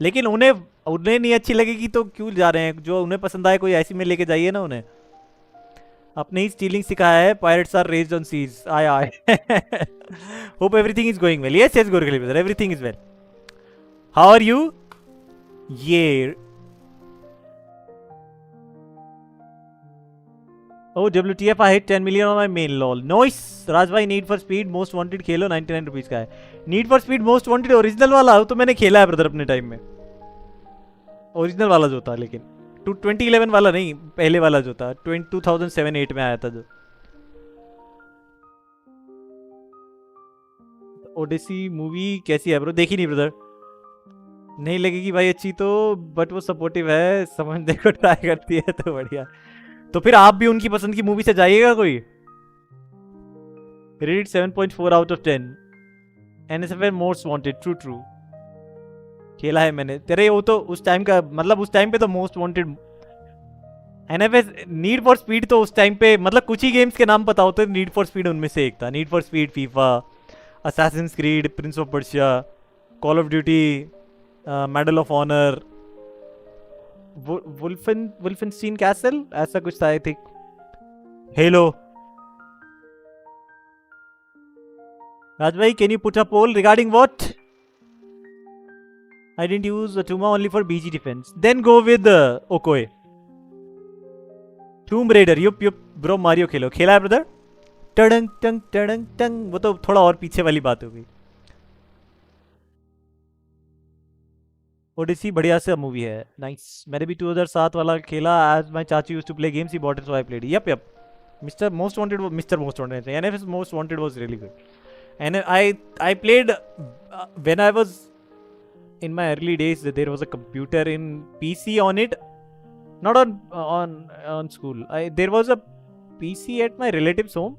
लेकिन उन्हें उन्हें नहीं अच्छी लगेगी तो क्यों जा रहे हैं? जो उन्हें पसंद आए कोई ऐसी में लेके जाइए ना उन्हें। अपने ही स्टीलिंग सिखाया है। Pirates are raised on seas. Aye aye. Hope everything is going well. Yes yes Gorkhali brother, everything is well. How are you? ये Oh WTF I hit 10 million on my main lol. Nice. राज भाई need for speed most wanted Khelo, 99 rupees का है। Need for speed most wanted original वाला तो मैंने खेला है brother अपने टाइम में। ओरिजिनल वाला जो था, लेकिन 2011 वाला नहीं, पहले वाला जो था 2007-8 में आया था जो। ओडिसी मूवी कैसी है ब्रो? देखी नहीं ब्रदर। नहीं लगेगी भाई अच्छी तो, बट वो सपोर्टिव है, समझने को ट्राई करती है तो बढ़िया। तो फिर आप भी उनकी पसंद की मूवी से जाइएगा कोई। Rate 7.4 out of 10। NSFL most wanted. True true खेला है मैंने। तेरे वो तो उस टाइम का मतलब उस टाइम पे तो most wanted NFS need for speed तो उस टाइम पे मतलब कुछ ही गेम्स के नाम पता होते। नीड फॉर स्पीड उनमें से एक था। Need for speed, FIFA, assassin's creed, prince of Persia, call of duty, medal of honour, Wolfenstein castle, ऐसा कुछ था आई थिंक। हेलो राज भाई, can you put a poll regarding what? I didn't use Attuma only for BG defence. Then go with Okoye. Tomb raider. Yup yup bro, Mario खेलो। खेला है brother? टडंग टंग टडंग टंग। वो तो थोड़ा और पीछे वाली बात हो गई। ओडिसी बढ़िया से मूवी है। नाइस। मैंने भी 2007 वाला खेला। एज माय चाची used to play games, he bought it, so I played. Yup yup. Mister most wanted NFS most wanted was really good. And I played when I was in my early days. There was a computer in PC on it, not on school. There was a PC at my relative's home.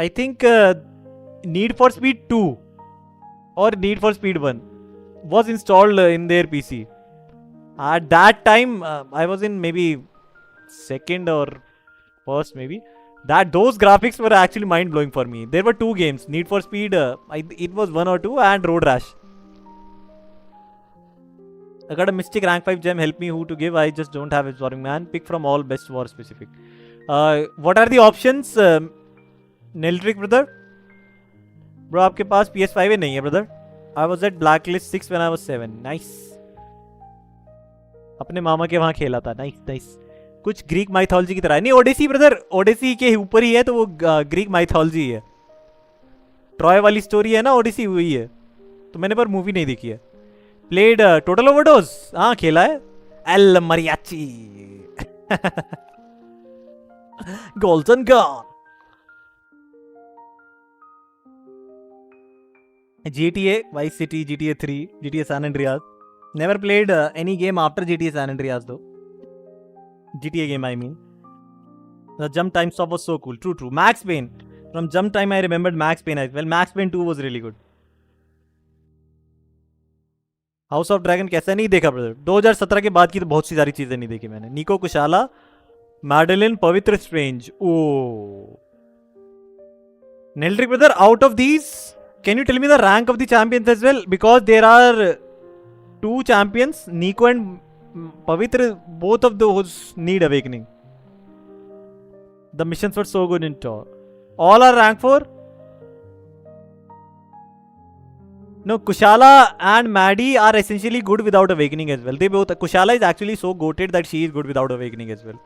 I think Need for Speed 2 or Need for Speed 1 was installed in their PC. At that time, I was in maybe second or first maybe. Those graphics were actually mind blowing for me. There were two games, Need for Speed, it was 1 or 2, and Road Rash. I got a Mystic rank 5 gem, help me who to give, I just don't have absorbing man, pick from all best war specific. What are the options? Neldrick brother? Bro आपके पास PS5 नहीं है brother? I was at Blacklist 6 when I was 7. Nice. अपने मामा के वहाँ खेला था। Nice nice. कुछ Greek mythology की तरह है। नहीं ओडिसी ब्रदर, ओडिसी के ऊपर ही है तो वो ग्रीक माइथोलॉजी है। ट्रॉय वाली स्टोरी है ना, ओडिसी हुई है। तो मैंने पर मूवी नहीं देखी है। प्लेड टोटल ओवरडोज, हाँ खेला है। El Mariachi. Golden gun. GTA, Vice City, GTA 3, GTA San Andreas. Never played any game after GTA San Andreas though. GTA game I mean. The jump time stop was so cool. True true. Max Payne. From jump time I remembered Max Payne as well. Max Payne 2 was really good. House of dragon कैसा नहीं देखा brother? 2017 के बाद की तो बहुत सी सारी चीजें नहीं देखी मैंने। Nico Kushala, Madelyne, Pavitr, Strange. Oh Neldrick brother, out of these can you tell me the rank of the champions as well? Because there are 2 champions, Nico and Pavitra, both of those need awakening. The missions were so good in Tor. All are rank 4? No, Kushala and Maddie are essentially good without awakening as well. They both. Kushala is actually so goated that she is good without awakening as well.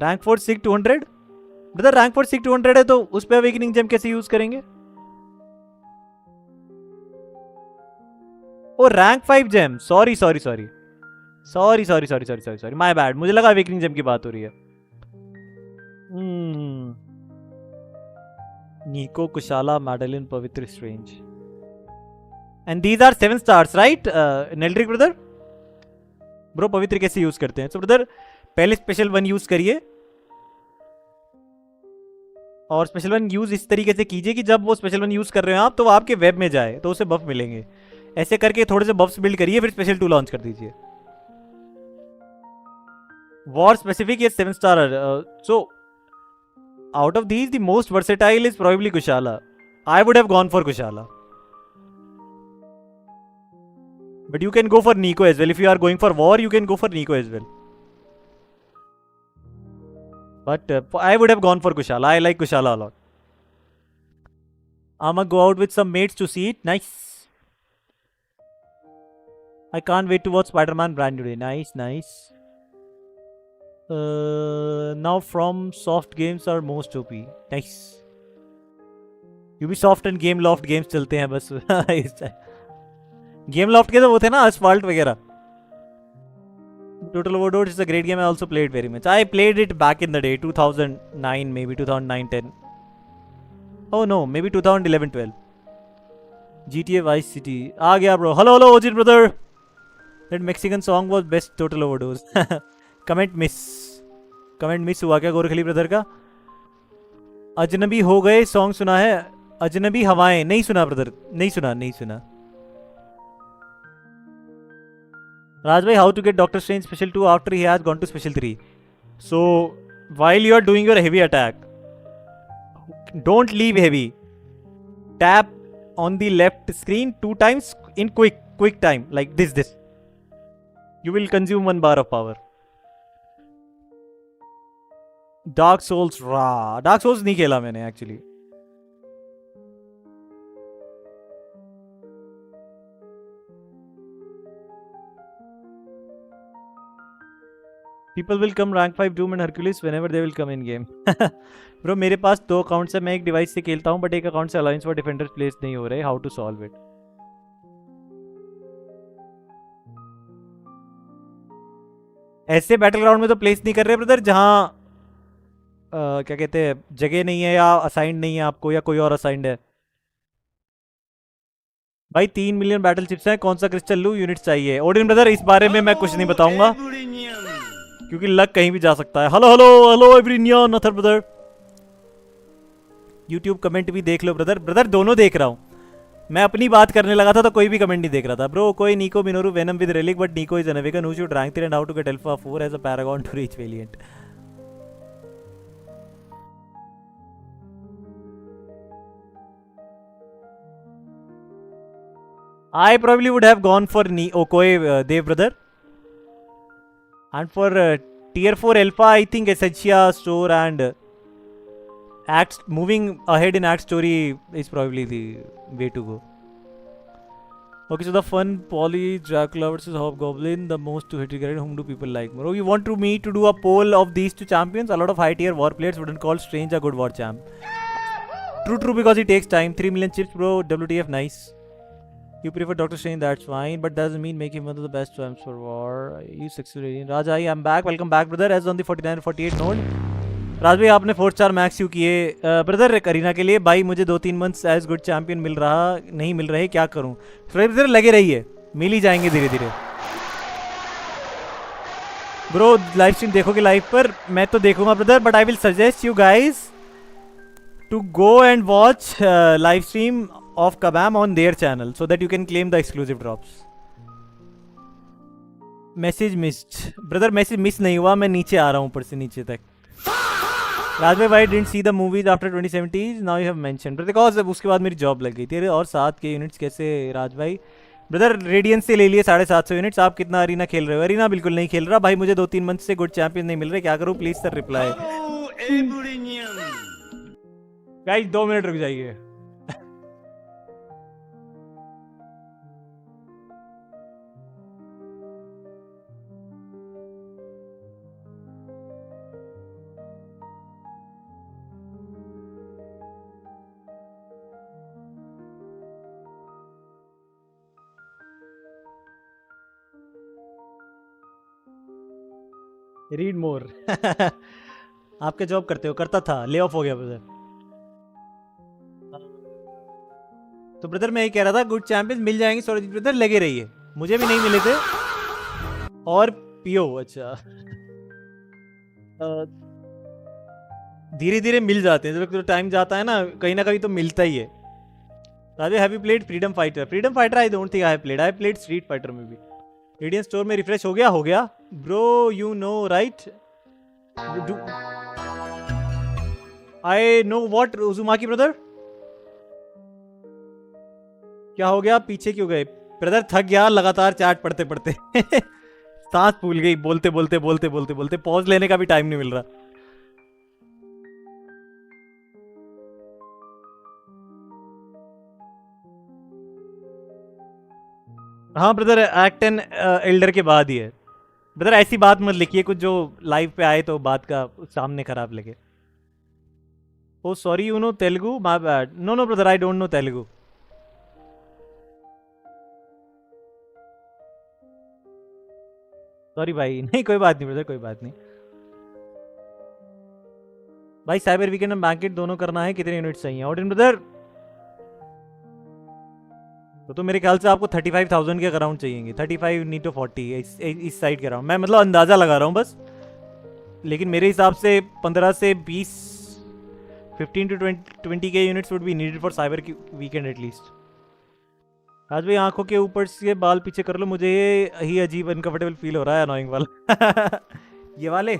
Rank 4 Sig 200? Brother, rank 4 Sig 200 है तो उस पे awakening gem कैसे use करेंगे? ओ rank 5 gem. Sorry. My bad. मुझे लगा awakening gem की बात हो रही है. Nico, Kushala, Madeline, Pavitra, Strange. And these are 7 stars, right? Neldrick brother? Bro, पवित्र कैसे यूज करते हैं? So brother, पहले स्पेशल 1 यूज करिए और स्पेशल 1 यूज इस तरीके से कीजिए कि जब वो स्पेशल 1 यूज कर रहे हो आप तो वो आपके वेब में जाए तो उसे बफ मिलेंगे. ऐसे करके थोड़े से बफ्स बिल्ड करिए फिर स्पेशल 2 लॉन्च कर दीजिए. वॉर स्पेसिफिक ये 7 star. So out of these, the most versatile is probably Kushala. I would have gone for Kushala. But you can go for Nico as well. If you are going for war, you can go for Nico as well. But I would have gone for Kushala. I like Kushala a lot. I'ma go out with some mates to see it. Nice. I can't wait to watch Spider-Man brand new day. Nice. Now from soft games are most OP. Nice. Ubisoft and Game Loft games चलते हैं बस. Game Loft के तो वो थे ना Asphalt वगैरह. Total Overdose is a great game. I also played very much. I played it back in the day, 2009 maybe 2009-10. Oh no, maybe 2011-12. GTA Vice City. आ गया bro. Hello Ojit brother. That Mexican song was best Total Overdose. Comment miss हुआ क्या गोरखली brother का? अजनबी हो गए song सुना है? अजनबी हवाएं नहीं सुना ब्रदर. नहीं सुना. राज भाई, how to get Doctor Strange special 2 after he has gone to special 3? So while you are doing your heavy attack, don't leave heavy. Tap on the left screen 2 times in quick time like this. You will consume 1 bar of power. Dark Souls नहीं खेला मैंने actually. People will come rank 5 Doom and Hercules whenever they will come in game. Bro, मेरे पास 2 accounts है. मैं एक device से खेलता हूँ बट एक अकाउंट से अलायंस फॉर डिफेंडर्स प्लेस नहीं हो रहे. How to solve it? ऐसे बैटल ग्राउंड में तो प्लेस नहीं कर रहे ब्रदर जहां क्या कहते हैं जगह नहीं है या असाइंड नहीं है आपको या कोई और असाइंड है. भाई 3 मिलियन बैटल चिप्स हैं. कौन सा क्रिस्टल लूं? यूनिट्स चाहिए. ओडिन ब्रदर, इस बारे में मैं कुछ नहीं बताऊंगा क्योंकि लक कहीं भी जा सकता है. हेलो एवरीनियन नथर ब्रदर. यूट्यूब कमेंट भी देख लो ब्रदर दोनों देख रहा हूं. मैं अपनी बात करने लगा था तो कोई भी कमेंट नहीं देख रहा था. ब्रो, कोई Nico, Minoru, Venom with Relic, but Nico is an Awaken who should rank 3 and how to get Alpha 4 as a Paragon to reach Valiant. I probably would have gone for Okoe, Dev brother. And for tier 4 Alpha, I think Essentia Store and moving ahead in Act Story is probably the way to go. Okay, so the fun Poly Dracula versus Hobgoblin, the most to hit character. Whom do people like more? Oh, you want me to do a poll of these 2 champions? A lot of high tier war players wouldn't call Strange a good war champ. True, because it takes time. 3 million chips, bro. WTF, nice. You prefer Doctor Strange, that's fine, but doesn't mean make him one of the best champs for war. You 6 Raj, I'm back. Welcome back, brother. As on the 49-48 node. राज भाई, आपने 4 star max क्यों किए? Brother, Kareena के लिए. भाई, मुझे 2-3 months as good champion नहीं मिल रहे, क्या करूं? ब्रदर, लगे रहिए, मिल ही जाएंगे धीरे धीरे. ब्रो, लाइव स्ट्रीम देखोगे लाइव पर? मैं तो देखूंगा brother, but I will suggest you guys to go and watch live stream of Kabam on their channel so that you can claim the exclusive drops. Message missed brother, message miss नहीं हुआ, मैं नीचे आ रहा हूँ ऊपर से नीचे तक. Rajbhai, why didn't see the movies after 2070s? Now you have mentioned. Because उसके बाद मेरी जॉब लग गई थी. और 7 के यूनिट्स कैसे राज भाई? ब्रदर रेडियंस से ले लिए 750 यूनिट्स। आप कितना अरीना खेल रहे हो? अरीना बिल्कुल नहीं खेल रहा भाई, मुझे 2-3 मंथ से गुड चैंपियन नहीं मिल रहे, क्या करूं? Please sir reply. Hello, everyone. Guys 2 minute रुक जाइए। Read more. आप क्या जॉब करते हो? करता था, ले ऑफ हो गया ब्रदर। तो ब्रदर मैं ये कह रहा था गुड चैंपियंस मिल जाएंगे सौरज ब्रदर, लगे रहिए। मुझे भी नहीं मिले थे। और पियो अच्छा धीरे धीरे मिल जाते हैं, जब तो टाइम जाता है ना कहीं तो मिलता ही है। Raju have you played freedom fighter? Freedom fighter I don't think I have played street fighter में भी। रेडियंट स्टोर में रिफ्रेश हो गया bro, you know right. I know what उजुमाकी brother, क्या हो गया? पीछे क्यों गए ब्रदर? थक गया लगातार चैट पढ़ते पढ़ते। सांस फूल गई बोलते बोलते पॉज लेने का भी टाइम नहीं मिल रहा। हाँ ब्रदर एक्ट एंड एल्डर के बाद ही है ब्रदर। ऐसी बात मत लिखिए कुछ जो लाइव पे आए तो बात का सामने खराब लगे। Oh sorry you know Telugu, my bad. No brother I don't know Telugu. Sorry भाई। नहीं कोई बात नहीं ब्रदर, कोई बात नहीं भाई। साइबर वीकेंड और बैंकेट दोनों करना है, कितने यूनिट्स चाहिए? और ब्रदर तो मेरे ख्याल से आपको 35,000 के अराउंड चाहिए। 35 नीड टू 40 इस साइड के अराउंड। मैं मतलब अंदाजा लगा रहा हूँ बस, लेकिन मेरे हिसाब से 15 से 20 15 to 20 के units would be needed for cyber weekend at least. आज भाई आंखों के ऊपर से बाल पीछे कर लो, मुझे ही अजीब अनकंफर्टेबल फील हो रहा है, अनोइंग वाला। ये वाले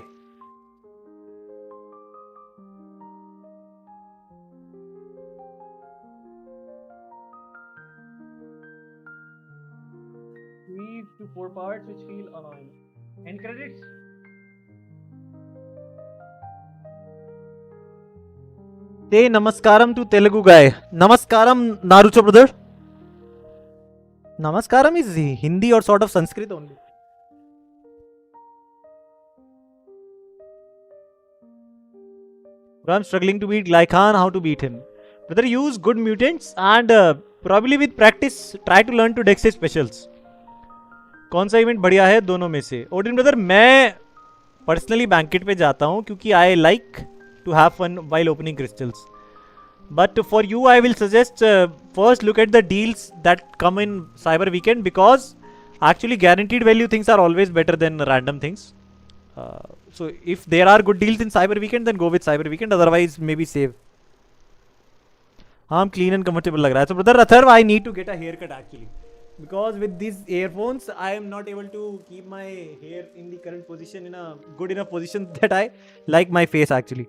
to 4 parts which feel annoying. End credits. Say namaskaram to Telugu guy. Namaskaram Naruto brother. Namaskaram is Hindi or sort of Sanskrit only. I'm struggling to beat Glycan. How to beat him? Brother, use good mutants and probably with practice try to learn to dex his specials. कौन सा event बढ़िया है दोनों में से? Odin brother मैं personally banquet पे जाता हूँ क्योंकि I like to have fun while opening crystals, but for you I will suggest first look at the deals that come in cyber weekend because actually guaranteed value things are always better than random things. So if there are good deals in cyber weekend then go with cyber weekend, otherwise maybe save. हाँ clean and comfortable लग रहा है। So brother Atharv, I need to get a haircut actually because with these earphones I am not able to keep my hair in the current position in a good enough position that I like my face actually.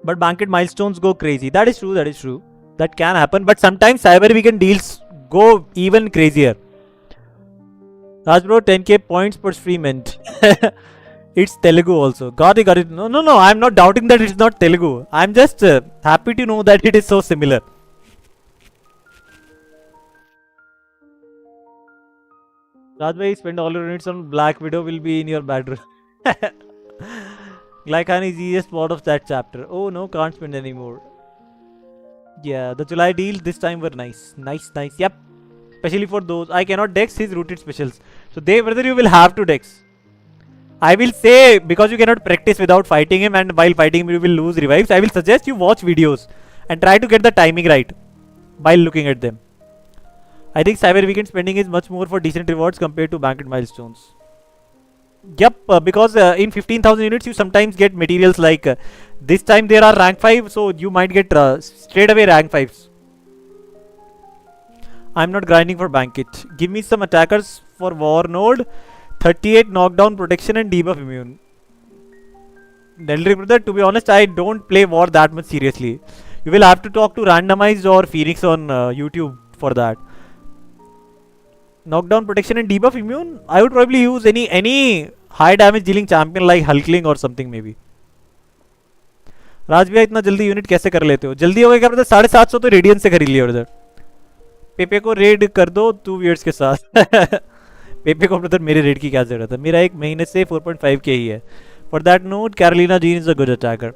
But banquet milestones go crazy. That is true, that is true, that can happen, but sometimes cyber weekend deals go even crazier. Raj bro, 10k points per stream end. It's Telugu also. Got it. No. I'm not doubting that it's not Telugu. I'm just happy to know that it is so similar. Raj bhai, spend all your units on Black Widow will be in your bedroom. Glycan is easiest part of that chapter. Oh no, can't spend anymore. Yeah, the July deals this time were nice. Nice. Yep. Especially for those. I cannot dex his rooted specials. So they, brother, you will have to dex. I will say, because you cannot practice without fighting him and while fighting him you will lose revives, I will suggest you watch videos and try to get the timing right while looking at them. I think Cyber Weekend spending is much more for decent rewards compared to Banquet Milestones. Yep, because in 15,000 units you sometimes get materials like this time there are rank 5, so you might get straight away rank 5s. I'm not grinding for Banquet. Give me some attackers for War Node. 38 knockdown protection and debuff immune. Neldrick brother, to be honest, I don't play War that much seriously. You will have to talk to Randomized or Phoenix on YouTube for that. Knockdown protection and debuff immune. I would probably use any high damage dealing champion like Hulkling or something maybe. राज भैया इतना जल्दी unit कैसे कर लेते हो? जल्दी हो गया क्या ब्रदर? 750 तो रेडियन से खरीद लिया ब्रदर. पेपे को रेड कर दो 2 वियर्स के साथ. पेपे को ब्रदर मेरे रेड की क्या जरूरत है? मेरा एक महीने से 4.5 के ही है. For that note Carolina gene is a good attacker.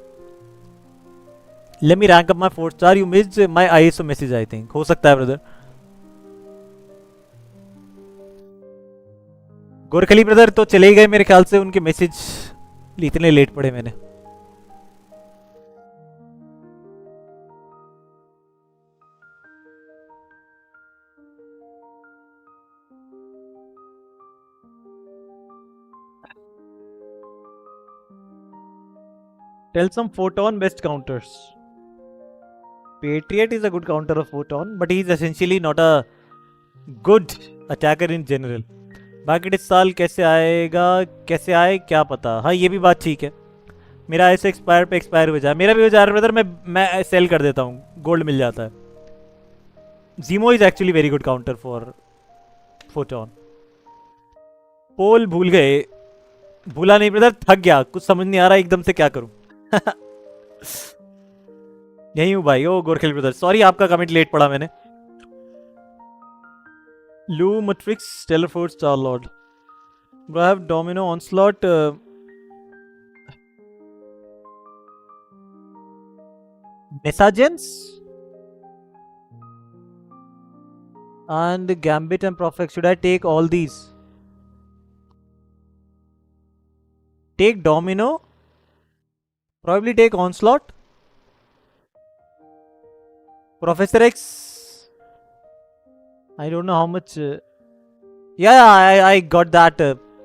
Let me rank up my 4 star. You missed my ISO message I think. हो सकता है ब्रदर. गोरखली ब्रदर तो चले ही गए मेरे ख्याल से. उनके मैसेज इतने लेट पढ़े मैंने. Tell some photon best counters. Patriot is a good counter of photon, but he is essentially not a good attacker in general. बाकी इस साल कैसे आएगा, कैसे आए क्या पता. हाँ ये भी बात ठीक है. मेरा ऐसे एक्सपायर पे एक्सपायर हो जाए. मेरा भी हो जा रहा है ब्रदर. मैं सेल कर देता हूँ. गोल्ड मिल जाता है. जीमो is actually very good counter for Photon. Poll भूल गए. भूला नहीं ब्रदर. थक गया. कुछ समझ नहीं आ रहा एकदम से क्या करूं. यही हूँ भाई. ओ गोरखेल ब्रदर सॉरी आपका कमेंट लेट पड़ा मैंने. लू matrix stellar force Star Lord. I have Domino Onslaught. Messagens and Gambit and Prophet. Should I take all these? Take Domino. Probably take Onslaught. Professor X. I don't know how much. Yeah, I got that.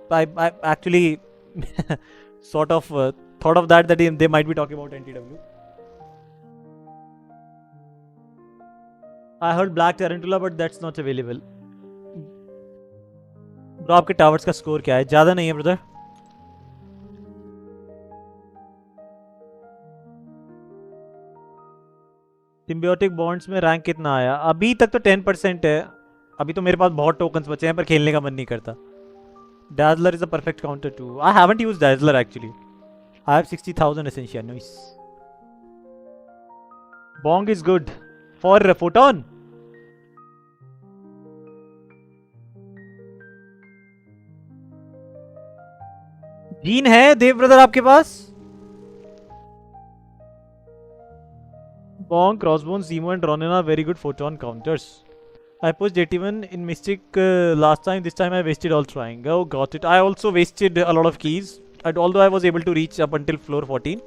I actually sort of thought of that they might be talking about NTW. I heard Black Tarantula, but that's not available. Bro, आपके towers का score क्या है? ज़्यादा नहीं है brother. Symbiotic bonds में rank कितना आया? अभी तक तो 10% है. अभी तो मेरे पास बहुत टोकन्स बचे हैं पर खेलने का मन नहीं करता. Dazzler is a perfect counter too. I haven't used Dazzler actually. I have 60,000 Essentia. Nice. Bong is good for Photon. Gene है देव ब्रदर आपके पास? Bong, Crossbones, Zemo and Ronin are very good Photon counters. I pushed 81 in Mystic last time. This time I wasted all trying. Oh, got it. I also wasted a lot of keys. Although I was able to reach up until floor 14.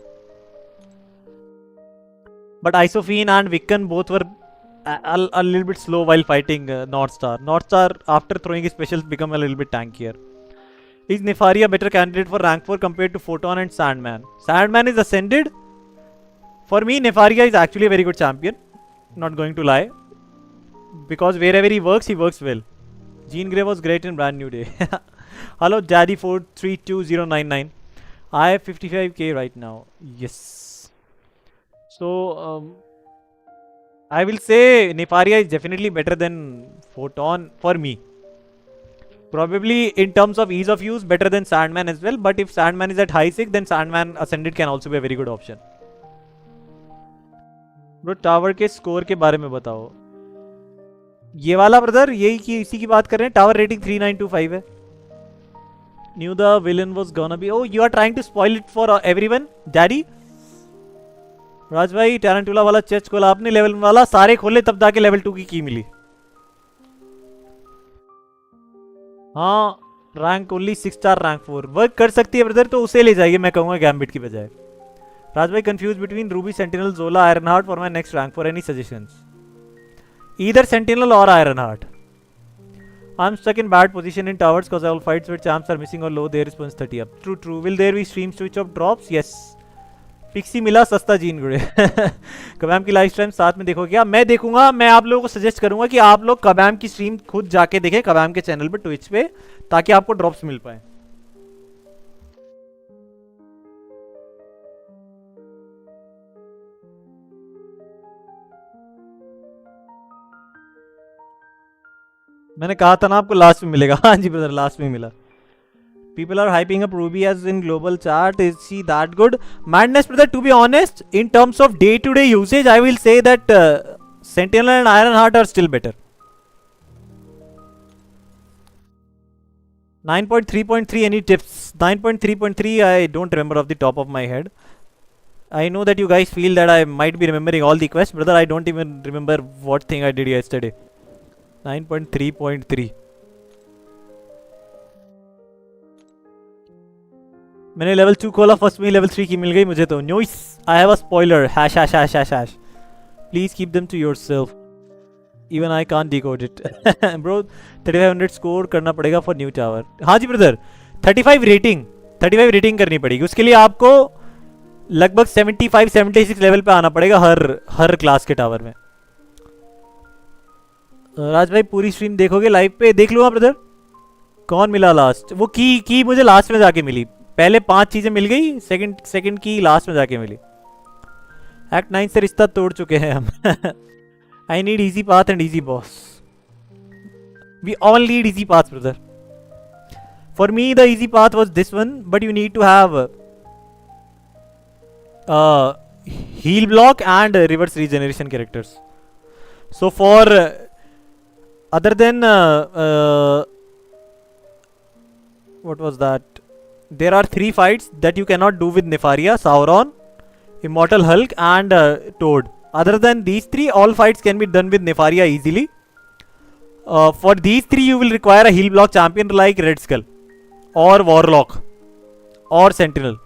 But Isophene and Wiccan both were a little bit slow while fighting North Star. North Star, after throwing his specials, become a little bit tankier. Is Nefaria a better candidate for rank 4 compared to Photon and Sandman? Sandman is ascended. For me, Nefaria is actually a very good champion. Not going to lie. Because wherever he works well. Jean Grey was great in Brand New Day. Hello, Daddy432099. I have 55k right now. Yes. So, I will say Nefaria is definitely better than Photon for me. Probably in terms of ease of use, better than Sandman as well. But if Sandman is at high 6, then Sandman Ascended can also be a very good option. Bro, tower के score के बारे में बताओ. ये वाला brother यही की इसी की बात कर रहे हैं. टावर रेटिंग 3925 है. Knew the villain was gonna be. Oh, you are trying to spoil it for everyone, Daddy. राज भाई टैरेंटुला वाला चेस्ट खोला आपने लेवल वाला. सारे खोले तब जाके लेवल 2 की मिली. हाँ rank only 6 star rank 4 work कर सकती है ब्रदर. तो उसे ले जाइए मैं कहूँगा गैम्बिट की बजाय. राज भाई कंफ्यूज बिटवीन रूबी सेंटिनल जोला iron heart for my next rank. For any suggestions? Either Sentinel or Ironheart. I'm stuck in bad position in towers because all fights where champs are missing or low their response 30 up. True. Will there be stream switch of drops? Yes. Pixie मिला सस्ता gene गुड़े. कबैम की live stream साथ में देखोगे क्या? मैं देखूंगा. मैं आप लोगों को सजेस्ट करूंगा कि आप लोग कबैम की स्ट्रीम खुद जाके देखें कबैम के चैनल पे ट्विच पे, ताकि आपको ड्रॉप्स मिल पाए. मैंने कहा था ना आपको लास्ट में मिलेगा. हाँ जी ब्रदर, लास्ट में मिला. People are hyping up Ruby as in global chart. Is she that good? Madness, brother. To be honest, in terms of day-to-day usage, I will say that Sentinel and Ironheart are still better. 9.3.3. Any tips? 9.3.3. I don't remember off the top of my head. I know that you guys feel that I might be remembering all the quests, brother. I don't even remember what thing I did yesterday. 9.3.3. मैंने level 2 खोला, first में level 3 की मिल गई मुझे तो. News, I have a spoiler. Hash hash hash hash hash. Please keep them to yourself. Even I can't decode it. Bro 3500 score करना पड़ेगा for new tower. हाँ जी ब्रदर, 35 रेटिंग करनी पड़ेगी. उसके लिए आपको लगभग 75-76 लेवल पे आना पड़ेगा हर क्लास के टावर में. राज भाई पूरी स्ट्रीम देखोगे लाइव पे? देख लूँगा ब्रदर. कौन मिला लास्ट? वो की मुझे लास्ट में जाके मिली. पहले 5 चीजें मिल गई, सेकंड की लास्ट में जाके मिली. एक्ट 9 से रिश्ता तोड़ चुके हैं हम. I need easy path and easy boss. We all need easy path brother. For me the easy path was this one, but you need to have heal block and reverse regeneration characters. So for other than what was that? There are 3 fights that you cannot do with Nefaria, Sauron, Immortal Hulk and Toad. Other than these 3, all fights can be done with Nefaria easily. For these 3 you will require a heal block champion like Red Skull or Warlock or Sentinel.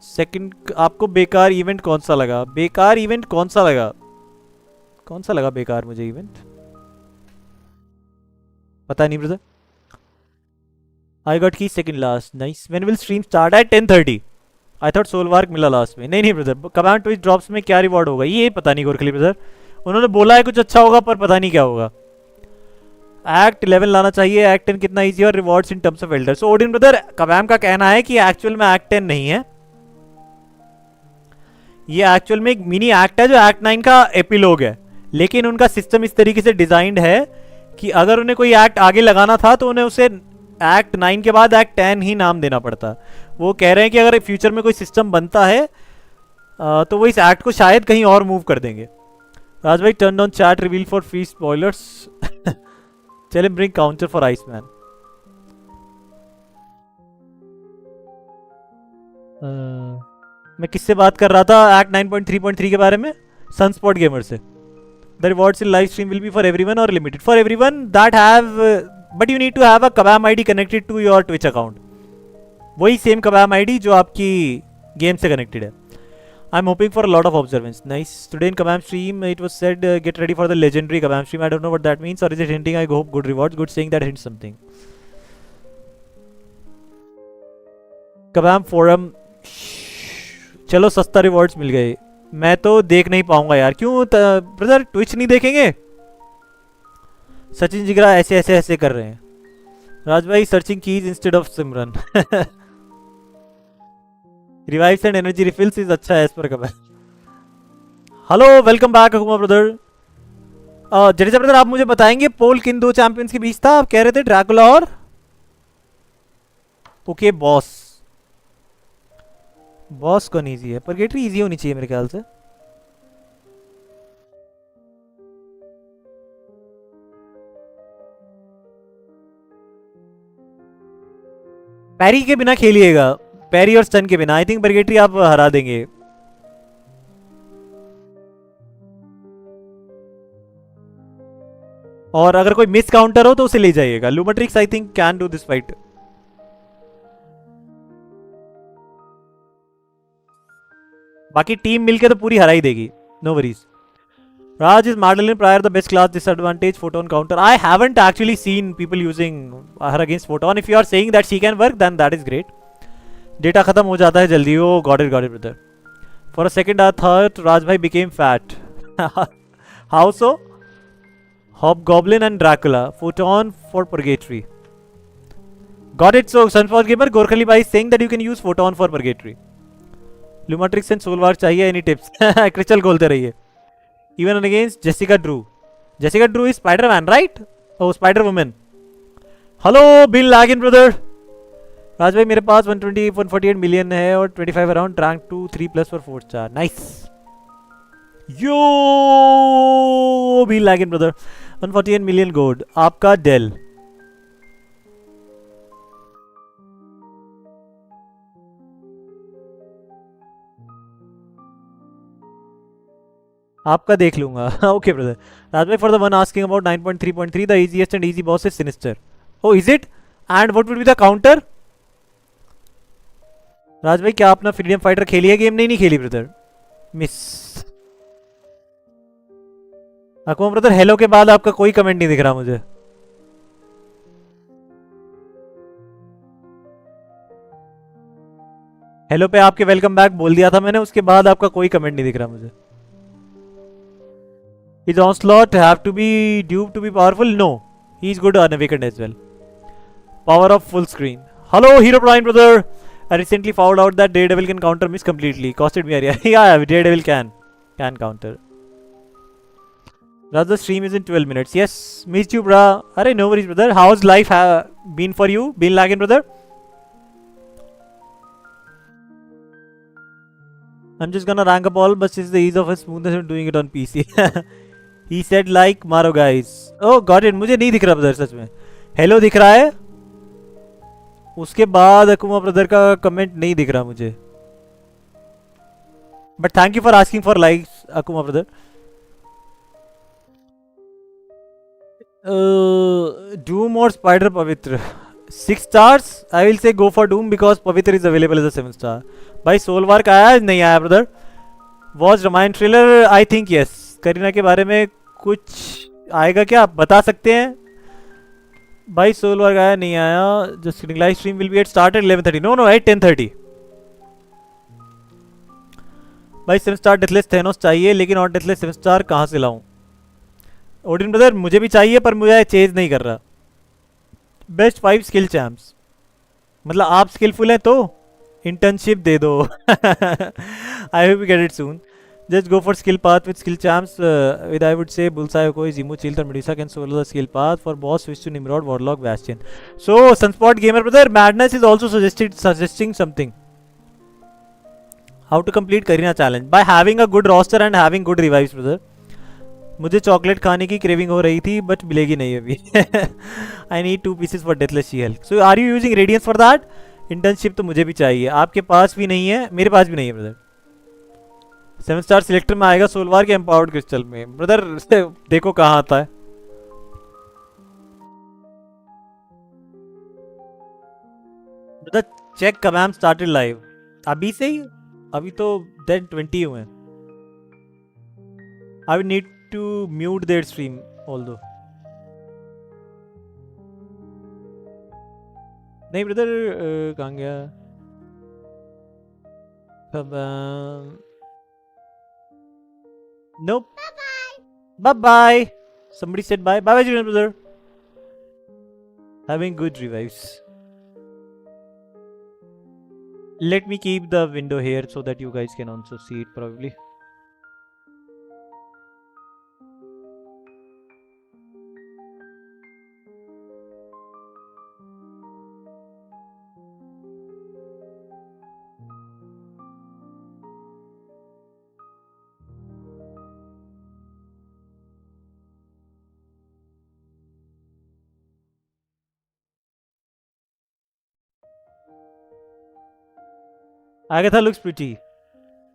Second आपको बेकार event कौन सा लगा? बेकार event कौन सा लगा बेकार मुझे इवेंट? पता नहीं brother. I got key second last. Nice. When will stream start? At 10:30. I thought सोलवार्क मिला लास्ट में. नहीं ब्रदर, कमांड ट्विच ड्रॉप्स में क्या रिवॉर्ड होगा ये पता नहीं गोरखली ब्रदर. उन्होंने बोला है कुछ अच्छा होगा पर पता नहीं क्या होगा. एक्ट 11 लाना चाहिए. एक्ट 10 कितना ईजी और rewards in terms of elder. So Odin brother, Kabam का कहना है कि एक्चुअल में एक्ट 10 नहीं है, ये एक्चुअल में एक मिनी एक्ट है जो एक्ट 9 का एपिलॉग है. लेकिन उनका सिस्टम इस तरीके से डिजाइंड है कि अगर उन्हें कोई एक्ट आगे लगाना था तो उन्हें उसे एक्ट 9 के बाद एक्ट 10 ही नाम देना पड़ता. वो कह रहे हैं कि अगर फ्यूचर में कोई सिस्टम बनता है तो वो इस एक्ट को शायद कहीं और मूव कर देंगे. राज भाई turn on chat reveal for free spoilers. चले ब्रिंग काउंटर फॉर आइसमैन. मैं किससे बात कर रहा था एक्ट 9.3.3 के बारे में? सनस्पॉट गेमर से. The rewards in live stream will be for everyone और limited for everyone that have, but you need to have a Kabam ID connected to your Twitch account. वही सेम कबाम आईडी जो आपकी game से connected है. I am hoping for a lot of observance. Nice. Today in Kabam stream it was said get ready for the legendary Kabam stream. I don't no what that means और is it hinting I hope good rewards? Good saying that hint something. Kabam forum. चलो सस्ता rewards मिल गए. मैं तो देख नहीं पाऊंगा यार. क्यों ब्रदर ट्विच नहीं देखेंगे? सचिन जिगरा ऐसे कर रहे हैं. राज भाई searching keys instead of Simran. Revives and energy refills is अच्छा है एज पर कब. Hello welcome back अकुमा brother. Jadeja brother आप मुझे बताएंगे पोल किन 2 चैंपियंस के बीच था? आप कह रहे थे ड्रैकुला और ओके बॉस कौन इजी है? परगेटरी इजी होनी चाहिए मेरे ख्याल से. पैरी के बिना खेलिएगा, पैरी और स्टन के बिना. आई थिंक परगेटरी आप हरा देंगे. और अगर कोई मिस काउंटर हो तो उसे ले जाइएगा. Lumatrix I think can do this fight. बाकी टीम मिलके तो पूरी हरा ही देगी. No worries. Raj is Madeline prior the best class disadvantage photon counter. I haven't actually seen people using her against photon. If you are saying that she can work, then that is great. Data खत्म हो जाता है जल्दी. Oh, got it brother. For a second I thought Raj bhai became fat. How so? Hobgoblin and Dracula. Photon for purgatory. Got it. So Sunflower Gamer, Gorkhali bhai is saying that you can use photon for purgatory. Lumatrix and Soulwar चाहिए. Any tips? Crystal खोलते रहिए. Even against Jessica Drew. Jessica Drew is Spider-Man, right? Oh Spider woman, hello Bill Laggin brother. Raj भाई मेरे पास 148 million है और 25 around, rank 2 3 plus और 4 star, nice. Yo Bill Laggin brother, 148 million gold आपका डेल। आपका देख लूंगा। Okay brother. राज भाई for the one asking about 9.3.3 the easiest and easy boss is Sinister. Oh is it, and what would be the counter? Raj भाई क्या आपने freedom fighter खेली है गेम? नहीं खेली ब्रदर, मिस। अकुमा ब्रदर हेलो के बाद आपका कोई कमेंट नहीं दिख रहा मुझे। हेलो पे आपके वेलकम बैक बोल दिया था मैंने, उसके बाद आपका कोई कमेंट नहीं दिख रहा मुझे। Is onslaught have to be duped to be powerful? No, he is good unawakened as well. Power of full screen. Hello Hero Prime brother, I recently found out that Daredevil can counter miss completely, costed me area. Yeah, Daredevil can counter. Rather stream is in 12 minutes. Yes, missed you bra. Arey no worries brother, how's life been for you? Been lagging brother? I'm just gonna rank up all, but it's the ease of a smoothness of doing it on PC. He said like मारो guys. Oh got it, मुझे नहीं दिख रहा brother सच में। Hello दिख रहा है, उसके बाद अकुमा ब्रदर का कमेंट नहीं दिख रहा मुझे। But thank you for asking for likes Akuma brother. Doom और Spider Pavitr 6 stars. I will say go for Doom because Pavitr is available as a 7 star. भाई सोल वार का आया नहीं आया brother? Was Ramayan trailer? I think yes. Kareena के बारे में कुछ आएगा क्या आप बता सकते हैं? भाई सोल वार आया नहीं आया? Just live stream will be at start at 11:30। No at 10:30। भाई 7 स्टार डेथलेस थेनोस चाहिए, लेकिन और डेथलेस 7 स्टार कहाँ से लाऊं? ओडिन ब्रदर मुझे भी चाहिए पर मुझे चेज नहीं कर रहा। बेस्ट 5 स्किल चैम्प्स, मतलब आप स्किलफुल हैं तो इंटर्नशिप दे दो। I hope you get it soon. Just go for skill path with skill champs. With I would say Bullseye, Koi, Zimu, Chilter, Medusa can solo the skill path. For boss, switch to Nimrod, Warlock, Bastion. So Sunspot Gamer brother, Madness is also suggesting something. How to complete Karina challenge by having a good roster and having good revives brother. मुझे chocolate खाने की craving हो रही थी but मिलेगी नहीं अभी। I need 2 pieces for deathless She Hulk. So are you using radiance for that? Internship तो मुझे भी चाहिए, आपके पास भी नहीं है, मेरे पास भी नहीं है ब्रदर। 7 स्टार सिलेक्टर में आएगा सोलवार के एम्पावर्ड क्रिस्टल में ब्रदर। देखो कहाँ आता है। Brother check Kabam started live अभी से ही, अभी तो देन 20 हुए हैं। I will need to mute their stream although. नहीं ब्रदर कहाँ गया Kabam? Nope. Bye bye. Somebody said bye. Bye bye, Julian brother. Having good revives. Let me keep the window here so that you guys can also see it probably. Agatha looks pretty.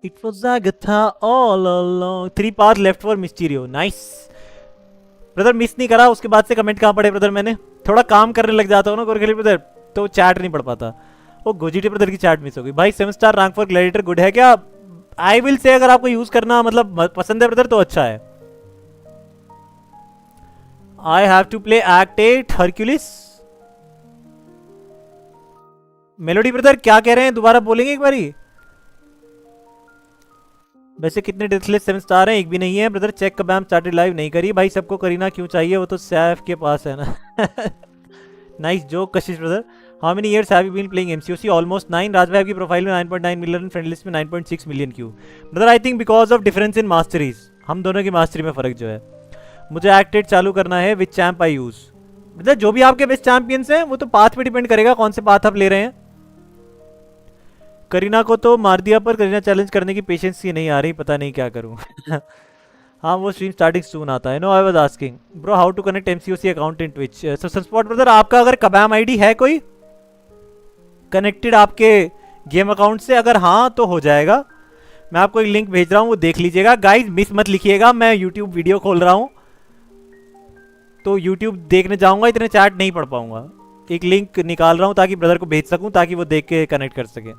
It was Agatha all along. 3 paths left for Mysterio. Nice. Brother miss नहीं करा, उसके बाद से comment कहाँ पड़े brother? मैंने थोड़ा काम करने लग जाता हूँ ना गोरखली ब्रदर, तो चैट नहीं पढ़ पाता। वो गोजीटी ब्रदर की चैट मिस हो गई। भाई 7 star rank for gladiator good है क्या? आई विल से अगर आपको यूज करना मतलब पसंद है ब्रदर तो अच्छा है। I have to play act 8 Hercules. Melody brother क्या कह रहे हैं, दोबारा बोलेंगे एक बारी? वैसे कितने डेथलेस 7 स्टार हैं? एक भी नहीं है brother. Check Kabam started live नहीं करी। भाई सबको करीना क्यों चाहिए, वो तो सैफ के पास है ना। Nice joke Kashish brother. How many years have you been playing MCOC? Almost 9। Raj भाई की प्रोफाइल में 9.9 मिलियन, फ्रेंड लिस्ट में 9.6 मिलियन क्यों? Brother I think because of difference in masteries, हम दोनों की मास्टरी में फर्क जो है। मुझे एक्टेड चालू करना है विच चैम्प आई यूज। मतलब जो भी आपके बेस्ट चैंपियंस हैं वो तो पाथ पे डिपेंड करेगा कौन से पाथ आप ले रहे हैं। करीना को तो मार दिया पर करीना चैलेंज करने की पेशेंस ही नहीं आ रही, पता नहीं क्या करूं। हाँ वो स्ट्रीम स्टार्टिंग सून आता है। No I was asking bro how to connect MCOC account in Twitch. So Sunspot brother आपका अगर कबैम आईडी है कोई कनेक्टेड आपके गेम अकाउंट से, अगर हाँ तो हो जाएगा। मैं आपको एक लिंक भेज रहा हूँ वो देख लीजिएगा। गाइज मिस मत लिखिएगा, मैं यूट्यूब वीडियो खोल रहा हूँ तो यूट्यूब देखने जाऊंगा, इतने चैट नहीं पढ़ पाऊंगा। एक लिंक निकाल रहा हूँ ताकि ब्रदर को भेज सकूँ ताकि वो देख के कनेक्ट कर सके।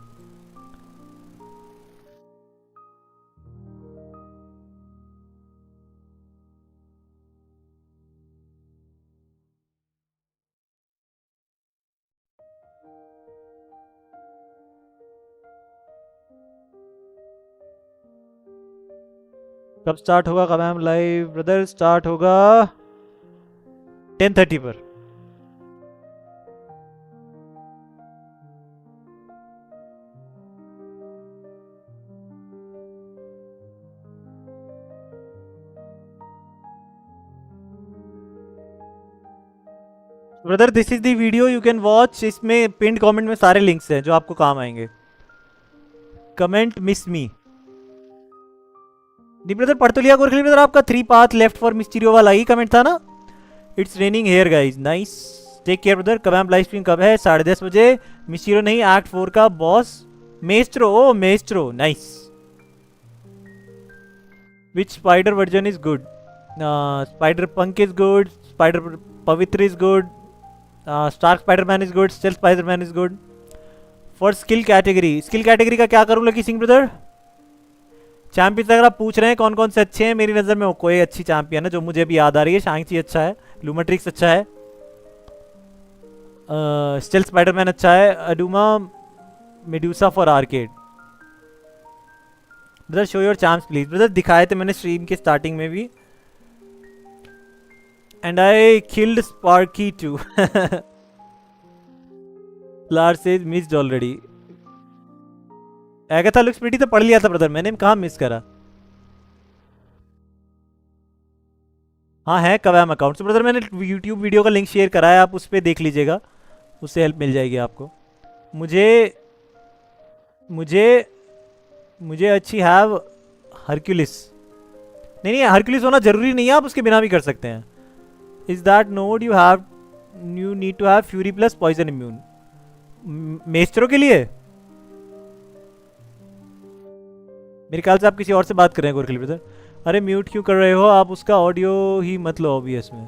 कब स्टार्ट होगा कबैम लाइव ब्रदर? स्टार्ट होगा 10:30 पर। Brother this is the video you can watch. इसमें पिंड कमेंट में सारे लिंक्स हैं जो आपको काम आएंगे। Comment miss me. दी ब्रदर पढ़ तो लिया गोरखली ब्रदर, आपका 3 पाथ लेफ्ट फॉर मिस्टीरियो वाला ही कमेंट था ना। It's raining here guys, nice take care brother. Kabam live stream कब है? 10:30 बजे। मिस्टीरियो नहीं, एक्ट 4 का boss Maestro. Oh Maestro nice. Which Spider version is good? Spider Punk is good, Spider Pavitr is good, Stark Spider Man is good, stealth Spider Man is good. For skill category, skill category का क्या करूं lucky Singh brother? Champions अगर आप पूछ रहे हैं कौन कौन से अच्छे हैं, मेरी नज़र में वो कोई अच्छी चैंपियन है जो मुझे भी याद आ रही है। शांगची अच्छा है, लूमेट्रिक्स अच्छा है, स्टेल्थ स्पाइडरमैन अच्छा है, अडूमा Medusa for arcade. Brother show your champs please. Brother दिखाए थे मैंने स्ट्रीम के स्टार्टिंग में भी। And I killed Sparky too. Lars is missed already. Agatha looks pretty तो पढ़ लिया था ब्रदर मैंने, कहाँ मिस करा। हाँ है कबैम अकाउंट से ब्रदर, मैंने यूट्यूब वीडियो का लिंक शेयर करा है, आप उस पर देख लीजिएगा, उससे हेल्प मिल जाएगी आपको। मुझे मुझे मुझे अच्छी हैव हरक्यूलिस। नहीं नहीं हरक्यूलिस होना जरूरी नहीं है, आप उसके बिना भी कर सकते हैं। Is that node you need to have fury plus poison immune. Maestro के लिए मेरे ख्याल से आप किसी और से बात कर रहे हैं गोरखली ब्रदर। अरे म्यूट क्यों कर रहे हो आप? उसका ऑडियो ही मत लो ऑब्वियस में।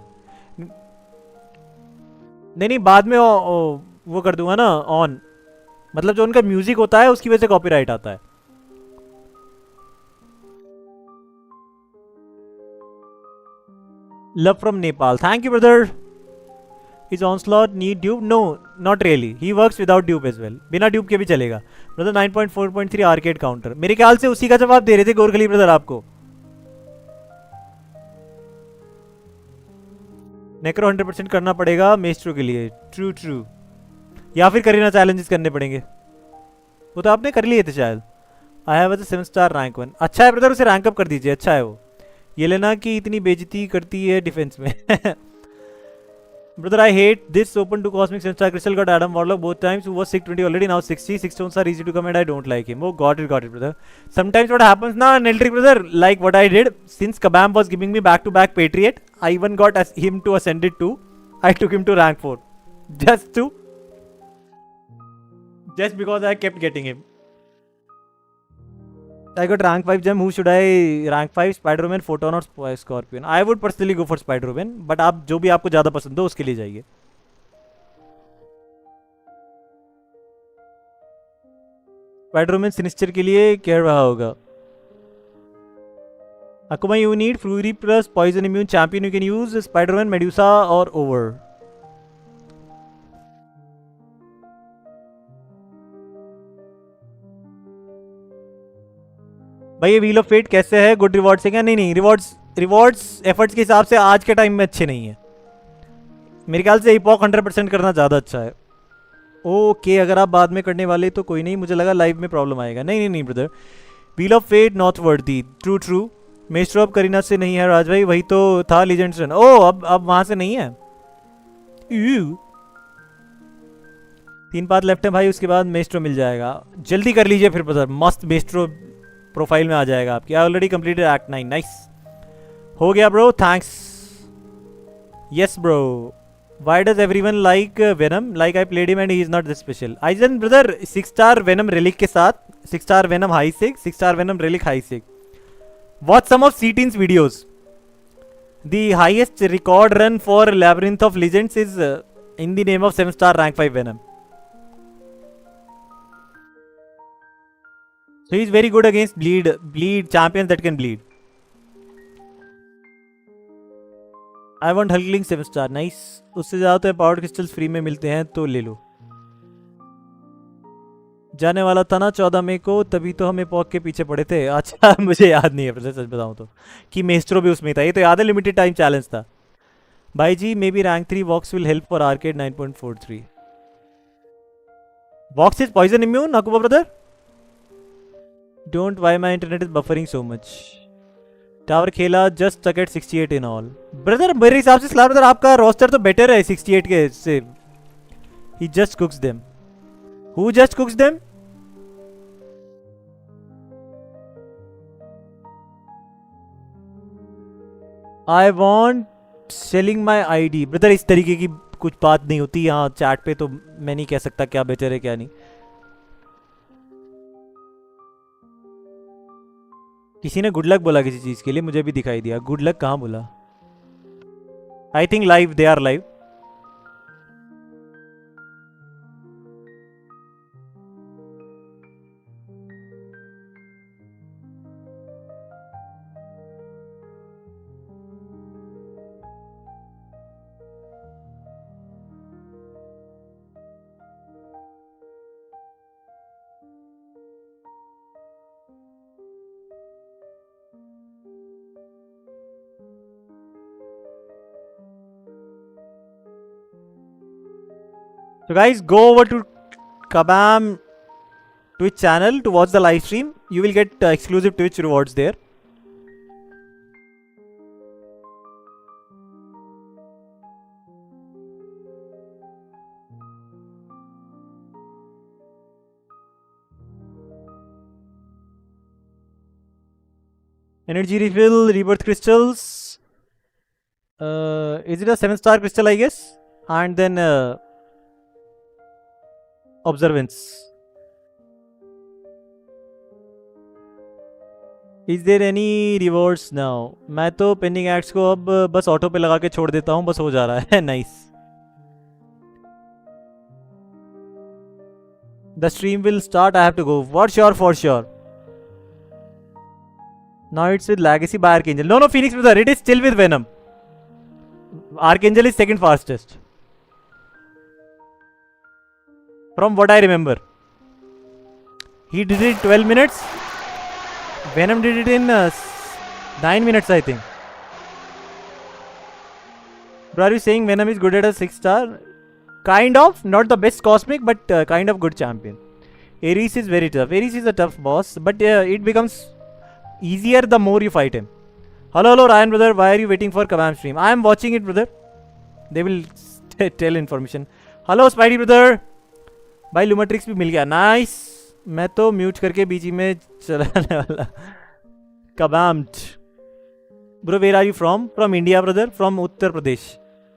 नहीं बाद में वो कर दूंगा ना ऑन, मतलब जो उनका म्यूजिक होता है उसकी वजह से कॉपीराइट आता है। Love from Nepal, thank you brother. Is Onslaught need dupe? No not really, he works without dupe as well, बिना ड्यूब के भी चलेगा ब्रदर। 9.4.3 आर्केड काउंटर, मेरे ख्याल से उसी का जवाब दे रहे थे गोरखली ब्रदर आपको। नेक्रो 100% करना पड़ेगा मेस्ट्रो के लिए। ट्रू ट्रू, या फिर करीना चैलेंजेस करने पड़ेंगे, वो तो आपने कर लिए थे शायद। I have 7 star rank 1। अच्छा है ब्रदर, उसे रैंक अप कर दीजिए, अच्छा है वो। ये लेना कि इतनी बेइज्जती करती है डिफेंस में। Brother, I hate this open to Cosmic Sensor Crystal got Adam Warlock both times who was 620 already, now 60. 6 stones are easy to come and I don't like him. Oh, got it, brother. Sometimes what happens now, Neltrick brother, like what I did, since Kabam was giving me back-to-back Patriot, I even got him to Ascended 2. I took him to rank 4. Just because I kept getting him. I got rank 5 gem. Who should I rank 5? Spider-Man, Photon और Scorpion. I would personally go for Spider-Man, but आप जो भी आपको ज़्यादा पसंद हो उसके लिए जाइए। Spider-Man Sinister के लिए क्या रहा होगा? Akuma, you need Fury plus Poison Immune Champion. You can use Spider-Man, Medusa और Over. भाई ये व्हील ऑफ फेट कैसे है? गुड रिवॉर्ड से क्या? नहीं रिवॉर्ड्स एफर्ट्स के हिसाब से आज के टाइम में अच्छे नहीं है। मेरे ख्याल से इपॉक 100% करना ज़्यादा अच्छा है। ओके अगर आप बाद में करने वाले तो कोई नहीं, मुझे लगा लाइव में प्रॉब्लम आएगा। नहीं brother, wheel of fate not worthy. True Maestro अब करीना से नहीं है राज भाई, वही तो था लीजेंड्स रन। ओ अब वहां से नहीं है। 3 पाथ लेफ्ट है भाई, उसके बाद मेस्ट्रो मिल जाएगा। जल्दी कर लीजिए फिर ब्रदर, मस्त मेस्ट्रो प्रोफाइल में आ जाएगा आपकी। I already completed act 9। Nice हो गया bro, thanks. Yes bro. Why does everyone like Venom? Like I played him and he is not this special. Aizen brother 6 star Venom relic के साथ 6 star Venom high 6, 6 star Venom relic high 6. Watch some of C-Teen's videos. The highest record run for Labyrinth of Legends is in the name of 7 star rank 5 Venom. So he is very good against bleed champions that can bleed. I want Hulkling 7 star. Nice. उससे ज़्यादा तो powered crystals free में मिलते हैं तो ले लो। जाने वाला था ना 14 मई को, तभी तो हमें पॉक के पीछे पड़े थे। अच्छा मुझे याद नहीं है सच बताऊँ तो कि मेस्ट्रो भी उसमें था। ये तो याद है, लिमिटेड टाइम चैलेंज था। भाई जी may be rank 3 Vox will help for arcade 9.43। Vox is poison immune Nakuba brother. Don't why my internet is buffering so much. Tower खेला just stuck at 68 in all. Brother मेरे हिसाब से Slar brother आपका roster तो better है 68 के से। He just cooks them. Who just cooks them? I want selling my ID. Brother इस तरीके की कुछ बात नहीं होती यहाँ चैट पे, तो मैं नहीं कह सकता क्या बेटर है क्या नहीं। किसी ने गुड लक बोला किसी चीज के लिए, मुझे भी दिखाई दिया। गुड लक कहाँ बोला? I think live, they are live. So guys, go over to Kabam Twitch channel to watch the live stream. You will get exclusive Twitch rewards there. Energy refill, rebirth crystals. Is it a 7-star crystal, I guess? And then observance. Is there any rewards now? मैं तो pending acts को अब बस auto पे लगा के छोड़ देता हूँ, बस हो जा रहा है। Nice. The stream will start. I have to go. For sure, for sure. Now it's with Legacy by Archangel. No, Phoenix brother. It is still with Venom. Archangel is second fastest. From what I remember. He did it 12 minutes. Venom did it in 9 minutes, I think. Bro, are you saying Venom is good at a 6-star? Kind of. Not the best cosmic, but kind of good champion. Ares is very tough. Ares is a tough boss, but it becomes easier the more you fight him. Hello, Ryan brother. Why are you waiting for Kabam stream? I am watching it, brother. They will tell information. Hello, Spidey brother. भाई लूमाट्रिक्स भी मिल गया। Nice. मैं तो mute करके बीच में चलाने वाला। Kabam bro, where are you from? From India brother, from Uttar Pradesh,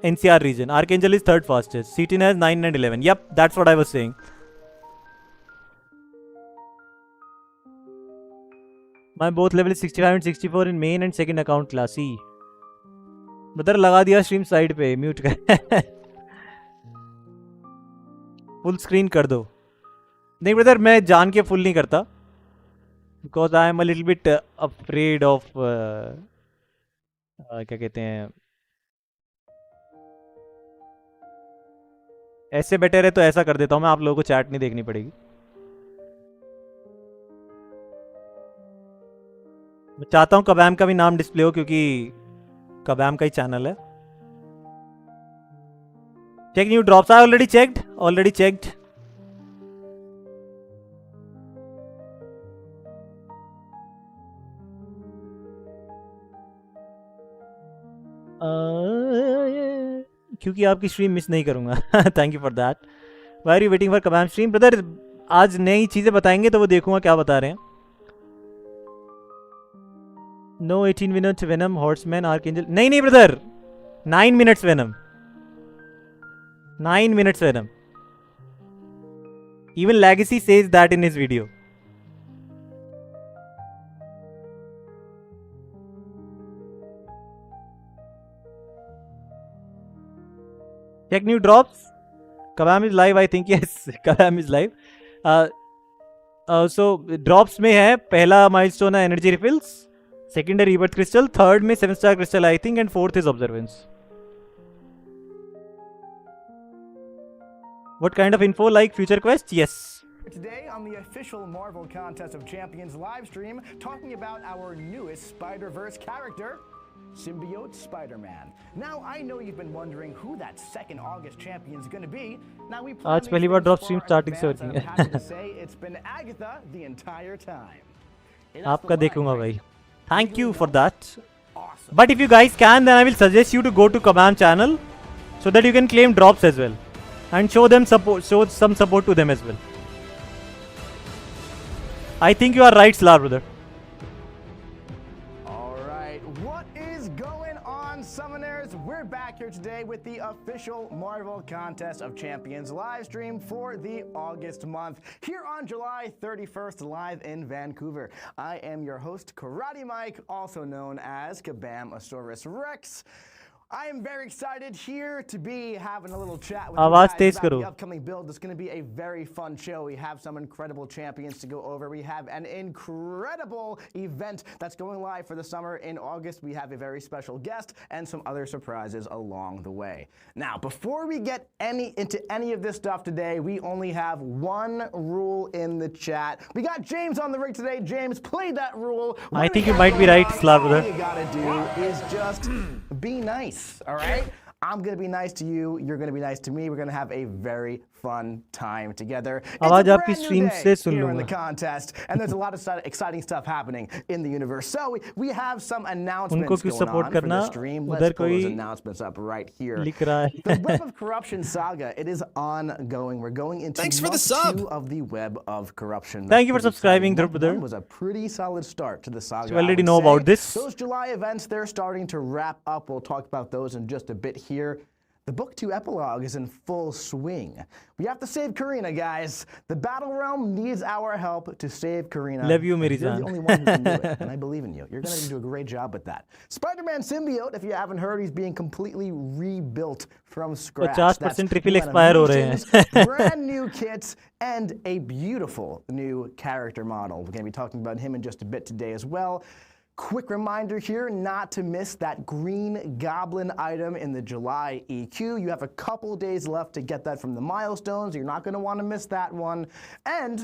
NCR region. Archangel is third fastest. C10 has 9 and 11. Yep, that's what I was saying. My both level is 65 and 64 in main and second account class. Brother लगा दिया stream side पे, mute कर। Full screen कर दो। नहीं brother, मैं जान के फुल नहीं करता, because I am a little bit afraid of क्या कहते हैं, ऐसे बेटर है तो ऐसा कर देता हूँ मैं, आप लोगों को चैट नहीं देखनी पड़ेगी। मैं चाहता हूँ कबैम का भी नाम डिस्प्ले हो, क्योंकि कबैम का ही चैनल है। Check new drops. I already checked. क्योंकि आपकी स्ट्रीम मिस नहीं करूंगा. Thank you for that. Why are you waiting for Kabam stream brother? आज नई चीजें बताएंगे तो वो देखूंगा क्या बता रहे हैं. No 18 minutes Venom Horseman Archangel. नहीं नहीं brother, 9 minutes Venom. 9 minutes venom. Even Legacy says that in his video. Check new drops. Kabam is live, I think. Yes, Kabam is live. So drops में है पहला milestone है energy refills, second है rebirth crystal, third में 7-star crystal I think, and fourth is observance. What kind of info? Like future quest? Yes. Today on the official Marvel Contest of Champions live stream, talking about our newest Spider-Verse character, Symbiote Spider-Man. Now, I know you've been wondering who that second August champion is going to be. Now, we plan आज पहली बार drop stream starting से होती I'm happy to say it's been Agatha the entire time. आपका देखूंगा भाई. Thank you for that. Awesome. But if you guys can, then I will suggest you to go to Kabam channel so that you can claim drops as well and show them support, show some support to them as well. I think you are right, Slar brother. All right, what is going on, Summoners? We're back here today with the official Marvel Contest of Champions live stream for the August month, here on July 31st, live in Vancouver. I am your host, Karate Mike, also known as Kabam Rex. I am very excited here to be having a little chat with you आवाज guys Tej about करो. the upcoming build. It's going to be a very fun show. We have some incredible champions to go over. We have an incredible event that's going live for the summer in August. We have a very special guest and some other surprises along the way. Now, before we get into any of this stuff today, we only have one rule in the chat. We got James on the rig today. James, play that rule. I think you might be right, Slar brother. All you gotta do is just be nice. All right? I'm going to be nice to you. You're going to be nice to me. We're going to have a very fun time together. It's a आवाज आपकी brand new stream day से सुन here in the लूंगा. contest, and there's a lot of exciting stuff happening in the universe. So we have some announcements उनको क्यों going support on for करना? the stream. उधर Let's pull those कोई announcements up right here. लिख रहा The है. Web of Corruption saga, it is ongoing. We're going into Thanks for the month sub. 2 of the Web of Corruption. Thank you for Pretty subscribing, exciting. brother. Month 1 was a pretty solid start to the saga. You already I would know say. about this. Those July events, they're starting to wrap up. We'll talk about those in just a bit here. The Book 2 epilogue is in full swing. We have to save Karina, guys. The Battle Realm needs our help to save Karina. Love you, Mary You're Jaan. the only one who can do it, and I believe in you. You're going to do a great job with that. Spider-Man Symbiote, if you haven't heard, he's being completely rebuilt from scratch. 50% refill new expire हो रहे animations, हैं. brand new kits, and a beautiful new character model. We're going to be talking about him in just a bit today as well. Quick reminder here not to miss that Green Goblin item in the July EQ. You have a couple days left to get that from the milestones. You're not going to want to miss that one. And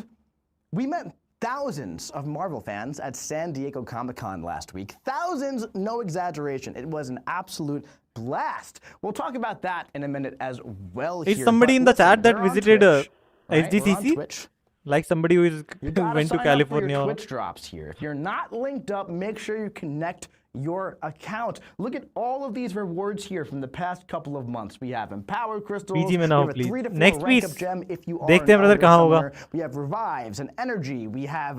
we met thousands of Marvel fans at San Diego Comic-Con last week. Thousands, no exaggeration. It was an absolute blast. We'll talk about that in a minute as well. Is here, somebody but in the listen, chat that we're on visited Twitch, right? We're on SDCC? Twitch. Like somebody who is You gotta went to sign up for California. your or- Twitch drops here. If you're not linked up, make sure you connect your account. Look at all of these rewards here from the past couple of months. We have Empower Crystals. PG में we ना हो, have a please. 3 to 4 Next rank piece. up gem if you are देखते हैं an brother elder कहाँ होगा. summoner. We have Revives and Energy. We have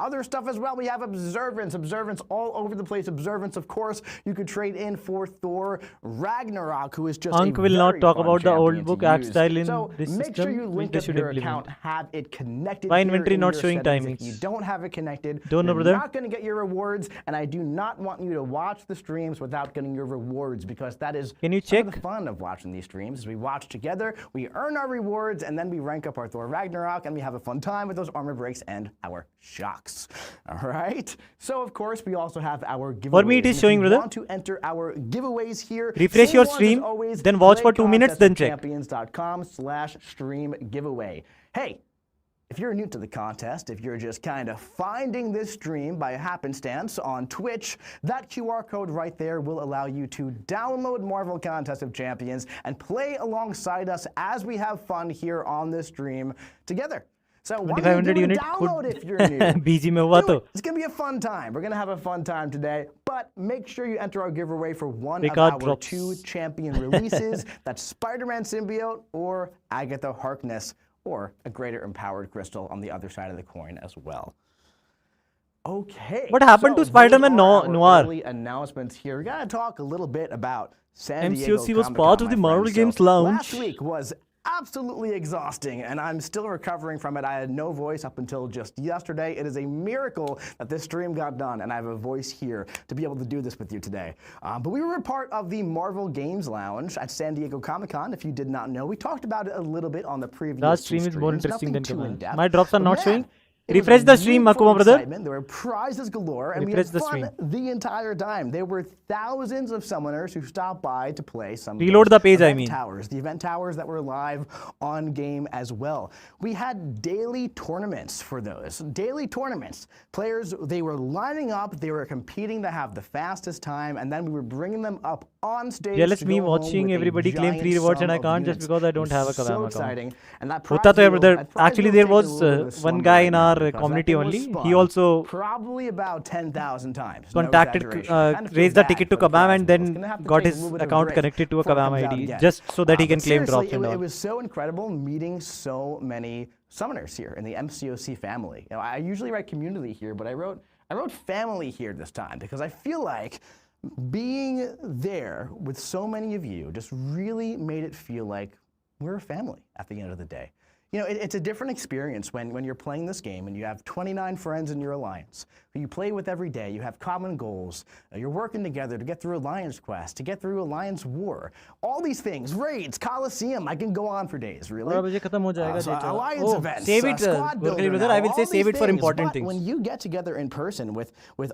other stuff as well. We have Observance. Observance all over the place. Observance, of course, you could trade in for Thor Ragnarok, who is just Ank a will not very talk fun about the old champion book to art use. style in so this make system, sure you which link they up should your implement. account, have it connected Why here inventory in not your showing settings. If timings? you don't have it connected, Don't know, you're brother. not going to get your rewards, and I do not want you to watch the streams without getting your rewards, because that is Can you some of check? the fun of watching these streams. Is we watch together, we earn our rewards, and then we rank up our Thor Ragnarok, and we have a fun time with those armor breaks and our shocks. All right. So of course we also have our giveaways. For me, it is And if showing, you brother. Want to enter our giveaways here? Refresh same your ones as stream, always, then watch for play 2 minutes, then check. contest.champions.com/stream giveaway. Hey. If you're new to the contest, if you're just kind of finding this stream by happenstance on Twitch, that QR code right there will allow you to download Marvel Contest of Champions and play alongside us as we have fun here on this stream together. So why don't you 2500 give it a unit download खुद if you're new? BG में हुआ Do तो it. It's going to be a fun time. We're going to have a fun time today. But make sure you enter our giveaway for one of Picard our drops. 2 champion releases. That's Spider-Man Symbiote or Agatha Harkness or a Greater Empowered Crystal on the other side of the coin as well. Okay. What happened to those Spider-Man are our Noir? early announcements here. We got to talk a little bit about San Diego MCOC was Comic-Con, part of my the Marvel friends. Games So launch. Last week was absolutely exhausting, and I'm still recovering from it. I had no voice up until just yesterday. It is a miracle that this stream got done, and I have a voice here to be able to do this with you today. But we were a part of the Marvel Games Lounge at San Diego Comic-Con. If you did not know, we talked about it a little bit on the previous That stream is more streams. interesting Nothing than too Kabam. in-depth. My drops are But not man, showing. it was Refresh a the stream, week full Makuma of brother. excitement. There were prizes galore, and we Refresh had the fun stream. the entire time. There were thousands of summoners who stopped by to play some Reload those the page, I event mean. towers, the event towers that were live on game as well. We had daily tournaments for those. Daily tournaments. Players, they were lining up, they were competing to have the fastest time, and then we were bringing them up on stage. Jealous to me go home watching with a everybody claim giant free rewards sum and I of can't just units. because I It don't was have a so Kabam account. exciting. And that Hota to prize brother. that prize Actually, wheel there taking a was little bit of a one slumber guy right in now our because that community thing was only. He spun also probably about 10,000 times. No contacted, exaggeration. Kind of feel raised the bad ticket to for the Kabam prize and wheel. It's then gonna have to got take a his little bit of account grit connected to a before it Kabam comes out ID again. just so that he can But claim seriously, drops and all. it was so incredible meeting so many summoners here in the MCOC family. You know, I usually write community here, but I wrote family here this time because I feel like being there with so many of you just really made it feel like we're a family at the end of the day. You know, it's a different experience when you're playing this game and you have 29 friends in your alliance who you play with every day. You have common goals. You're working together to get through Alliance Quest, to get through Alliance War. All these things, raids, Coliseum. I can go on for days, really. 12 बजे खत्म हो जाएगा So data. alliance Oh, events, save it, squad builder brother. now, I will all say save these it for things. important But things. when you get together in person with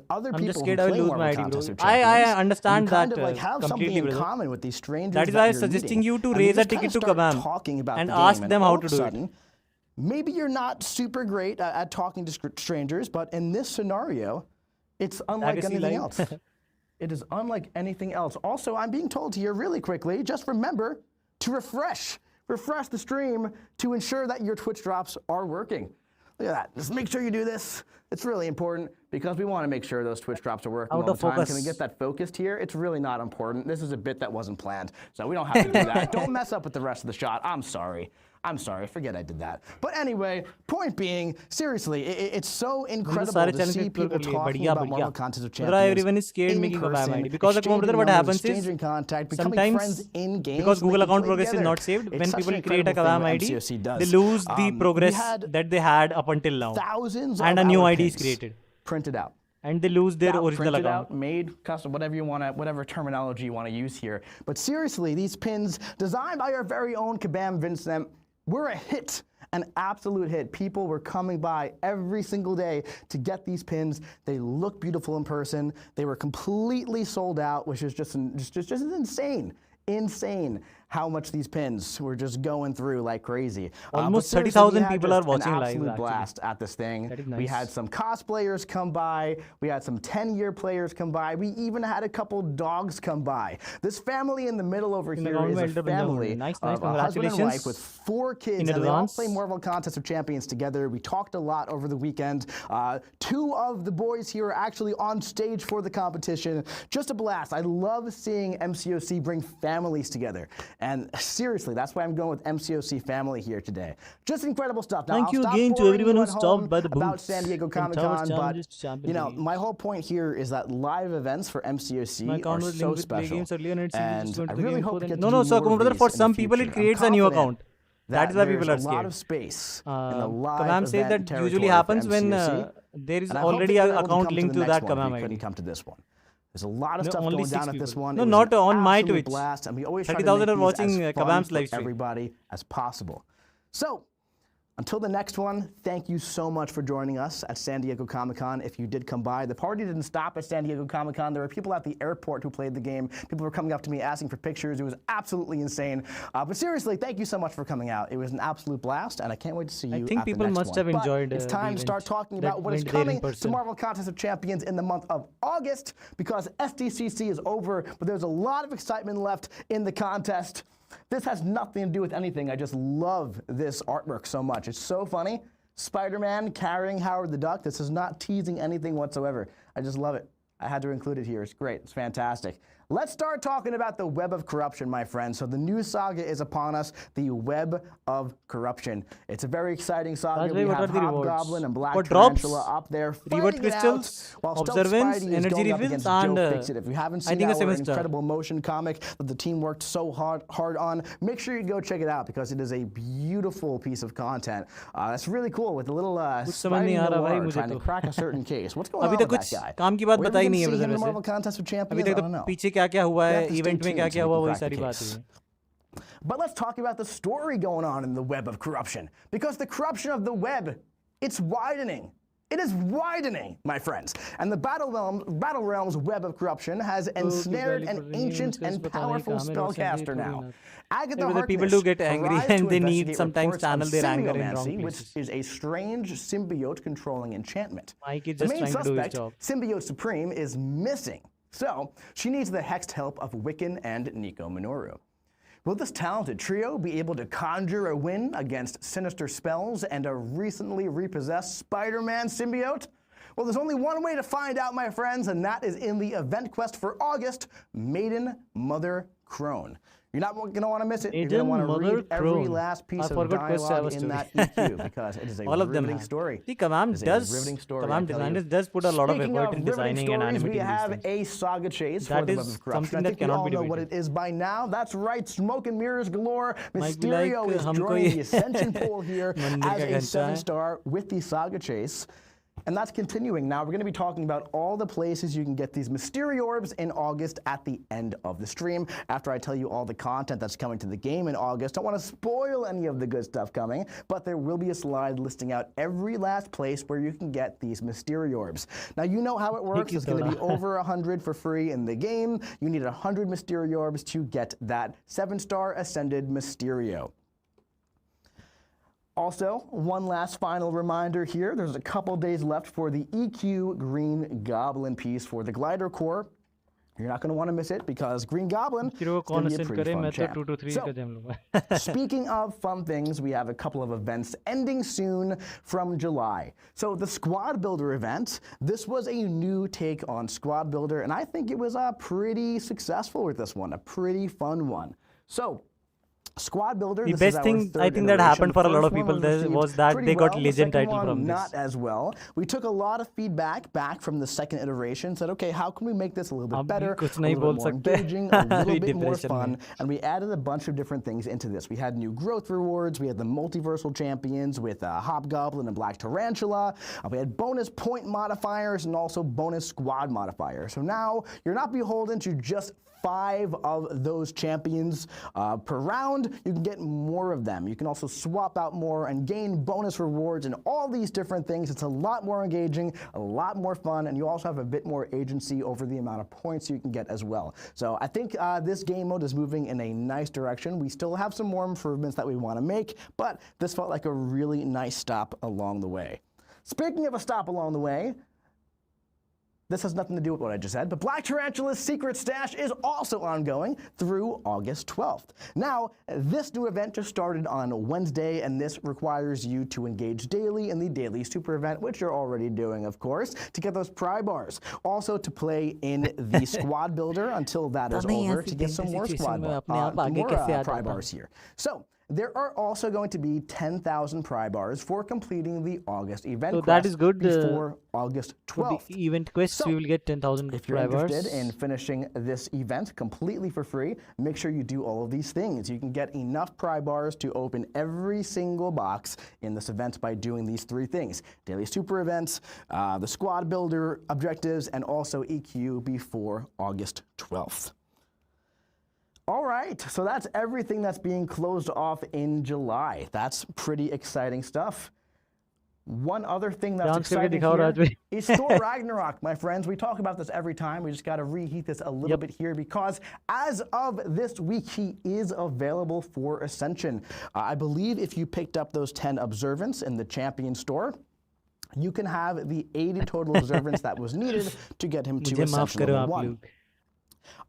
other I'm people just who scared I will play lose Marvel my ID, Contest bro. of I Champions, understand you kind that of like have something completely, in brother. common with these strangers That is why I'm you're suggesting meeting. you to And raise a just kinda ticket to start Kabam talking about and the ask game, them all how of to a do it. sudden, maybe you're not super great at talking to strangers, but in this scenario, it's unlike Legacy anything live. else. It is unlike anything else. Also, I'm being told here really quickly, just remember to refresh the stream to ensure that your Twitch drops are working. Look at that. Just make sure you do this. It's really important because we want to make sure those Twitch drops are working Out all of the time. focus. Can we get that focused here? It's really not important. This is a bit that wasn't planned, so we don't have to do that. Don't mess up with the rest of the shot. I'm sorry. Forget I did that. But anyway, point being, seriously, it's so incredible सारे to challenge see पूरे people कर लिए talking बढ़िया about बढ़िया Marvel Contest of brother Champions everyone is scared in making a Kabam person, ID because exchanging brother what numbers, happens is exchanging contact, becoming sometimes friends in games because so they Google can account play progress is together. not saved It's when such people an create a incredible Kabam thing ID what MCOC does. they lose the We progress had that they had up until now thousands and of a new our ID is pins created printed out. and they lose their original printed account. out, made, custom, whatever you want to, whatever terminology you want to use here. But seriously, these pins, designed by our very own Kabam Vincent, were a hit, an absolute hit. People were coming by every single day to get these pins. They look beautiful in person. They were completely sold out, which is just insane. Insane how much these pins were just going through like crazy. Almost But seriously, 30,000 we had people just are watching an live, absolute actually. blast at this thing. That is We nice. had some cosplayers come by. We had some 10-year players come by. We even had a couple dogs come by. This family in the middle over In the here is government a of India. family Nice, of a husband and congratulations wife with 4 kids, in and they all advance. play Marvel Contest of Champions together. We talked a lot over the weekend. 2 of the boys here are actually on stage for the competition. Just a blast. I love seeing MCOC bring families together. And seriously, that's why I'm going with MCOC family here today. Just incredible stuff. Now, Thank I'll you stop again to boring everyone you who at home stopped by the about booths San Diego from Comic-Con, Towers but Challenges to Champions you know, League. my whole point here is that live events for My MCOC are account was so linked with Play special. Games earlier and it's And going I to the really game hope for to the- get No, to no, do so more of brother, these for in the some people it future. creates I'm a new confident account. That is why people are there's a lot scared. of space in the live Kabam says event that usually territory for happens when MCOC. there is And I hope already that an you're able to account come linked the to next that one if Kabam you ID. couldn't come to this one. There's a lot of No, stuff only going 6 down at this people. one. No, It was not an on my absolute Twitch. blast, and we always try to 30,000 make are these watching as fun Kabam's for live stream. everybody as possible. So, until the next one, thank you so much for joining us at San Diego Comic-Con. If you did come by, the party didn't stop at San Diego Comic-Con. There were people at the airport who played the game. People were coming up to me asking for pictures. It was absolutely insane. But seriously, thank you so much for coming out. It was an absolute blast, and I can't wait to see you I think at the people next must one. have But enjoyed it's time the to start event talking that about what is went there in coming to person. Marvel Contest of Champions in the month of August, because SDCC is over, but there's a lot of excitement left in the contest. This has nothing to do with anything. I just love this artwork so much. It's so funny, Spider-Man carrying Howard the Duck. This is not teasing anything whatsoever. I just love it. I had to include it here. It's great. It's fantastic. Let's start talking about the Web of Corruption, my friends. So the new saga is upon us, the Web of Corruption. It's a very exciting saga. We have Hobgoblin and Black Tarantula up there reward crystals, observance, energy refills, and if you haven't seen that incredible motion comic that the team worked so hard on, make sure you go check it out because it is a beautiful piece of content. That's really cool with a little Spidey trying to crack a certain case. What's going on with that guy? काम की बात बताई नहीं है brother वैसे. Marvel Contest of Champions? I don't know. पीछे क्या-क्या हुआ है, इवेंट में क्या-क्या हुआ, वही सारी बात है. But let's talk about the story going on in the Web of Corruption. Because the corruption of the web, it's widening. It is widening, my friends. And the Battle Realms Web of Corruption has ensnared an ancient and powerful spellcaster now. Agatha people do get angry and they need sometimes channel their anger in wrong places. Which is a strange symbiote controlling enchantment. Mike is the just main trying to do his suspect, job. Symbiote Supreme, is missing. So she needs the hexed help of Wiccan and Nico Minoru. Will this talented trio be able to conjure a win against sinister spells and a recently repossessed Spider-Man symbiote? Well, there's only one way to find out, my friends, and that is in the event quest for August, Maiden Mother Crone. You're not going to want to miss it. You're going to want to read every last piece of dialogue in that EQ because it is a riveting story. See, Kabam designers does put a lot of effort in designing and animating we have a saga chase for the Web of Corruption. I think we all know what it is by now. That's right, smoke and mirrors galore. Mysterio is joining the Ascension pool here as a 7-star with the saga chase. And that's continuing. Now, we're going to be talking about all the places you can get these Mysterio Orbs in August at the end of the stream. After I tell you all the content that's coming to the game in August, don't want to spoil any of the good stuff coming, but there will be a slide listing out every last place where you can get these Mysterio Orbs. Now, you know how it works. It's going to be over 100 for free in the game. You need 100 Mysterio Orbs to get that 7-star Ascended Mysterio. Also, one last final reminder here. There's a couple days left for the EQ Green Goblin piece for the Glider Core. You're not going to want to miss it because Green Goblin is going to be a pretty fun champ. So, speaking of fun things, we have a couple of events ending soon from July. So the Squad Builder event, this was a new take on Squad Builder, and I think it was pretty successful with this one, a pretty fun one. So, Squad Builder. The best thing I think that happened for a lot of people was that they got legend title from this. Not as well. We took a lot of feedback back from the second iteration. Said, okay, how can we make this a little bit better, a little bit more engaging, a little bit more fun? And we added a bunch of different things into this. We had new growth rewards. We had the multiversal champions with Hobgoblin and Black Tarantula. We had bonus point modifiers and also bonus squad modifiers. So now you're not beholden to just 5 of those champions per round. You can get more of them. You can also swap out more and gain bonus rewards and all these different things. It's a lot more engaging, a lot more fun, and you also have a bit more agency over the amount of points you can get as well. So I think this game mode is moving in a nice direction. We still have some more improvements that we want to make, but this felt like a really nice stop along the way. Speaking of a stop along the way, this has nothing to do with what I just said, but Black Tarantula's Secret Stash is also ongoing through August 12th. Now, this new event just started on Wednesday, and this requires you to engage daily in the daily super event, which you're already doing, of course, to get those pry bars. Also, to play in the Squad Builder until that is over to get some more pry bars here. So, there are also going to be 10,000 pry bars for completing the August event quest. That is good. Before August 12th. For the event quest, we will get 10,000 pry bars. If you're interested in finishing this event completely for free, make sure you do all of these things. You can get enough pry bars to open every single box in this event by doing these 3 things. Daily super events, the Squad Builder objectives, and also EQ before August 12th. All right, so that's everything that's being closed off in July. That's pretty exciting stuff. One other thing that's exciting here is Thor Ragnarok, my friends. We talk about this every time. We just got to reheat this a little bit here because as of this week, he is available for Ascension. I believe if you picked up those 10 observants in the Champion store, you can have the 80 total observants that was needed to get him to Ascension level 1.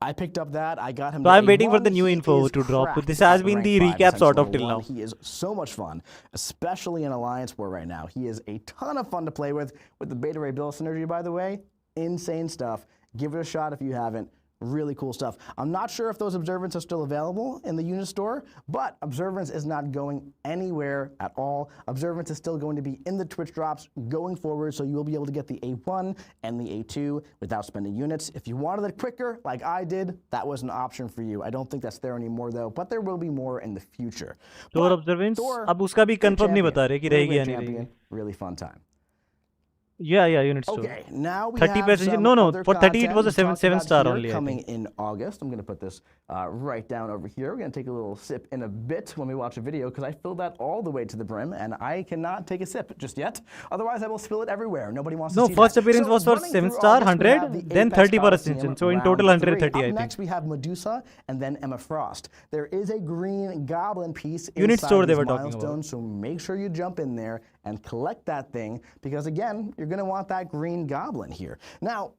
I picked up that. I got him. So I'm waiting for A1. the new He info is to drop. cracked This has at been rank the 5 recap sort of Essential till Level now. 1. He is so much fun, especially in Alliance War right now. He is a ton of fun to play with the Beta Ray Bill synergy, by the way. Insane stuff. Give it a shot if you haven't. Really cool stuff. I'm not sure if those observants are still available in the unit store, but observance is not going anywhere at all. Observance is still going to be in the Twitch drops going forward, so you will be able to get the A1 and the A2 without spending units. If you wanted it quicker, like I did, that was an option for you. I don't think that's there anymore, though, but there will be more in the future. Thor But observance Thor, अब उसका भी great confirm नहीं champion. बता रहे कि Really रहेगी या great नहीं champion. रहेगी. Really fun time. Yeah, unit store. Okay, now we 30 have passenger. some No, other for 30 it content was a we talked 7 about star here only, I coming think. in August. I'm going to put this right down over here. We're going to take a little sip in a bit when we watch a video because I filled that all the way to the brim and I cannot take a sip just yet. Otherwise, I will spill it everywhere. Nobody wants to see First that. appearance So was for running 7 through star, August, we have 100, the then Apex 30 per Coliseum ascension. So in round total 3. 130, I Up think. next, we have Medusa and then Emma Frost. There is a green goblin piece Unit inside store they these were talking about. milestones, so make sure you jump in there and collect that thing because, again, you're going to want that green goblin here. Now,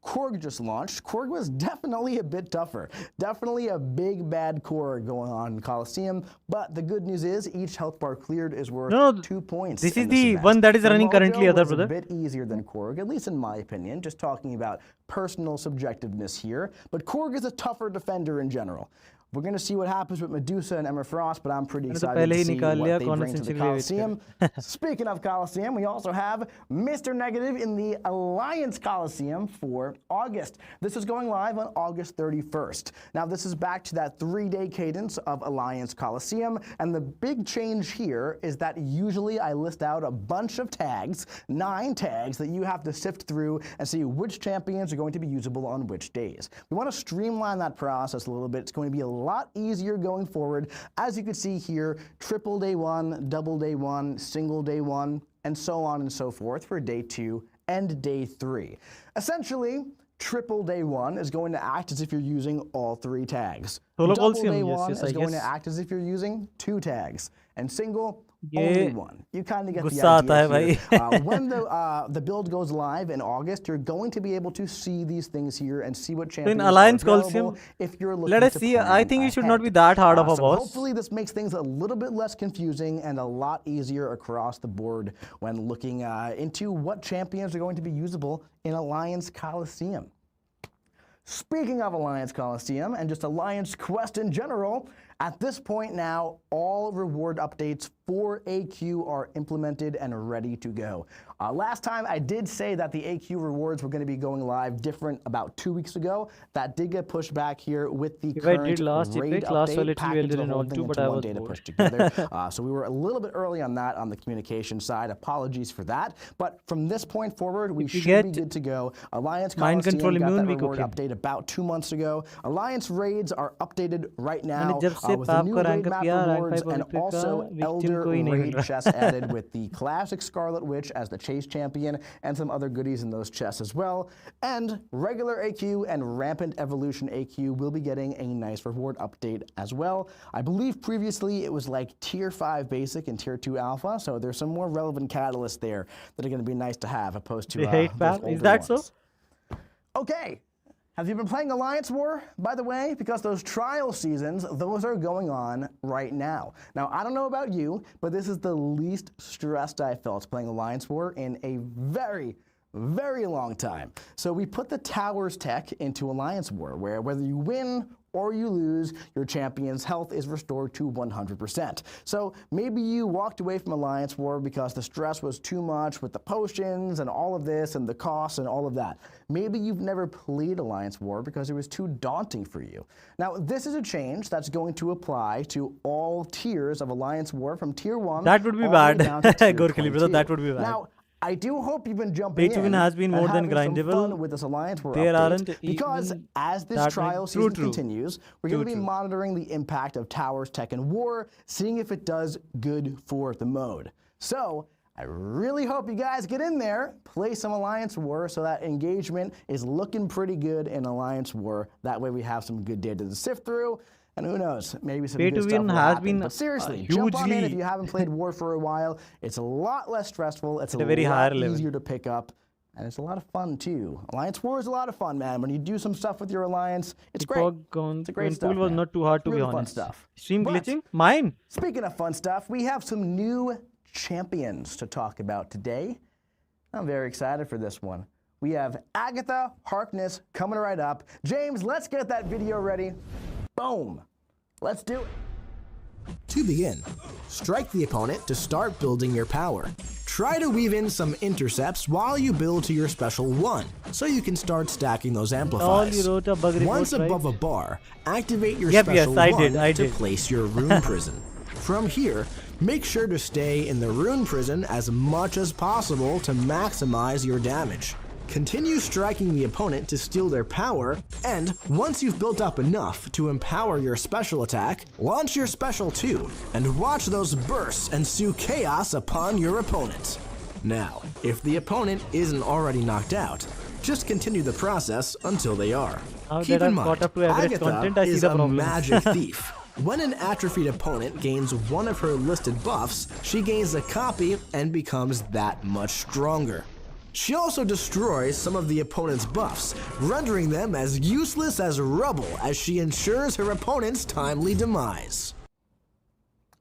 Korg just launched. Korg was definitely a bit tougher. Definitely a big bad Korg going on in Coliseum. But the good news is each health bar cleared is worth 2 points. This in is the event. one that is running Mojo currently, other was brother. a bit easier than Korg, at least in my opinion. Just talking about personal subjectiveness here. But Korg is a tougher defender in general. We're going to see what happens with Medusa and Emma Frost, but I'm pretty excited to see what they bring to the Coliseum. Speaking of Coliseum, we also have Mr. Negative in the Alliance Coliseum for August. This is going live on August 31st. Now, this is back to that 3-day cadence of Alliance Coliseum, and the big change here is that usually I list out a bunch of tags, 9 tags, that you have to sift through and see which champions are going to be usable on which days. We want to streamline that process a little bit. It's going to be a lot easier going forward. As you can see here, triple day 1, double day 1, single day 1, and so on and so forth for day 2 and day 3. Essentially, triple day 1 is going to act as if you're using all 3 tags. Solo Double Coliseum, day yes, 1 yes, is I going to guess. act as if you're using 2 tags. And single, ये only 1. You kind of get the गुस्सा आता है idea here. भाई. When the build goes live in August, you're going to be able to see these things here and see what champions Alliance are available Coliseum, if you're looking let us to see. I plan think it should ahead. not be that hard of a So boss. hopefully this makes things a little bit less confusing and a lot easier across the board when looking into what champions are going to be usable in Alliance Coliseum. Speaking of Alliance Coliseum and just Alliance Quest in general, at this point now, all reward updates for AQ are implemented and ready to go. Last time I did say that the AQ rewards were going to be going live different about 2 weeks ago. That did get pushed back here with the If I current did last raid Epic, last update, Village packaged the didn't whole want thing to, but into I one was day to bored. push together. So we were a little bit early on that on the communication side. Apologies for that. But from this point forward, we If you should be get good to go. Alliance Mind Coliseum Control got that Immune, we reward cook him. update about 2 months ago. Alliance raids are updated right now जब से with the new पाप का raid rank up map किया, rank rewards 5 and Olympic also का victim Elder को ही नहीं मिल raid रहा. chests added with the classic Scarlet Witch as the chase champion and some other goodies in those chests as well. And regular AQ and Rampant Evolution AQ will be getting a nice reward update as well. I believe previously it was like tier 5 basic and tier 2 alpha, so there's some more relevant catalysts there that are going to be nice to have opposed to They hate those PAP? Is older that so? ones. Okay. Have you been playing Alliance War, by the way? Because those trial seasons, those are going on right now. Now, I don't know about you, but this is the least stressed I felt playing Alliance War in a very long time. So we put the Towers tech into Alliance War, where whether you win or you lose, your champion's health is restored to 100%. So maybe you walked away from Alliance War because the stress was too much with the potions and all of this and the costs and all of that. Maybe you've never played Alliance War because it was too daunting for you. Now, this is a change that's going to apply to all tiers of Alliance War from tier 1 That would be all the way bad. down to tier Gorkhali brother, 22. that would be bad. Now, I do hope you've been jumping Pay to win in has been and more than having some grindable. fun with this Alliance War There update, aren't because even as this that trial many- season True. continues, we're going to be True. monitoring the impact of Towers, Tech, and War, seeing if it does good for the mode. So I really hope you guys get in there, play some Alliance War, so that engagement is looking pretty good in Alliance War. That way we have some good data to sift through. And who knows, maybe some Pay good to stuff win will has happen. been, But seriously, jump on in if hugely- you haven't played War for a while. It's a lot less stressful. It's At a very lot higher level. easier to pick up. And it's a lot of fun too. Alliance War is a lot of fun, man. When you do some stuff with your alliance, it's great. It's a great stuff. Pool was man. not too hard to Really be fun honest. stuff. Stream But glitching? Mine. speaking of fun stuff, we have some new champions to talk about today. I'm very excited for this one. We have Agatha Harkness coming right up. James, let's get that video ready. Boom. Let's do it. To begin, strike the opponent to start building your power. Try to weave in some intercepts while you build to your special 1, so you can start stacking those amplifiers. You wrote a bug report, Once right? above a bar, activate your Yep, special yes, I 1 did. to place your rune prison. From here, make sure to stay in the rune prison as much as possible to maximize your damage. Continue striking the opponent to steal their power, and once you've built up enough to empower your special attack, launch your special 2, and watch those bursts ensue chaos upon your opponent. Now, if the opponent isn't already knocked out, just continue the process until they are. Now Keep that in I've mind, caught up to average Agatha content, I see is the a problem. magic thief. When an atrophied opponent gains one of her listed buffs, she gains a copy and becomes that much stronger. She also destroys some of the opponent's buffs, rendering them as useless as rubble as she ensures her opponent's timely demise.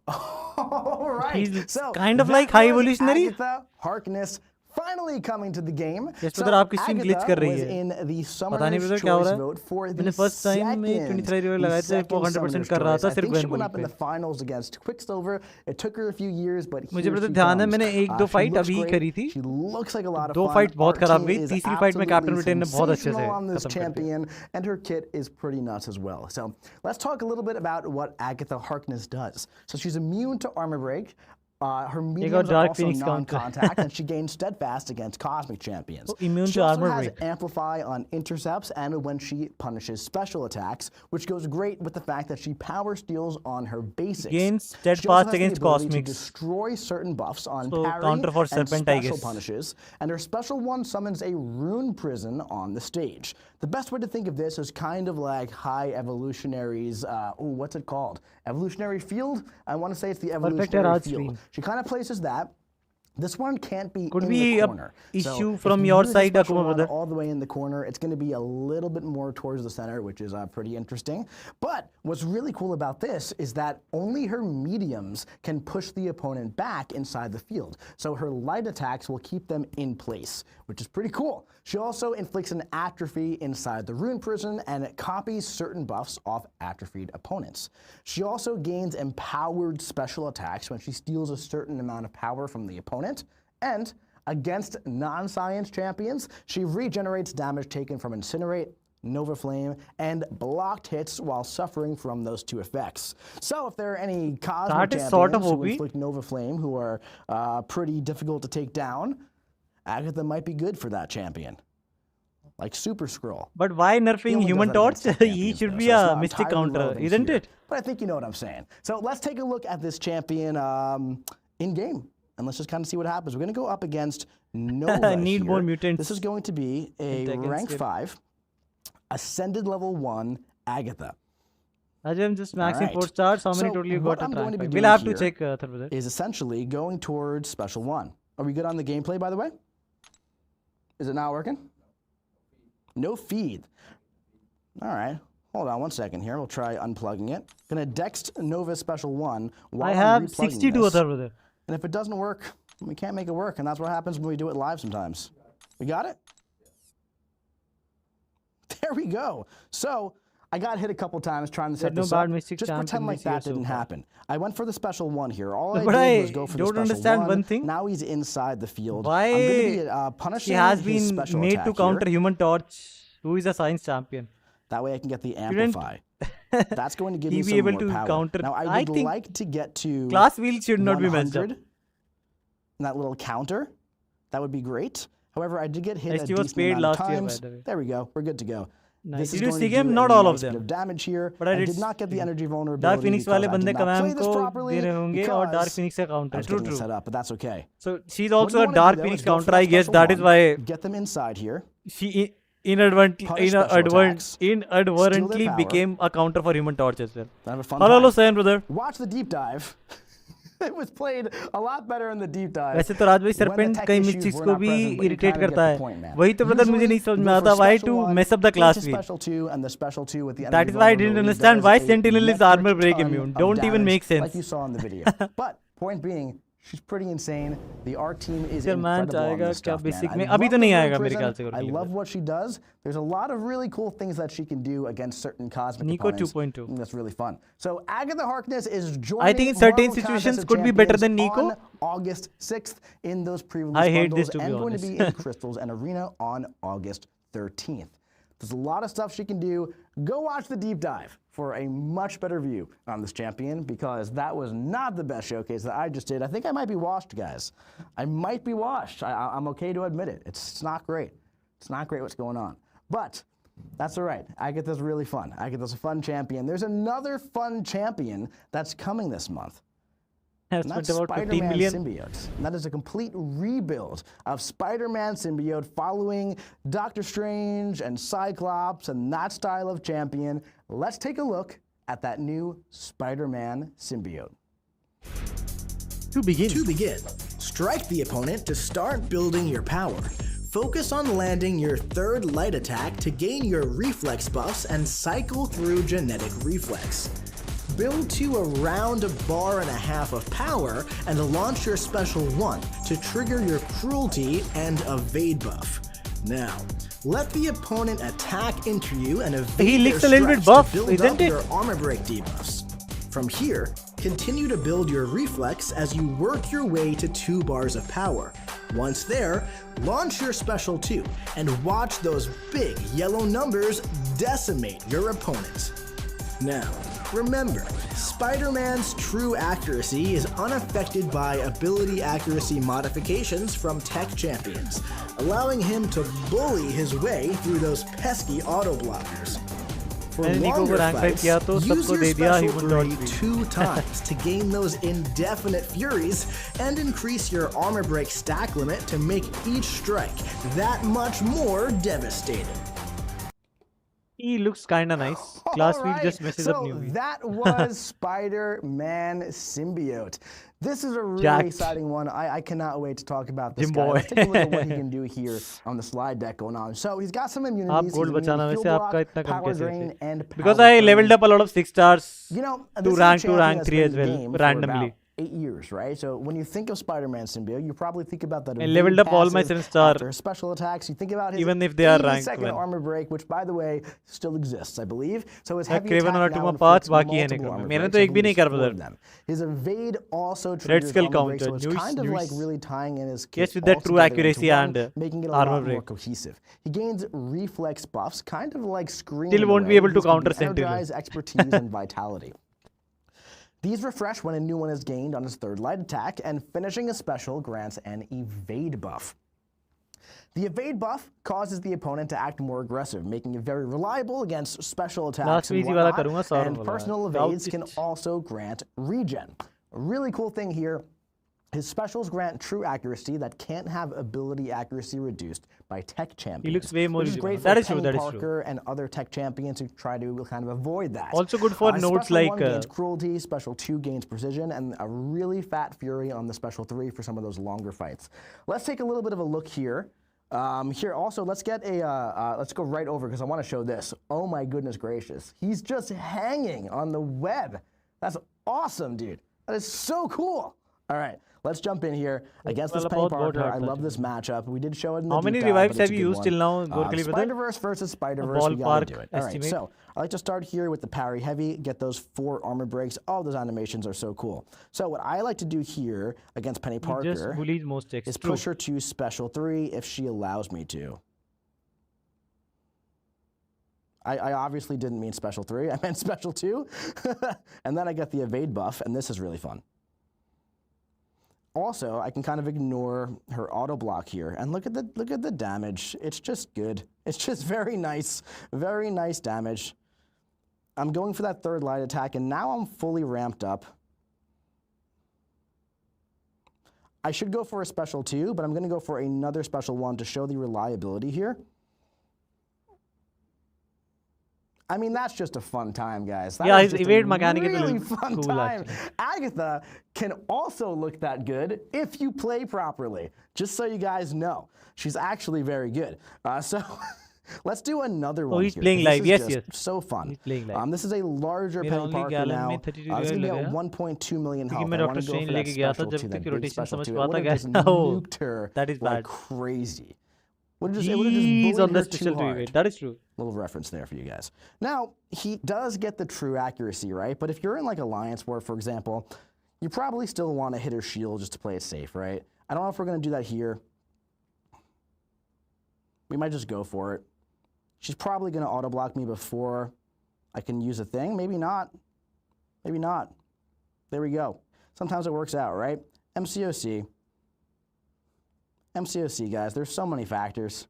All right, He's kind of like high evolutionary. Agatha Harkness finally coming to the game. Yes, brother, आपकी stream glitch कर रही was है। in the पता नहीं Summoner's brother क्या हो Choice रहा है। vote for the मैंने first time में 23 रिवर लगाए थे, वो 100% कर रहा था I सिर्फ think she Gwen went Bull up in पे। the finals against Quicksilver. It took her a few years, but मुझे here brother she ध्यान है comes. मैंने एक दो She फाइट looks अभी great. करी थी। She looks like a lot of दो fun. फाइट बहुत Our खराब team गई, is तीसरी फाइट में कैप्टन absolutely ब्रिटेन ने बहुत अच्छे से sensational on this खत्म कर दिया। champion, and her kit is pretty nuts as well. So let's talk a little bit about what Agatha Harkness does. So she's immune to armor break. Her mediums are Dark also Phoenix counter. non-contact, and she gains steadfast against cosmic champions. Immune She to also armor has break. amplify on intercepts and when she punishes special attacks, which goes great with the fact that she power steals on her basics. Gains She also steadfast has the against ability to cosmics. destroy certain buffs on So, parry counter for and Serpent, I special guess. punishes, and her special 1 summons a rune prison on the stage. The best way to think of this is kind of like High Evolutionary's, what's it called? Evolutionary Field? I want to say it's the Evolutionary Raj Field. stream. She kind of places that. This one can't be Could in be the a corner. issue if from you your use the side, special Akuma one brother. all the way in the corner, it's going to be a little bit more towards the center, which is pretty interesting. But what's really cool about this is that only her mediums can push the opponent back inside the field. So her light attacks will keep them in place, which is pretty cool. She also inflicts an atrophy inside the rune prison, and it copies certain buffs off atrophied opponents. She also gains empowered special attacks when she steals a certain amount of power from the opponent. And against non-science champions, she regenerates damage taken from Incinerate, Nova Flame, and blocked hits while suffering from those 2 effects. So if there are any cosmic That is champions sort of who OP. inflict Nova Flame who are pretty difficult to take down, Agatha might be good for that champion. Like Super Scroll. But why nerfing only Human does that Torch? against some He champions, should though, be so it's a not mystic entirely counter, relevant isn't here. it? But I think you know what I'm saying. So let's take a look at this champion in-game. And let's just kind of see what happens. We're going to go up against Nova Need here. more mutants. This is going to be a Tekken rank skill. 5, Ascended level 1 Agatha. Ajay, I'm just maxing Alright. 4 stars. How many So total you what got I'm at going rank to be 5? doing We'll have to here check, brother. is essentially going towards special 1. Are we good on the gameplay, by the way? Is it not working? No feed. All right. Hold on one second here. We'll try unplugging it. Gonna Dext Nova Special 1 while I I'm have replugging 62 this. other brother. And if it doesn't work, we can't make it work. And that's what happens when we do it live sometimes. We got it? There we go. So I got hit a couple times trying to set no this bad up. Mystic Just champ pretend in like this year that so didn't far. happen. I went for the special 1 here. All No, I but did I was go for the don't special understand 1. one thing. Now he's inside the field. Why I'm going to be punishing He has his been special made attack to counter here. Human Torch, who is a science champion. That way I can get the Shouldn't amplify. That's going to give he me be some able more to power. counter- Now I I would think like to get to Class wheels should not be messed up. 100. And that little counter, that would be great. However, I did get hit a ST was decent paid amount of last year, times. by the way. There we go. We're good to go. Nice. This Did is you going see to him? do Not a all of nice bit them. of damage here. But I did not get the energy vulnerability Dark Phoenix because वाले I did बंदे not कमाम play this को properly दे रहे होंगे और Dark because Phoenix का I counter. was True, getting true. set up, but that's okay. So she's What also you a wanna do, Dark though, Phoenix is go for counter. that I guess special that is one, why get them inside here. she Punish special attacks, steal inadvertently their power. became a counter for Human Torch as well. Then have a fun Hello, time. Sayan brother. Watch the deep dive. It was played a lot better in the deep dive. वैसे तो राज भाई when the serpent tech कई issues मिचीज were को not भी present, but you irritate kind of get करता the है point, man. वही तो brother मुझे Usually, नहीं समझ you में go आता for why special to one, mess up the class into wheel. special 2, and the special 2 with the That enemy is why I didn't vulnerability understand does why a Sentinel is armor metric break ton immune. of Don't even damage, make sense. like you saw in the video. But point being, she's pretty insane. The art team is Sir, man, incredible on आएगा this क्या stuff, man. basic I में अभी love तो नहीं the आएगा Blue मेरे ख्याल से Prison. I love what she does. There's a lot of really cool things that she can do against certain cosmic Nico opponents. 2.2. That's really fun. So Agatha Harkness is joining I think in certain Marvel situations Contest of could be better than Champions Nico. on August 6th in those pre-release I hate bundles this, to be and going to be honest. in Crystals and Arena on August 13th. There's a lot of stuff she can do. Go watch the deep dive for a much better view on this champion, because that was not the best showcase that I just did. I think I might be washed, guys. I might be washed. I'm okay to admit it. It's not great. It's not great what's going on. But that's all right. Agatha's really fun. Agatha's a fun champion. There's another fun champion that's coming this month. Has And that's spent about 15 Spider-Man million. symbiote. And that is a complete rebuild of Spider-Man symbiote following Doctor Strange and Cyclops and that style of champion. Let's take a look at that new Spider-Man symbiote. To begin. Strike the opponent to start building your power. Focus on landing your third light attack to gain your reflex buffs and cycle through genetic reflex. Build to around a bar and a half of power and launch your special 1 to trigger your cruelty and evade buff. Now, let the opponent attack into you and evade He their looks a little bit strikes to buff, build isn't up it? your armor break debuffs. From here, continue to build your reflex as you work your way to 2 bars of power. Once there, launch your special 2 and watch those big yellow numbers decimate your opponent. Now, remember, Spider-Man's true accuracy is unaffected by ability accuracy modifications from tech champions, allowing him to bully his way through those pesky auto blockers. For मैंने निको को longer rank fight fights, किया तो use सबको your दे दिया special human dodge 3 speed. 2 times to gain those indefinite furies and increase your armor break stack limit to make each strike that much more devastating. He looks kinda nice. Class wheel Alright, just messes up so newbies. that was Spider-Man symbiote. This is a really Jacked. exciting one. I cannot wait to talk about this Jim guy. boy. Let's take a look at what he can do here on the slide deck going on. So he's got some immunities. आप gold He's immune बचाना to वैसे fuel आपका block, इतना कम power कैसे drain, है? and Because power I leveled burn. up a lot of 6 stars You know, to this is a rank champion that's 3 been as in well, the game for randomly. about 8 years, right? So when you think of Spider-Man symbiote, you probably think about that. I evade leveled up all my passive 7-star, after his special attacks. You think about his even if they are ranked 82nd 1. armor break, which by the way still exists, I believe. So his मैं heavy Craven attack और now Atuma inflicts 5 बाकी है multiple Necro में. armor मैंने breaks, तो I एक भी नहीं believe करा 4 of brother. them. His evade also Red triggers Skull armor break, so counter. it's Nice, kind of like nice. really tying in his kit Yes, with that all true together into accuracy one, and making it a armor lot more break. cohesive. He gains reflex buffs, kind of like Scream. Still in a won't be way. able to These can counter be Sentinel. energize, expertise, and vitality. These refresh when a new one is gained on his third light attack, and finishing a special grants an evade buff. The evade buff causes the opponent to act more aggressive, making it very reliable against special attacks Last and easy वाला whatnot, करूँगा, Sauron and वाला. personal Doubt evades can it. also grant regen. A really cool thing here, his specials grant true accuracy that can't have ability accuracy reduced by tech champions. looks way more which is usable. great for That is true, Penny that is true. Parker and other tech champions who try to kind of avoid that. Also good for His nodes special like, 1 gains cruelty, special 2 gains precision, and a really fat fury on the special 3 for some of those longer fights. Let's take a little bit of a look here. Here also, let's get a, let's go right over because I want to show this. Oh my goodness gracious. He's just hanging on the web. That's awesome, dude. That is so cool. All right, let's jump in here against this well, Penny about Parker. hard I love that this matchup. We did show it in the How deep many dive, revives but it's have a you good used one. till now, Gorkali brother? Spider-Verse versus Spider-Verse, we gotta ballpark do it. All right, estimate. so I like to start here with the parry heavy, get those 4 armor breaks. All those animations are so cool. So what I like to do here against Penny Just Parker bullies most checks. is True. push her to special 3 if she allows me to. I obviously didn't mean special 3, I meant special 2. And then I get the evade buff, and this is really fun. Also, I can kind of ignore her auto block here, and look at the damage. It's just good. It's just very nice damage. I'm going for that third light attack, and now I'm fully ramped up. I should go for a special 2, but I'm going to go for another special 1 to show the reliability here. I mean, that's just a fun time, guys. That Yeah, is his just evade a mechanic is a really little fun cool, time. actually. Agatha can also look that good if you play properly, just so you guys know. She's actually very good. So let's do another one he's here, playing 'cause live. this is Yes, just so fun. He's playing live. This is a larger मेरा Penny only Parker gallon now. में 32 It's going to be लगा। at 1.2 million क्योंकि health. मैं I want doctor to go strange for that लेके गया था special जब two, तक that की big रोटेशन special समझ two. It पाता would have गया just oh nuked her that is like bad crazy. Would have just, it would have he's just on bullied the her special too two hard. evade that is true Little reference there for you guys. Now, he does get the true accuracy, right? But if you're in like Alliance War, for example, you probably still want to hit her shield just to play it safe, right? I don't know if we're going to do that here. We might just go for it. She's probably going to auto-block me before I can use a thing. Maybe not. Maybe not. There we go. Sometimes it works out, right? MCOC. MCOC, guys. There's so many factors.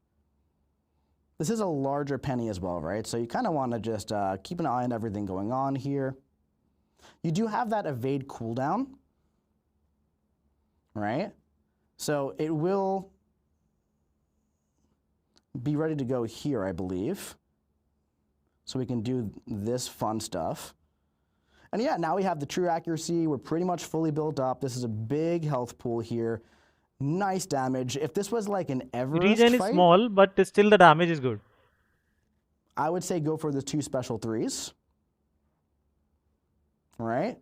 This is a larger penny as well, right? So you kind of want to just keep an eye on everything going on here. You do have that evade cooldown, right? So it will be ready to go here, I believe. So we can do this fun stuff. And yeah, now we have the true accuracy. We're pretty much fully built up. This is a big health pool here. Nice damage. If this was like an Everest regen is fight, small but still the damage is good I would say go for the 2 special 3s. Right?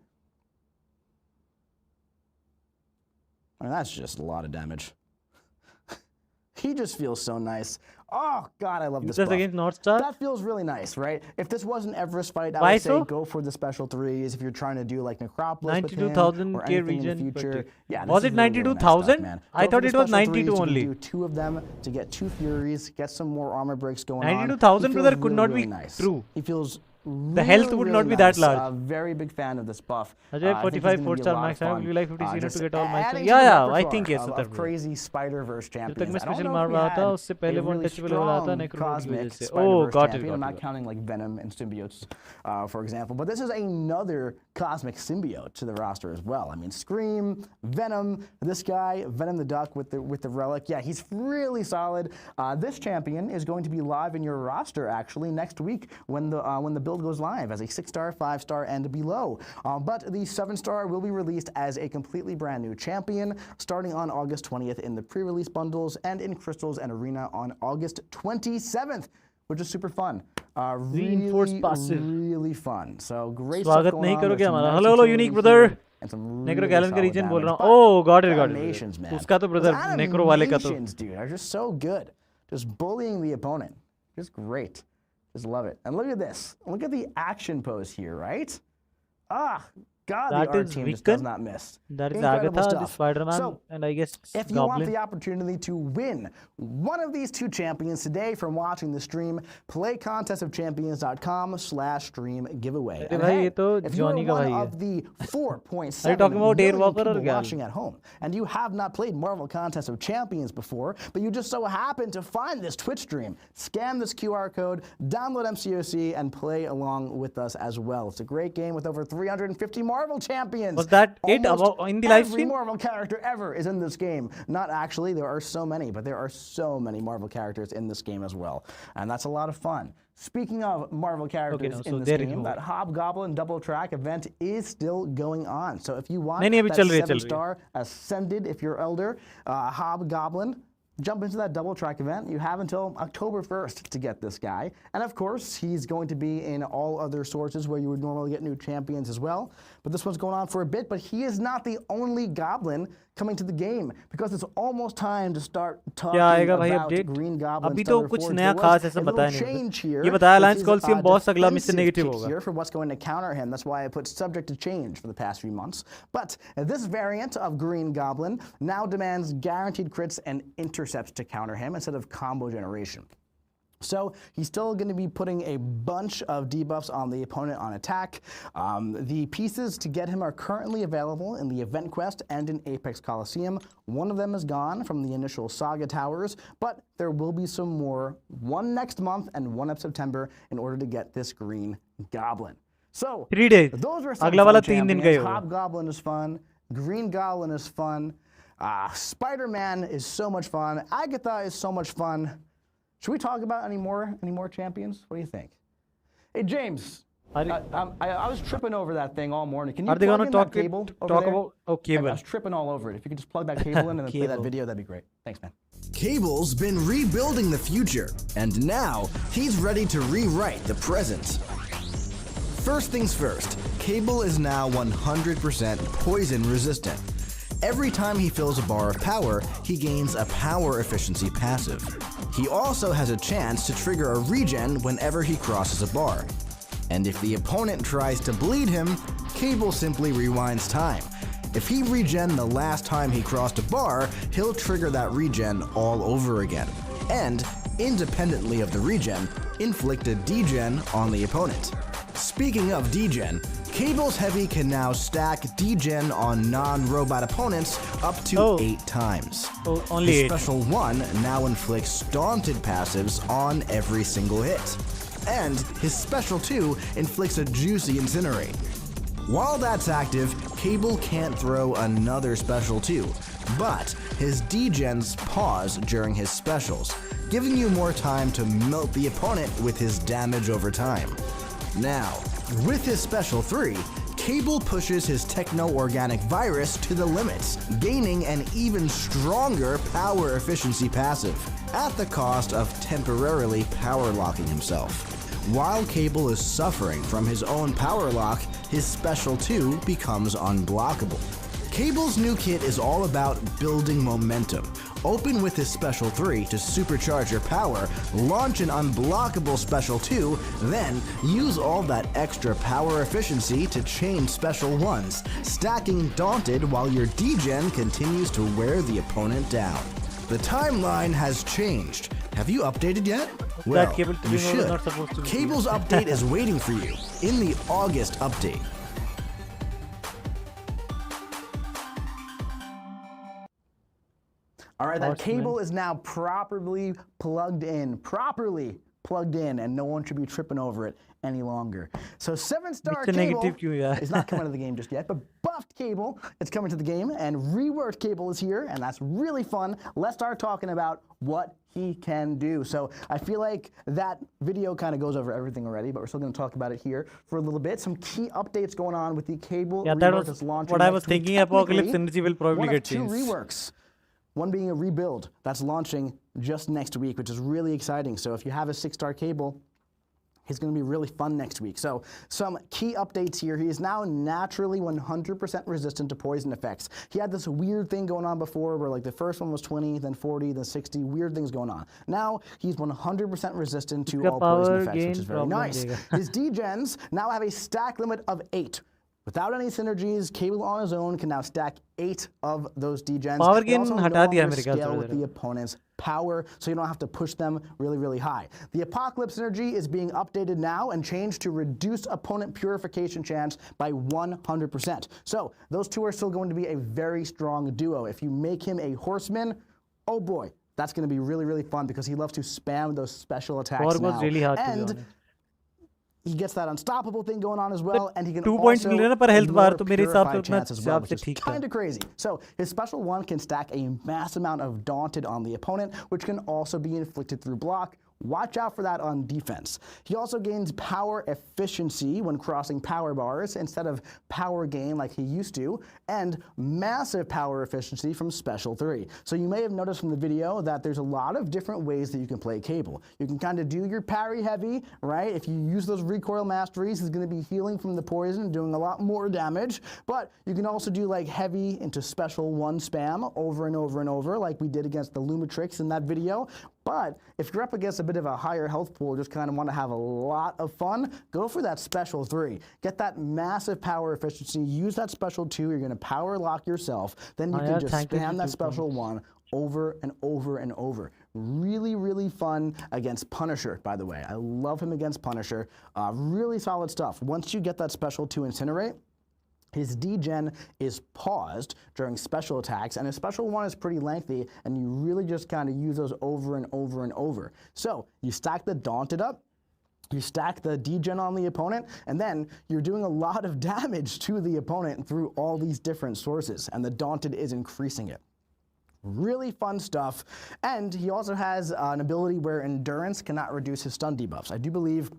I mean, that's just a lot of damage. He just feels so nice. Oh, God, I love this just buff. against North Star That feels really nice, right? If this was an Everest fight, I Why would say so? go for the special 3s if you're trying to do like Necropolis with him 92,000 or K anything in the region, future. but Yeah, was this it is really, really nice stuff, 92,000? man. I Go thought for it the was special 92 3s. only. You can do 2 of them to get 2 Furies, get some more armor breaks going on. 92,000 He brother feels could really, not really be nice. true. He feels The health would not be that large. Very big fan of this buff. Ajay, I think 45 he's gonna be a 4-star lot of max. I fun. will like 50 to Just get all max. adding to Yeah, the yeah, I repertoire think yes. of crazy Spider-Verse जब champions. तक मैं I don't special know मार if we रहा था had उससे a पहले वो really untouchable हो रहा था strong नेक्रोनॉट की वजह cosmic से Spider-Verse got champion. it I'm not counting like Venom and symbiotes, for example, but this is another cosmic symbiote to the roster as well. I mean, Scream, Venom, this guy, Venom the Duck with the relic. Yeah, he's really solid. This champion is going to be live in your roster actually next week when the build goes live as a 6-star, 5-star, and below. But the 7-star will be released as a completely brand new champion starting on August 20th in the pre-release bundles and in Crystals and Arena on August 27th. Which is super fun. Reinforced passive. Really fun. So great स्वागत stuff नहीं going on. करोगे There's some हमारा nice hello hello utility unique here brother and some Necro really Galan का solid reason बोल damage. रहा But हूँ oh got the it animations, man. उसका तो Those ब्रदर नेक्रो वाले का तो animations, dude, are just so good. Just bullying the opponent. Just great. Just love it. And look at this. Look at the action pose here, right? Ah, God, That the art is team just does Wiccan. not miss. That is Incredible Agatha, the stuff. Spider-Man, So, and I guess if you want Goblin. the opportunity to win one of these 2 champions today from watching the stream, play contestofchampions.com/stream giveaway. अरे And भाई, hey, ये तो if you're Johnny का one भाई है। of the 4.7 Are you talking about million Airwalker or people Gal? watching at home, and you have not played Marvel Contest of Champions before, but you just so happen to find this Twitch stream, scan this QR code, download MCOC, and play along with us as well. It's a great game with over 350 Marvel champions. Was that it Almost about in the live every stream? Marvel character ever is in this game. Not actually, there are so many, but there are so many Marvel characters in this game as well. And that's a lot of fun. Speaking of Marvel characters no, so in this there is game, more. that Hobgoblin double track event is still going on. So if you want नहीं, अभी that चल रही है, 7-star Ascended, if you're elder, Hobgoblin, jump into that double track event. You have until October 1st to get this guy. And of course, he's going to be in all other sources where you would normally get new champions as well. But this one's going on for a bit, but he is not the only goblin coming to the game because it's almost time to start talking क्या आएगा भाई about update Green Goblin. अभी तो कुछ नया खास ऐसा बताया नहीं change here. ये बताया which अलायंस is, कॉल्सियम बॉस अगला मिससे defensive नेगेटिव pick होगा here for what's going to counter him. That's why I put subject to change for the past few months. But this variant of Green Goblin now demands guaranteed crits and intercepts to counter him instead of combo generation. So he's still going to be putting a bunch of debuffs on the opponent on attack. The pieces to get him are currently available in the event quest and in Apex Coliseum. One of them is gone from the initial Saga Towers, but there will be some more, one next month and one of September, in order to get this Green Goblin. So 3 days those were some अगला वाला fun 3 दिन का ही champions. होगा Hobgoblin is fun. Green Goblin is fun. Spider-Man is so much fun. Agatha is so much fun. Should we talk about any more champions? What do you think? Hey, James. I was tripping over that thing all morning. Can you Are they plug gonna in talk that cable over talk there? about I cable? was tripping all over it. If you could just plug that cable in and then play that Cable. video, that'd be great. Thanks, man. Cable's been rebuilding the future, and now he's ready to rewrite the present. First things first, Cable is now 100% poison resistant. Every time he fills a bar of power, he gains a power efficiency passive. He also has a chance to trigger a regen whenever he crosses a bar. And if the opponent tries to bleed him, Cable simply rewinds time. If he regen the last time he crossed a bar, he'll trigger that regen all over again. And, independently of the regen, inflict a degen on the opponent. Speaking of degen, Cable's Heavy can now stack degen on non-robot opponents up to 8 times. Oh, only His 8. Special 1 now inflicts Daunted passives on every single hit. And his Special 2 inflicts a juicy Incinerate. While that's active, Cable can't throw another Special 2, but his degens pause during his specials, giving you more time to melt the opponent with his damage over time. Now, with his Special 3, Cable pushes his Techno-Organic Virus to the limits, gaining an even stronger power efficiency passive, at the cost of temporarily power locking himself. While Cable is suffering from his own power lock, his Special 2 becomes unblockable. Cable's new kit is all about building momentum. Open with his Special 3 to supercharge your power, launch an unblockable Special 2, then use all that extra power efficiency to chain Special 1s, stacking Daunted while your degen continues to wear the opponent down. The timeline has changed. Have you updated yet? Well, Cable you TV was should. not supposed to be Cable's update is waiting for you in the August update. All right, that Awesome, cable man. is now properly plugged in, and no one should be tripping over it any longer. So 7-star Mr. Cable Negative क्यों यार? is not coming to the game just yet, but buffed Cable is coming to the game, and reworked Cable is here, and that's really fun. Let's start talking about what he can do. So I feel like that video kind of goes over everything already, but we're still going to talk about it here for a little bit. Some key updates going on with the Cable Yeah, that rework was that's launching what I next was week. thinking. Apocalypse Technically, Energy will probably one get of 2 changed. reworks. One being a rebuild that's launching just next week, which is really exciting. So if you have a 6-star Cable, he's going to be really fun next week. So some key updates here. He is now naturally 100% resistant to poison effects. He had this weird thing going on before where like the first one was 20, then 40, then 60, weird things going on. Now he's 100% resistant to उसका all poison power effects, which gain is very problem nice. देगा. His degens now have a stack limit of 8. Without any synergies, Cable on his own can now stack 8 of those degens. Power They gain also हटा no दिया longer मेरे ख्याल से scale with उधर. the opponent's power, so you don't have to push them really, really high. The Apocalypse Energy is being updated now and changed to reduce opponent purification chance by 100%. So those 2 are still going to be a very strong duo. If you make him a horseman, oh boy, that's going to be really, really fun because he loves to spam those special attacks Power now. was really hard to be And honest. he gets that unstoppable thing going on as well, and he can 2 points also मिल रहे हैं ना पर health bar ignore तो मेरे हिसाब से purified उतना chance as well, हिसाब which से is ठीक था. kind of crazy. So his Special 1 can stack a mass amount of Daunted on the opponent, which can also be inflicted through block. Watch out for that on defense. He also gains power efficiency when crossing power bars instead of power gain like he used to, and massive power efficiency from Special 3. So you may have noticed from the video that there's a lot of different ways that you can play Cable. You can kind of do your parry heavy, right? If you use those recoil masteries, he's going to be healing from the poison, doing a lot more damage. But you can also do like heavy into Special 1 spam over and over and over, like we did against the Lumatrix in that video. But if you're up against a bit of a higher health pool, just kind of want to have a lot of fun, go for that Special 3. Get that massive power efficiency, use that Special 2, you're going to power lock yourself, then you can just spam that Special 1 over and over and over. Really, really fun against Punisher, by the way. I love him against Punisher. Really solid stuff. Once you get that Special 2 Incinerate, his degen is paused during special attacks, and his Special 1 is pretty lengthy, and you really just kind of use those over and over and over. So you stack the Daunted up, you stack the degen on the opponent, and then you're doing a lot of damage to the opponent through all these different sources, and the Daunted is increasing it. Really fun stuff. And he also has an ability where Endurance cannot reduce his stun debuffs. I do believe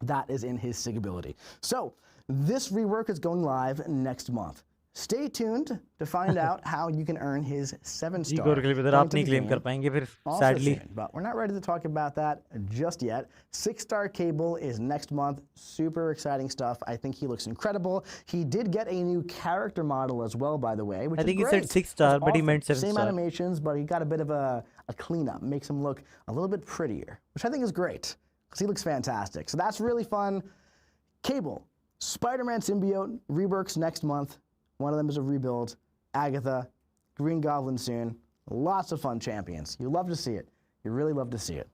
That is in his SIG ability. So this rework is going live next month. Stay tuned to find out how you can earn his 7-star. Igor के लिए brother आप नहीं claim कर पाएंगे फिर sadly. Soon, but we're not ready to talk about that just yet. 6-star Cable is next month. Super exciting stuff. I think he looks incredible. He did get a new character model as well, by the way, which I think is he great. said 6-star, but he meant Same 7-star. animations, but he got a bit of a cleanup. Makes him look a little bit prettier, which I think is great because he looks fantastic. So that's really fun. Cable, Spider-Man symbiote reworks next month. One of them is a rebuild. Agatha, Green Goblin soon. Lots of fun champions. You love to see it. You really love to see it.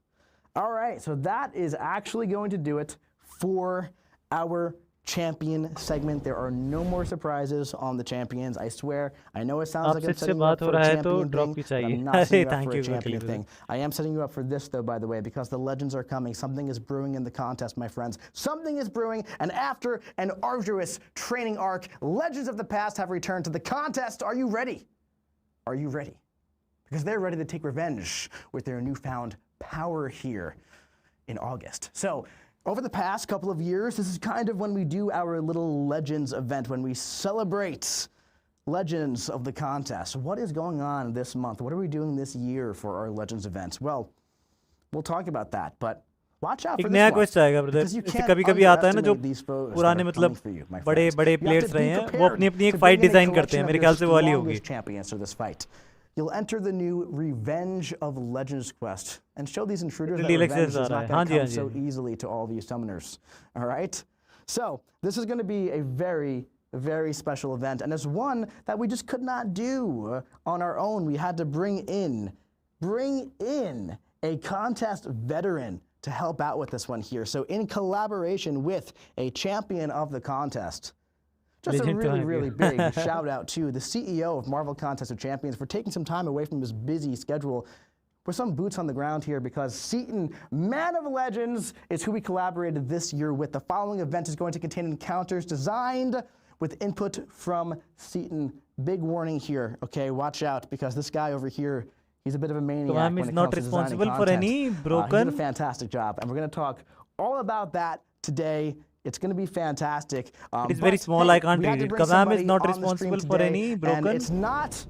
All right, so that is actually going to do it for our champion segment. There are no more surprises on the champions, I swear. I know it sounds like I'm setting you up for a champion thing, but I'm not setting you up for a champion thing. I am setting you up for this, though, by the way, because the legends are coming. Something is brewing in the contest, my friends. Something is brewing, and after an arduous training arc, legends of the past have returned to the contest. Are you ready? Are you ready? Because they're ready to take revenge with their newfound power here in August. So, over the past couple of years, this is kind of when we do our little Legends event, when we celebrate Legends of the contest. What is going on this month? What are we doing this year for our Legends events? Well, we'll talk about that, but watch out for एक this नया one, question आएगा brother because you इससे can't कभी-कभी आता है ना जो underestimate these foes that पुराने are मतलब coming for you, my बड़े friends. बड़े You have players to be रहे हैं वो prepared अपनी अपनी एक to fight bring in a design करते हैं collection मेरे of ख्याल से your वो वाली होगी strongest champions to this fight. You'll enter the new Revenge of Legends quest and show these intruders that Delete revenge is access not aa going raha hai. to come so easily to all these summoners. All right? So this is going to be a very, very special event, and it's one that we just could not do on our own. We had to bring in a contest veteran to help out with this one here. So in collaboration with a champion of the contest, just a really, really big shout out to the CEO of Marvel Contest of Champions for taking some time away from his busy schedule for some boots on the ground here, because Seaton, Man of Legends, is who we collaborated this year with. The following event is going to contain encounters designed with input from Seaton. Big warning here, okay? Watch out, because this guy over here, he's a bit of a maniac Kabam when is it not comes to designing responsible for content. any He did broken a fantastic job, and we're going to talk all about that today. It's going to be fantastic. It is very small, I can't read it. Kabam is not responsible for any broken. And it's not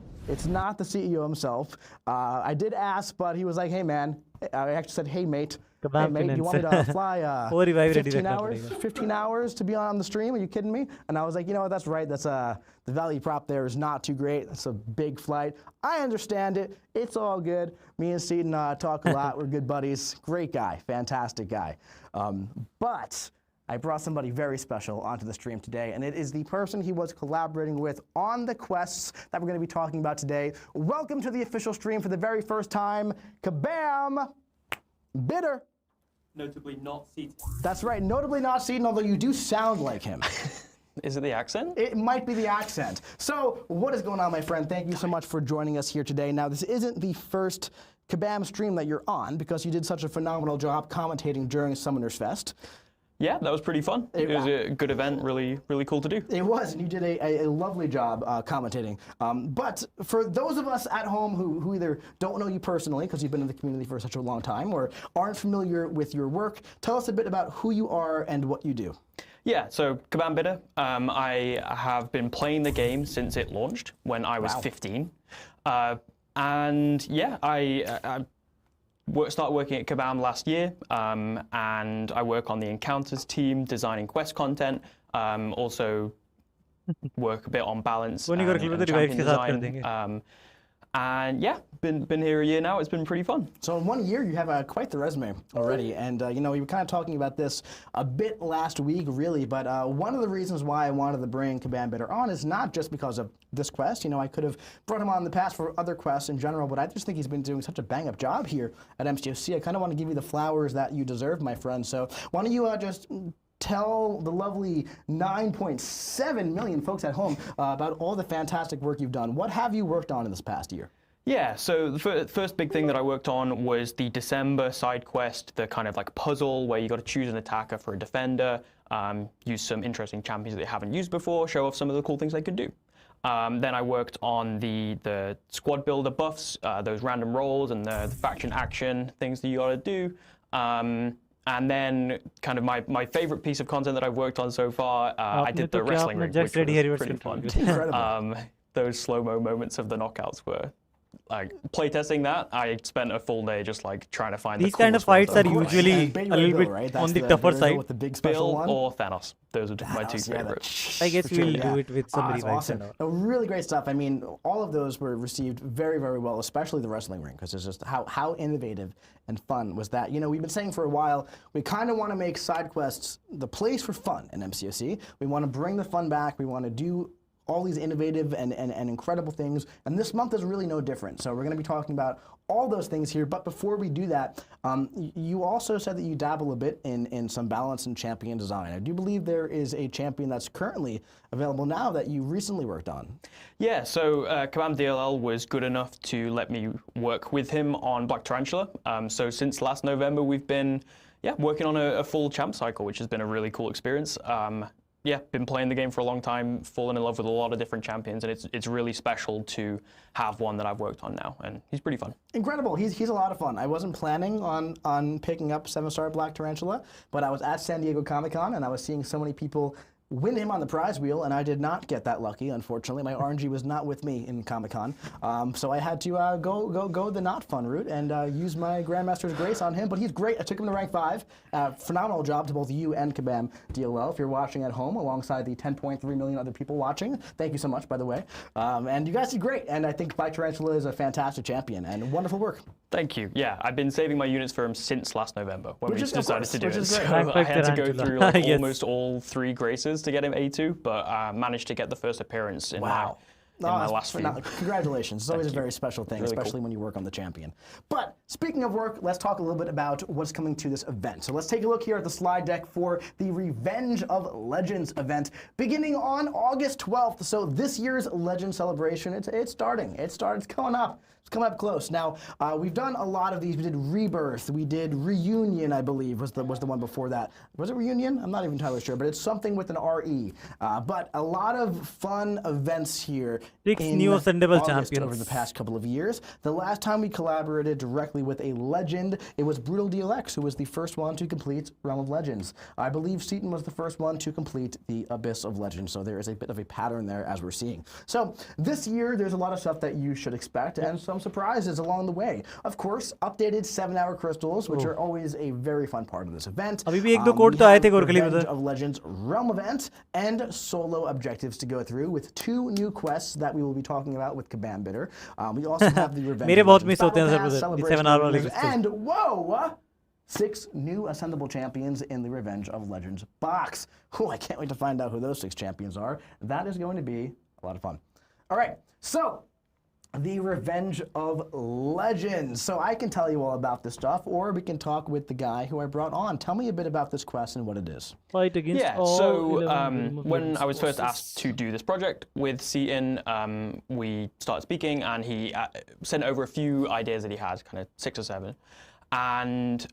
the CEO himself. I did ask, but he was like, hey, man. I actually said, hey, mate. Hey, mate, do you want me to fly 15 hours to be on the stream? Are you kidding me? And I was like, you know what, that's right. That's the value prop there is not too great. It's a big flight. I understand it. It's all good. Me and Seaton talk a lot. We're good buddies. Great guy. Fantastic guy. But I brought somebody very special onto the stream today, and it is the person he was collaborating with on the quests that we're going to be talking about today. Welcome to the official stream for the very first time, Kabam Bitter. Notably not seated. That's right, notably not Seaton, although you do sound like him. Is it the accent? It might be the accent. So, what is going on, my friend? Thank you so much for joining us here today. Now, this isn't the first Kabam stream that you're on, because you did such a phenomenal job commentating during Summoners Fest. Yeah, that was pretty fun. It was a good event, really, really cool to do. It was, and you did a lovely job commentating. But for those of us at home who either don't know you personally, because you've been in the community for such a long time, or aren't familiar with your work, tell us a bit about who you are and what you do. Yeah, so Kabam Bitter, I have been playing the game since it launched when I was 15. And yeah, I started working at Kabam last year, and I work on the Encounters team, designing quest content, also work a bit on balance and champion design. And yeah, been here a year now. It's been pretty fun. So in 1 year, you have quite the resume already. And you know, we were kind of talking about this a bit last week, really. But one of the reasons why I wanted to bring Kabam Bitter on is not just because of this quest. You know, I could have brought him on in the past for other quests in general, but I just think he's been doing such a bang-up job here at MCOC. I kind of want to give you the flowers that you deserve, my friend. So why don't you just tell the lovely 9.7 million folks at home about all the fantastic work you've done. What have you worked on in this past year? Yeah, so the first big thing that I worked on was the December side quest, the kind of like puzzle where you got to choose an attacker for a defender, use some interesting champions that they haven't used before, show off some of the cool things they could do. Then I worked on the squad builder buffs, those random rolls and the faction action things that you got to do. And then kind of my favorite piece of content that I've worked on so far, I आपने did तो the क्या wrestling अपना ring, Jax which Ready was Harry pretty version fun. Incredible. Those slow-mo moments of the knockouts were like playtesting that. I spent a full day just like trying to find These the kind of coolest ones fights that are I could find. usually And Baby a Ray little Bill, bit right? on That's the tougher Baby Ray Bill side. with the big special Bill one. or Thanos. Those are my two Thanos, yeah, favorites. I guess for sure, we'll yeah. do it with some It's rewrites awesome. and all. Really great stuff. I mean, all of those were received very, very well, especially the wrestling ring, because it's just how innovative and fun was that. You know, we've been saying for a while, we kind of want to make side quests the place for fun in MCOC. We want to bring the fun back. We want to do all these innovative and incredible things, and this month is really no different. So we're going to be talking about all those things here, but before we do that, you also said that you dabble a bit in some balance and champion design. I do believe there is a champion that's currently available now that you recently worked on. Yeah, so Kabam DLL was good enough to let me work with him on Black Tarantula. So since last November, we've been working on a full champ cycle, which has been a really cool experience. Been playing the game for a long time, fallen in love with a lot of different champions, and it's really special to have one that I've worked on now, and he's pretty fun. Incredible. He's a lot of fun. I wasn't planning on picking up 7-star Black Tarantula, but I was at San Diego Comic-Con, and I was seeing so many people win him on the prize wheel, and I did not get that lucky, unfortunately. My RNG was not with me in Comic-Con, so I had to go the not fun route and use my Grandmaster's Grace on him, but he's great. I took him to rank 5. Phenomenal job to both you and Kabam DLL. If you're watching at home alongside the 10.3 million other people watching, thank you so much, by the way. And you guys did great, and I think Black Tarantula is a fantastic champion, and wonderful work. Thank you. Yeah, I've been saving my units for him since last November when we decided to do it. So Rank I had to go Tarantula. through like Yes. almost all 3 graces to get him A2, but managed to get the first appearance in my last few. Congratulations. It's always a very special thing, Really especially when you work on the champion. But speaking of work, let's talk a little bit about what's coming to this event. So let's take a look here at the slide deck for the Revenge of Legends event beginning on August 12th. So this year's Legend celebration, it's starting. It's coming up. It's coming up close. Now, we've done a lot of these. We did Rebirth. We did Reunion, I believe, was the one before that. Was it Reunion? I'm not even entirely sure, but it's something with an RE. But a lot of fun events here 6 in new ascendable August champions over the past couple of years. The last time we collaborated directly with a legend, it was Brutal DLX, who was the first one to complete Realm of Legends. I believe Seaton was the first one to complete the Abyss of Legends, so there is a bit of a pattern there as we're seeing. So this year, there's a lot of stuff that you should expect, and some surprises along the way. Of course, updated 7-hour crystals, which are always a very fun part of this event. अभी भी 1-2 code तो आए थे गोरखली में Revenge तो. of Legends Realm event and solo objectives to go through with 2 new quests that we will be talking about with Kabam Bitter. We also have the Revenge मेरे of बहुत Legends miss होते हैं Battle sir Pass, उधर, Celebration 7 hour of वाले Legends, crystals. and whoa! 6 new ascendable champions in the Revenge of Legends box. Oh, I can't wait to find out who those 6 champions are. That is going to be a lot of fun. All right, so the Revenge of Legends. So I can tell you all about this stuff, or we can talk with the guy who I brought on. Tell me a bit about this quest and what it is. Fight against Yeah, all so 11 when I was first asked to do this project with Seaton, we started speaking, and he sent over a few ideas that he had, kind of 6 or 7. And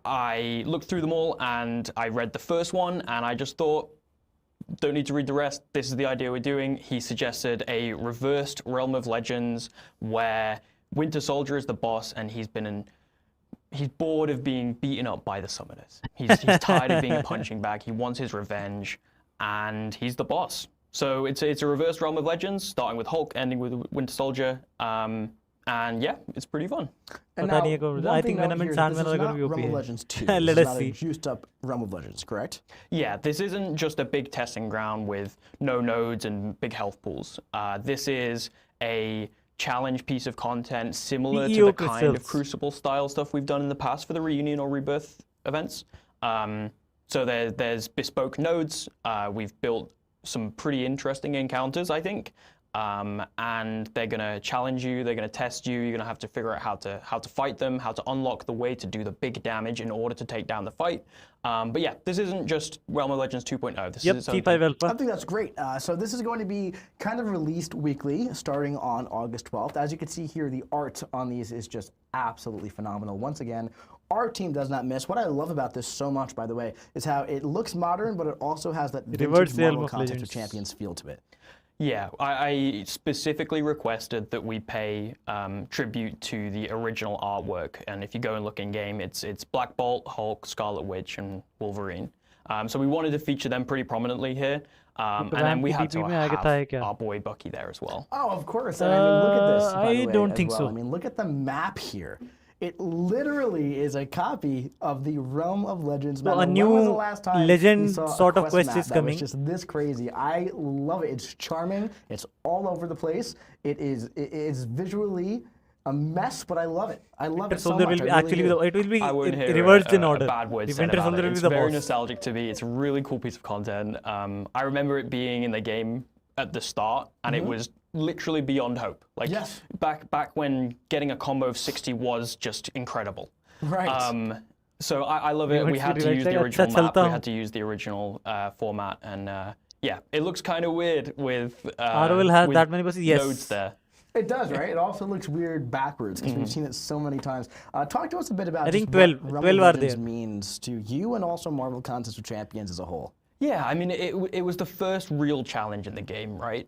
I looked through them all, and I read the first one, and I just thought, don't need to read the rest. This is the idea we're doing. He suggested a reversed Realm of Legends where Winter Soldier is the boss, and he's bored of being beaten up by the summoners. He's tired of being a punching bag. He wants his revenge, and he's the boss. So it's a reversed Realm of Legends, starting with Hulk, ending with Winter Soldier. And yeah, it's pretty fun. And पता now, नहीं है कौन- one I thing think note Venom and here, Sandman this are is gonna not be OP. Realm of Legends 2. Let This is us not see. a juiced up Realm of Legends, correct? Yeah, this isn't just a big testing ground with no nodes and big health pools. This is a challenge piece of content similar to EO the kind of crystals. Crucible style stuff we've done in the past for the Reunion or Rebirth events. So there's bespoke nodes. We've built some pretty interesting encounters, I think. And they're going to challenge you, they're going to test you, you're going to have to figure out how to fight them, how to unlock the way to do the big damage in order to take down the fight. But yeah, this isn't just Realm of Legends 2.0. This Yep, is its own T5 thing. Alpha. I think that's great. So this is going to be kind of released weekly, starting on August 12th. As you can see here, the art on these is just absolutely phenomenal. Once again, our team does not miss. What I love about this so much, by the way, is how it looks modern, but it also has that Reverse vintage Realm Marvel of concept of Legends. champions feel to it. Yeah, I specifically requested that we pay tribute to the original artwork, and if you go and look in game, it's Black Bolt, Hulk, Scarlet Witch, and Wolverine. So we wanted to feature them pretty prominently here, and then we had to have our boy Bucky there as well. Oh, of course. And I mean, look at this. By the I way, don't as think well. so. I mean, look at the map here. It literally is a copy of the Realm of Legends map. a When new was the last time legend we saw a sort of quest map is that coming. was just this crazy. I love it. It's charming. It's all over the place. It is visually a mess, but I love it. I love it so Soldier much. will be I really actually do. it will be I wouldn't hear reversed in a order. bad word The said Winter about Soldier it. will be It's the very boss. nostalgic to me. It's a really cool piece of content. I remember it being in the game at the start, and it was literally beyond hope. Like Yes. back when getting a combo of 60 was just incredible. Right. So I love it. went We to had the to right use side, the original अच्छा map. चलता We हूँ. had to use the original format, and yeah, it looks kind of weird with ROL has with that many bosses. Yes. nodes there. It does, right? It also looks weird backwards because we've seen it so many times. Talk to us a bit about I think just what 12 Realm 12 of are Legends there. means to you and also Marvel Contest of Champions as a whole. Yeah, I mean, it was the first real challenge in the game, right?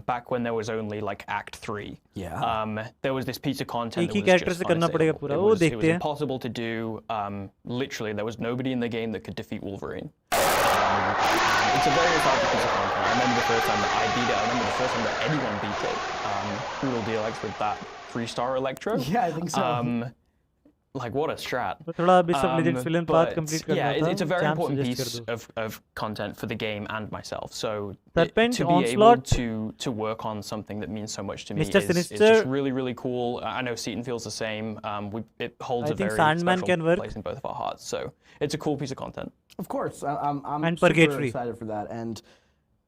Back when there was only like Act 3. Yeah. There was this piece of content एक that he was character just से करना पड़ेगा unassailable. पूरा. It वो was देखते हैं. impossible to do. Literally, there was nobody in the game that could defeat Wolverine. It's a very nostalgic piece of content. I remember the first time that I beat it. I remember the first time that anyone beat it. Brutal DLX with that 3-star Electro. Yeah, I think so. Like, what a strat. तो थोड़ा अभी सब Legends villain path But complete करना yeah, था. it's a very Champ important suggest कर piece दो. of content for the game and myself. So Serpent, to be Onslaught. able to work on something that means so much to me Mr. is Sinister. just really, really cool. I know Seaton feels the same. It holds I a think very Sandman special can work. place in both of our hearts. So it's a cool piece of content. Of course, I'm And super Purgatory. excited for that. And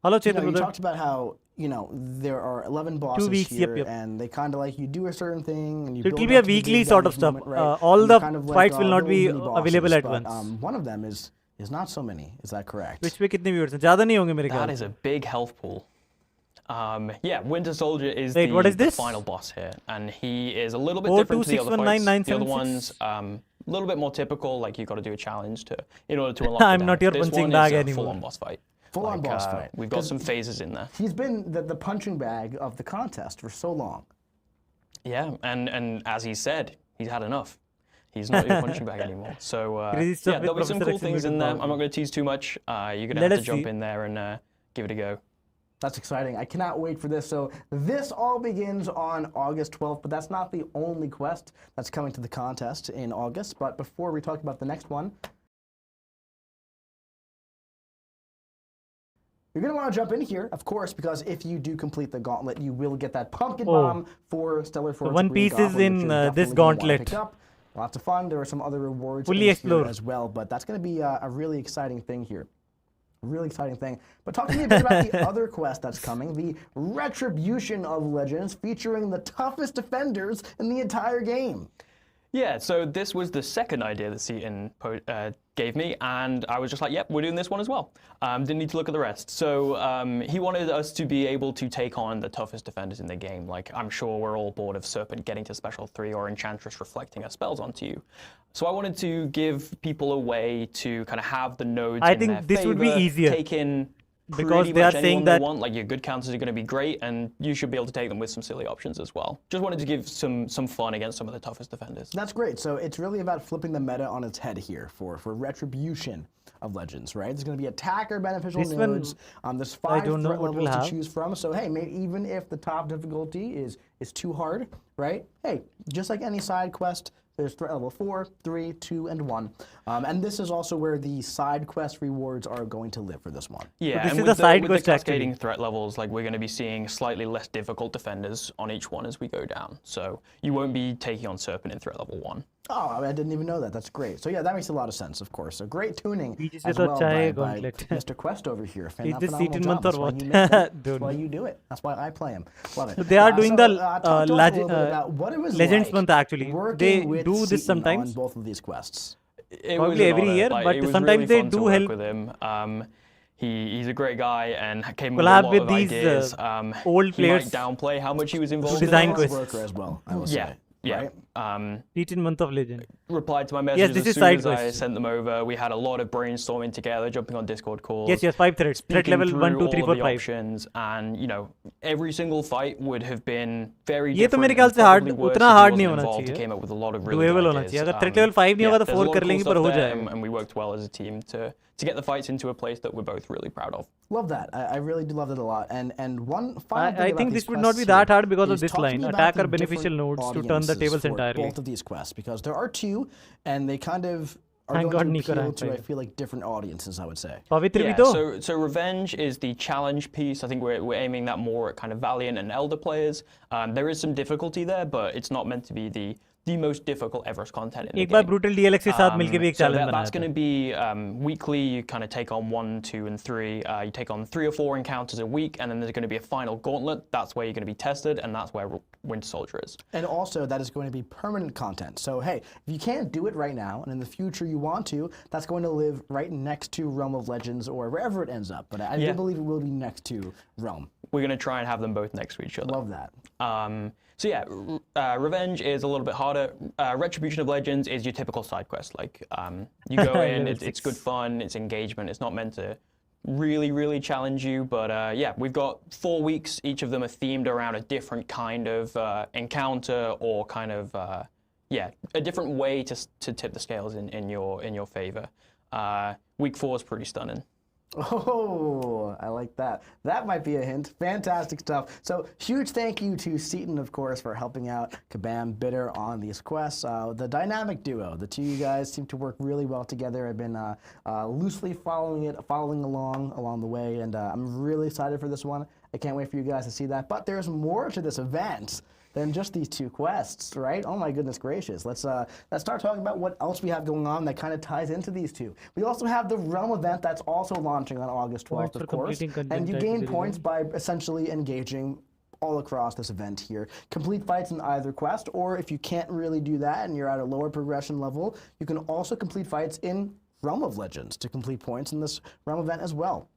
Hello, you Chetan brother. talked about how there are 11 bosses weeks, here, yep. and they kind of like you do a certain thing, and you So it build will be a up to the weekly big sort of damage stuff. moment, right? All And the you kind of fights will not little be mini bosses, available at but, once. one of them is not so many. Is that correct? Twitch पे कितने viewers हैं? ज़्यादा नहीं होंगे मेरे That ख्याल. is a big health pool. Yeah, Winter Soldier is Wait, what is the this? final boss here, and he is a little bit 4, different 2, to the 6, other 1, 9, fights. 9, The other 7, ones, 6. a little bit more typical, like you got to do a challenge in order to unlock. I'm the not damage. your This punching one bag is a anymore. full-on boss fight. Full-on boss fight. We've got some phases in there. He's been the punching bag of the contest for so long. Yeah, and as he said, he's had enough. He's not your punching bag anymore. So Crazy stuff yeah, with there'll be some Professor cool X things in and there. Power. I'm not going to tease too much. You're going to Let have us to jump see. in there and give it a go. That's exciting. I cannot wait for this. So this all begins on August 12th, but that's not the only quest that's coming to the contest in August. But before we talk about the next one, you're going to want to jump in here, of course, because if you do complete the gauntlet, you will get that pumpkin bomb for Stellar Force. One Green Piece is Goblin, in which you're this definitely gonna wanna gauntlet. pick up. Lots of fun. There are some other rewards Fully in here explore. as well, but that's going to be a really exciting thing here. Really exciting thing. But talk to me a bit about the other quest that's coming, the Retribution of Legends, featuring the toughest defenders in the entire game. Yeah, so this was the second idea that Seaton gave me, and I was just like, yep, we're doing this one as well. Didn't need to look at the rest. So he wanted us to be able to take on the toughest defenders in the game. Like, I'm sure we're all bored of Serpent getting to Special 3 or Enchantress reflecting her spells onto you. So I wanted to give people a way to kind of have the nodes I in think their this would be favor, easier. take in Because pretty they are much saying anyone they that- want. Like, your good counters are going to be great, and you should be able to take them with some silly options as well. Just wanted to give some fun against some of the toughest defenders. That's great. So it's really about flipping the meta on its head here for Retribution of Legends, right? There's going to be attacker beneficial This one, nodes. There's 5 don't know threat what we'll levels to have. choose from. So hey, even if the top difficulty is too hard, right? Hey, just like any side quest, there's threat level 4, 3, 2, and 1. And this is also where the side quest rewards are going to live for this one. Yeah, this and is with the side with quest the actually. cascading threat levels, like we're going to be seeing slightly less difficult defenders on each one as we go down. So you won't be taking on Serpent in threat level 1. Oh, I didn't even know that. That's great. So yeah, that makes a lot of sense, of course. So great tuning बीच से as तो well अच्छा है by gauntlet. Mr. Quest over here. Is this Phenomenal Seaton job. month or That's why what? you make them. Don't That's why know. you do it. That's why I play him. Love it. So they are doing the talk to us a little bit about what it was Legends like month actually. working They with do this Seaton sometimes. on both of these quests. It Probably was an every honor. year, Like, but it was sometimes really they fun do to work help. with him. He's a great guy and came Collab with a lot with of these, ideas. old He players might downplay how much he was involved design in quests. this. Worker as well, I will Yeah, say. yeah. Right? Teach in Month of Legend. replied to my messages this as is soon side as I quest. sent them over. We had a lot of brainstorming together, jumping on Discord calls. Yes, 5 threats. Threat speaking level 1, through 2, 3, all 4, of the 5. options, and you know, every single fight would have been very ये तो different. मेरे and ख्याल से probably hard worse उतना if he hard wasn't नहीं होना involved. He चाहिए. came up with a lot of really Doable good होना ideas. चाहिए. अगर threat level 5 नहीं yeah, होगा तो there's a 4 lot कर of cool लेंगे पर stuff हो there, जाएगा. and we worked well as a team to get the fights into a place that we're both really proud of. Love that. I really do love that a lot. And one final thing I about think these this would not be quests that here hard because of is this talk to line. me about Attack the are beneficial different nodes to turn the tables audiences for entirely. both of these quests, because there are two, and they kind of are Thank God going to Nico appeal ranked to, I higher. feel like, different audiences, I would say. पवित्र भी Yeah, तो. so Revenge is the challenge piece. I think we're aiming that more at kind of Valiant and Elder players. There is some difficulty there, but it's not meant to be the most difficult Everest content in the एक बार game. brutal DLX के साथ मिलके भी एक So challenge that's बनाया going था. to be weekly. You kind of take on 1, 2, and 3. You take on 3 or 4 encounters a week, and then there's going to be a final gauntlet. That's where you're going to be tested, and that's where Winter Soldier is. And also, that is going to be permanent content. So, hey, if you can't do it right now, and in the future you want to, that's going to live right next to Realm of Legends or wherever it ends up. But I do believe it will be next to Realm. We're going to try and have them both next to each other. Love that. So yeah, Revenge is a little bit harder. Retribution of Legends is your typical side quest. Like you go in, it's good fun, it's engagement. It's not meant to really challenge you. But yeah, we've got 4 weeks. Each of them are themed around a different kind of encounter or kind of yeah, a different way to tip the scales in your favor. Week 4 is pretty stunning. Oh, I like that. That might be a hint. Fantastic stuff. So huge thank you to Seaton, of course, for helping out Kabam Bitter on these quests. The dynamic duo, the two of you guys seem to work really well together. I've been loosely following along the way, and I'm really excited for this one. I can't wait for you guys to see that. But there's more to this event than just these 2 quests, right? Oh my goodness gracious. Let's start talking about what else we have going on that kind of ties into these 2. We also have the Realm event that's also launching on August 12th, of course. And you gain points by essentially engaging all across this event here. Complete fights in either quest, or if you can't really do that and you're at a lower progression level, you can also complete fights in Realm of Legends to complete points in this Realm event as well.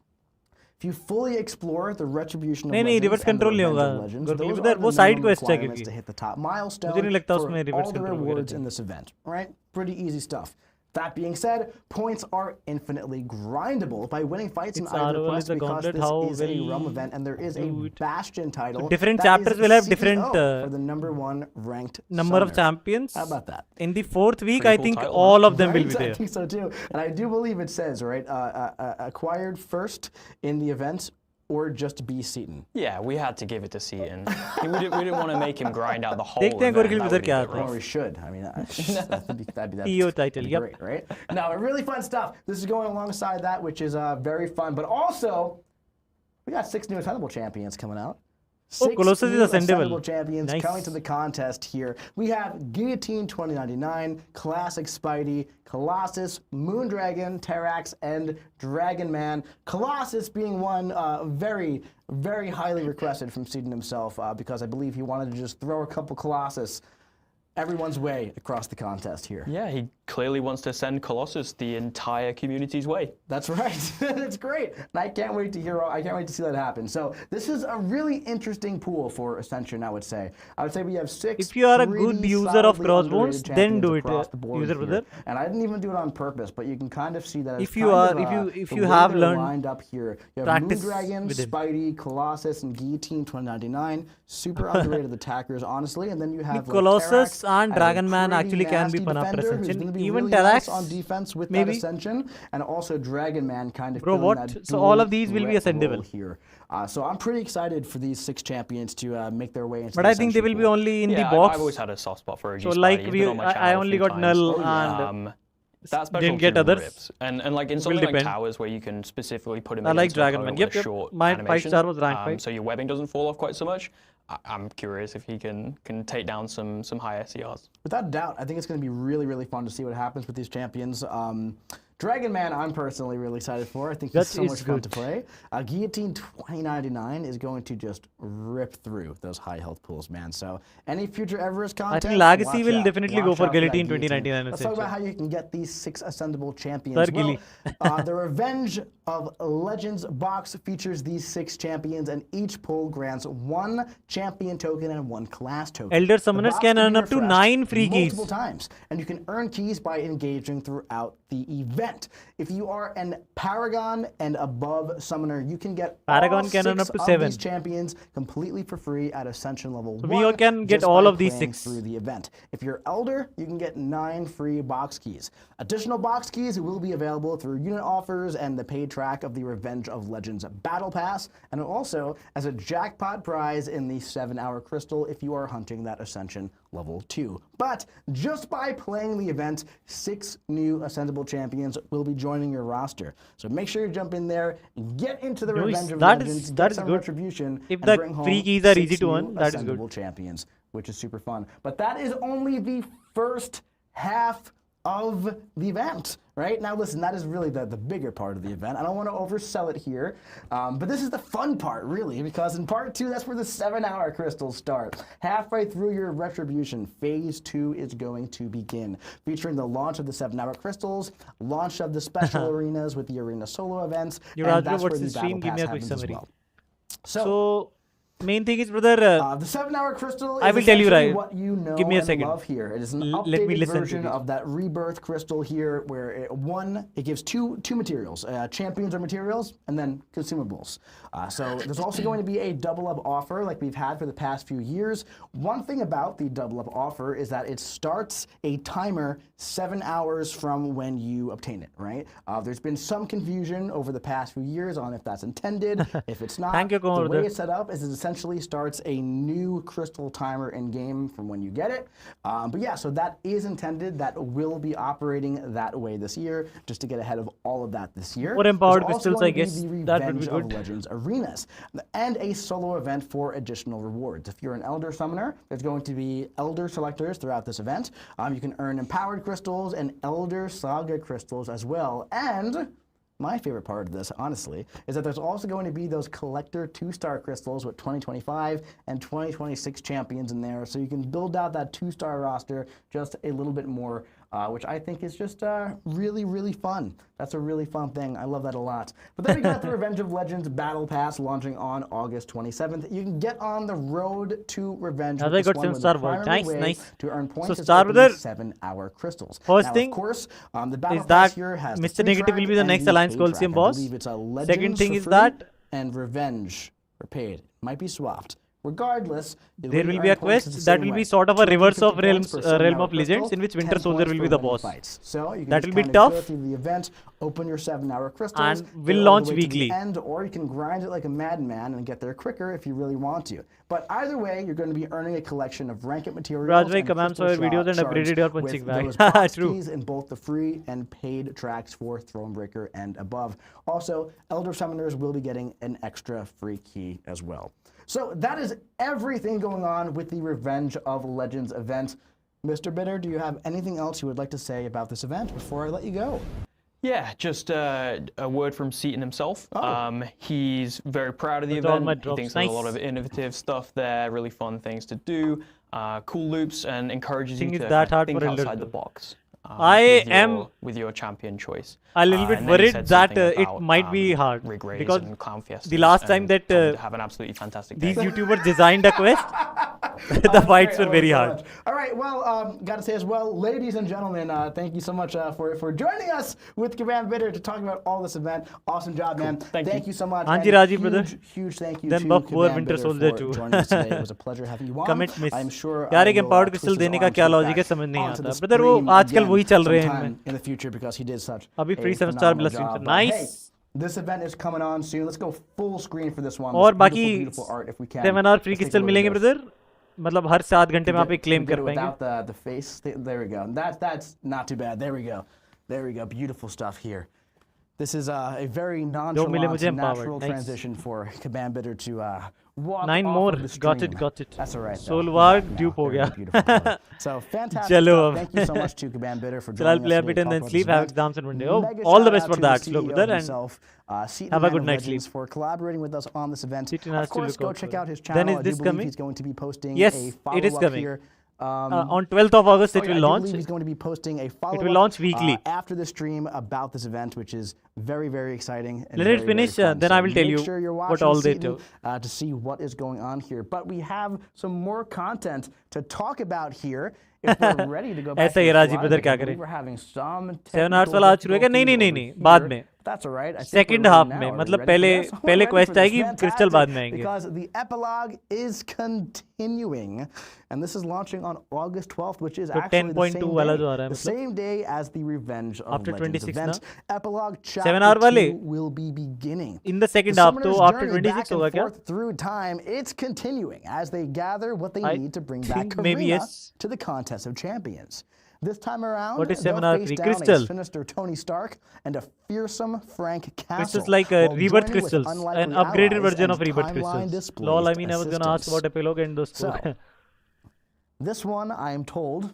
If you fully explore the Retribution of नहीं Legends reverse and the control नहीं Revenge of होगा. Legends, Gurpreet those उधर are वो the side minimum quest है requirements क्योंकि. to hit the top milestone मुझे नहीं लगता for उसमें reverse all the control वगैरह rewards थी. in this event, right? Pretty easy stuff. That being said, points are infinitely grindable by winning fights in It's either ROL quest is the because gauntlet, this how is a well Realm event and there is a do it. Bastion title. Different that chapters is will have CEO different, for the #1 ranked Number of summoner. champions. How about that? In the 4th week, Pretty I cool think title, all of them will Right? be I there. think so too. And I do believe it says, right, acquired first in the event or just be Seaton. Yeah, we had to give it to Seaton. we didn't want to make him grind out the whole देखते हैं event. गुरकील That उधर would be क्या a bit आता है. rough. Or we should. I mean, that'd be CEO title, yep. great, right? Now, really fun stuff. This is going alongside that, which is very fun. But also, we got 6 new Ascendable champions coming out. Oh, 6 Colossus is new ascendable. champions Nice. coming to the contest here. We have Guillotine 2099, Classic Spidey, Colossus, Moondragon, Terrax, and Dragon Man. Colossus being one very, very highly requested from Seaton himself because I believe he wanted to just throw a couple Colossus everyone's way across the contest here. Yeah, he clearly wants to send Colossus the entire community's way. That's right. It's great. And I can't wait to see that happen. So this is a really interesting pool for Ascension, I would say. I would say we have 6 If you are a good pretty user of solidly Crossbones, underrated then champions do it, across the board user here. brother. And I didn't even do it on purpose, but you can kind of see that If you have they're learned, lined up here. You have practice Moondragon, with him. Spidey, Colossus, and Guillotine 2099. Super underrated attackers, honestly. And then you have Colossus Terrax and as a Dragon Man pretty actually can be nasty fun after defender who's Ascension. gonna be Even really nice Terrax, on defense with maybe. that Ascension, and also Dragon Man kind of Bro, filling what? that So all dual of these will be threat role ascendable. here. So I'm pretty excited for these 6 champions to make their way into but the I think they will Ascension be pool. only in the Yeah, box. I've always had a soft spot for OG So Spidey. like He's been on my I channel a only few got times. Null Oh, yeah. and That special get others. rips. And like in something like depend. Towers where you can specifically put him I in like into a Dragon cone Man. with Yep, a yep. short My animation, 5-star was rank 5. so your webbing doesn't fall off quite so much. I'm curious if he can take down some high SCRs. Without a doubt, I think it's going to be really, really fun to see what happens with these champions. Dragon Man, I'm personally really excited for. I think That he's so is much fun good. to play. Guillotine 2099 is going to just rip through those high health pools, man. So any future Everest content, I think Legacy watch will out. definitely go Watch for out that Guillotine 2099 Let's talk about essential. how you can get these 6 ascendable champions. Sir Well, Gilly. the Revenge of Legends box features these 6 champions, and each pull grants 1 champion token and 1 class token. Elder The Summoners box can be earn up to refreshed 9 free keys. multiple times, and you can earn keys by engaging throughout the event. If you are an Paragon and above summoner, you can get Paragon all can earn 6 up to of 7. these champions completely for free at Ascension level 1. we all can get just all by of these playing 6. through the event. If you're Elder, you can get 9 free box keys. Additional box keys will be available through unit offers and the paid track of the Revenge of Legends Battle Pass, and also as a jackpot prize in the 7-hour crystal if you are hunting that Ascension level 2. But just by playing the event, 6 new ascendable champions will be joining your roster. So make sure you jump in there, get into the Nice. Revenge of That is- Legends, that get is some good. retribution, If and the bring home free keys are 6 easy to new earn, that is good. ascendable champions, which is super fun. But that is only the first half of the event, right? Now listen, that is really the bigger part of the event. I don't want to oversell it here, but this is the fun part, really, because in part 2, that's where the 7-hour crystals start. Halfway through your retribution, phase 2 is going to begin, featuring the launch of the 7-hour crystals, launch of the special arenas with the arena solo events, You and rather that's what's where the the stream? battle Give me pass a quick happens as summary. well. So, main thing is, brother, The 7-hour crystal is I will tell you essentially right. what you know Give me a and second. love here. It is an Let me updated listen to version this. of that rebirth crystal here, where it gives two materials, champions or materials, and then consumables. So there's also going to be a double up offer like we've had for the past few years. One thing about the double up offer is that it starts a timer 7 hours from when you obtain it, right? There's been some confusion over the past few years on if that's intended, if it's not. Thank you, The Kumar. way it's set up is it essentially starts a new crystal timer in game from when you get it. But yeah, so that is intended. That will be operating that way this year, just to get ahead of all of that this year. More empowered There's also crystals, going I to be guess. the That would be Revenge of good. Legends arenas, and a solo event for additional rewards. If you're an Elder Summoner, there's going to be Elder Selectors throughout this event. You can earn Empowered Crystals and Elder Saga Crystals as well. And my favorite part of this, honestly, is that there's also going to be those collector 2-star crystals with 2025 and 2026 champions in there, so you can build out that 2-star roster just a little bit more, which I think is just really, really fun. That's a really fun thing. I love that a lot. But then we got the Revenge of Legends Battle Pass launching on August 27th. You can get on the road to Revenge. Now with they this got one, some where the Star Wars. primary Nice, way nice. to earn points So is Star opening Brother, 7-hour crystals. first Now, thing of course, the Battle is Pass that here has Mr. the free Negative will track be the and next the Alliance paid Coliseum track. boss. I believe it's a Second Legends thing for is free that and Revenge for paid. Might be swapped. Regardless, there will be a quest that will be sort of a reverse of Realm of Legends, in which Winter Soldier will be the boss. So you can That just will be kinda tough. go through the event, open your 7-hour crystals, And will go all launch the way to the weekly. end, or you can grind it like a madman and get there quicker if you really want to. But either way, you're going to be earning a collection of ranked materials. Rajbhai, and Kabam saw your crystal videos and shards upgraded your with punching bag. those box True. keys in both the free and paid tracks for Thronebreaker and above. Also, Elder Summoners will be getting an extra free key as well. So that is everything going on with the Revenge of Legends event. Mr. Bitter, do you have anything else you would like to say about this event before I let you go? Yeah, just a word from Seaton himself. Oh. He's very proud of the With all event. my He drops. thinks there's a Nice. lot of innovative stuff there, really fun things to do, cool loops, and encourages Thing you is to that hard think for elders outside the though. box. I am with your champion choice. a little bit And then he worried said that something it about, might be hard, rig raids because and clown fiestas the last time and that told me to have an absolutely fantastic day. these YouTubers designed a quest, the fights were very hard. All right, well, got to say as well, ladies and gentlemen, thank you so much for joining us with Kabam Bitter to talk about all this event. Awesome job, man. Thank you you so much. Anji and Raji, brother. Huge thank you Then to buff poor Kabam Winter Bitter Soldier for too. joining us today. It was a pleasure having you on. Commit miss. I'm sure यार एक I will, empowered twist crystal his देने का arms क्या to get logic है back समझ नहीं onto आता. the Brother वो stream आजकल again वही चल रहे हैं sometime इनमें. in the future because he did such अभी a free 7-star phenomenal blessings. job. But Nice. hey, this event is coming on soon. Let's go full screen for this one. और This बाकी beautiful art if we can. 7-hour free Let's take a crystal look at मिलेंगे this. Brother. मतलब हर 7 घंटे में आप एक claim Get कर it पाएंगे. without the face. There we go. That's not too bad. There we go. There we go. Beautiful stuff here. This is a very मिले nonchalant, मुझे empowered. natural Nice. transition for Kabam Bitter to walk 9 off more. of the Got stream. it, got it. That's all right. though. Solvar We're back now. dupe हो Very गया. beautiful photo. So fantastic चलो stuff. अब. Thank you so much to Kabam Bitter for चल I'll joining play us a bit today and to then talk about sleep. this Have event. exams on Monday. Oh, Mega all the shout best out for to that, the slow CEO brother, and himself, Seat have a Man good of night's Legends sleep. for collaborating with us on this event. Seat has Of to course, look go out check for out it. his Then channel. is I this do believe coming? he's going to be posting Yes, a it is follow-up coming. here. On 12th of August it will I do launch. believe he's going to be posting a follow-up launch weekly. After the stream about this event, which is very, very exciting. And Let very, it finish, very fun. then So I will tell make you sure you're what watching all they Seaton, do. to see what is going on here. But we have some more content to talk about here. If we're ready to go back ऐसा ही to the राजी slide, brother I क्या believe करे? we're having some 7 hours technical वाला आज शुरू है क्या? नहीं difficulties नहीं over नहीं here. बाद में. That's all right. I think Second we're half ready now. में, Are we मतलब ready for पहले this? We're पहले ready quest for this. आएगी, crystal Fantastic, बाद में आएंगे. Because the epilogue is continuing, and this is launching on August 12th, which is तो actually the 10.2 same वाला day, जो आ रहा है the मतलब. same day as the Revenge of After Legends 26 event. Epilogue 7 chapter hour वाले? 2 will be beginning. In the second The half तो summoner's after journey 26 back and होगा क्या? forth through time, it's continuing as they gather what they I need to bring back think maybe Karina yes. to the contest of champions. This time around, What is they'll 7 hour face 3? down Crystal. a sinister Tony Stark and a fearsome Frank Castle. Crystals like while rebirth joining with crystals, unlikely an upgraded allies version and of rebirth timeline crystals. Lol, I mean I was displaced gonna ask assistants. about epilogue and those. So, this one, I am told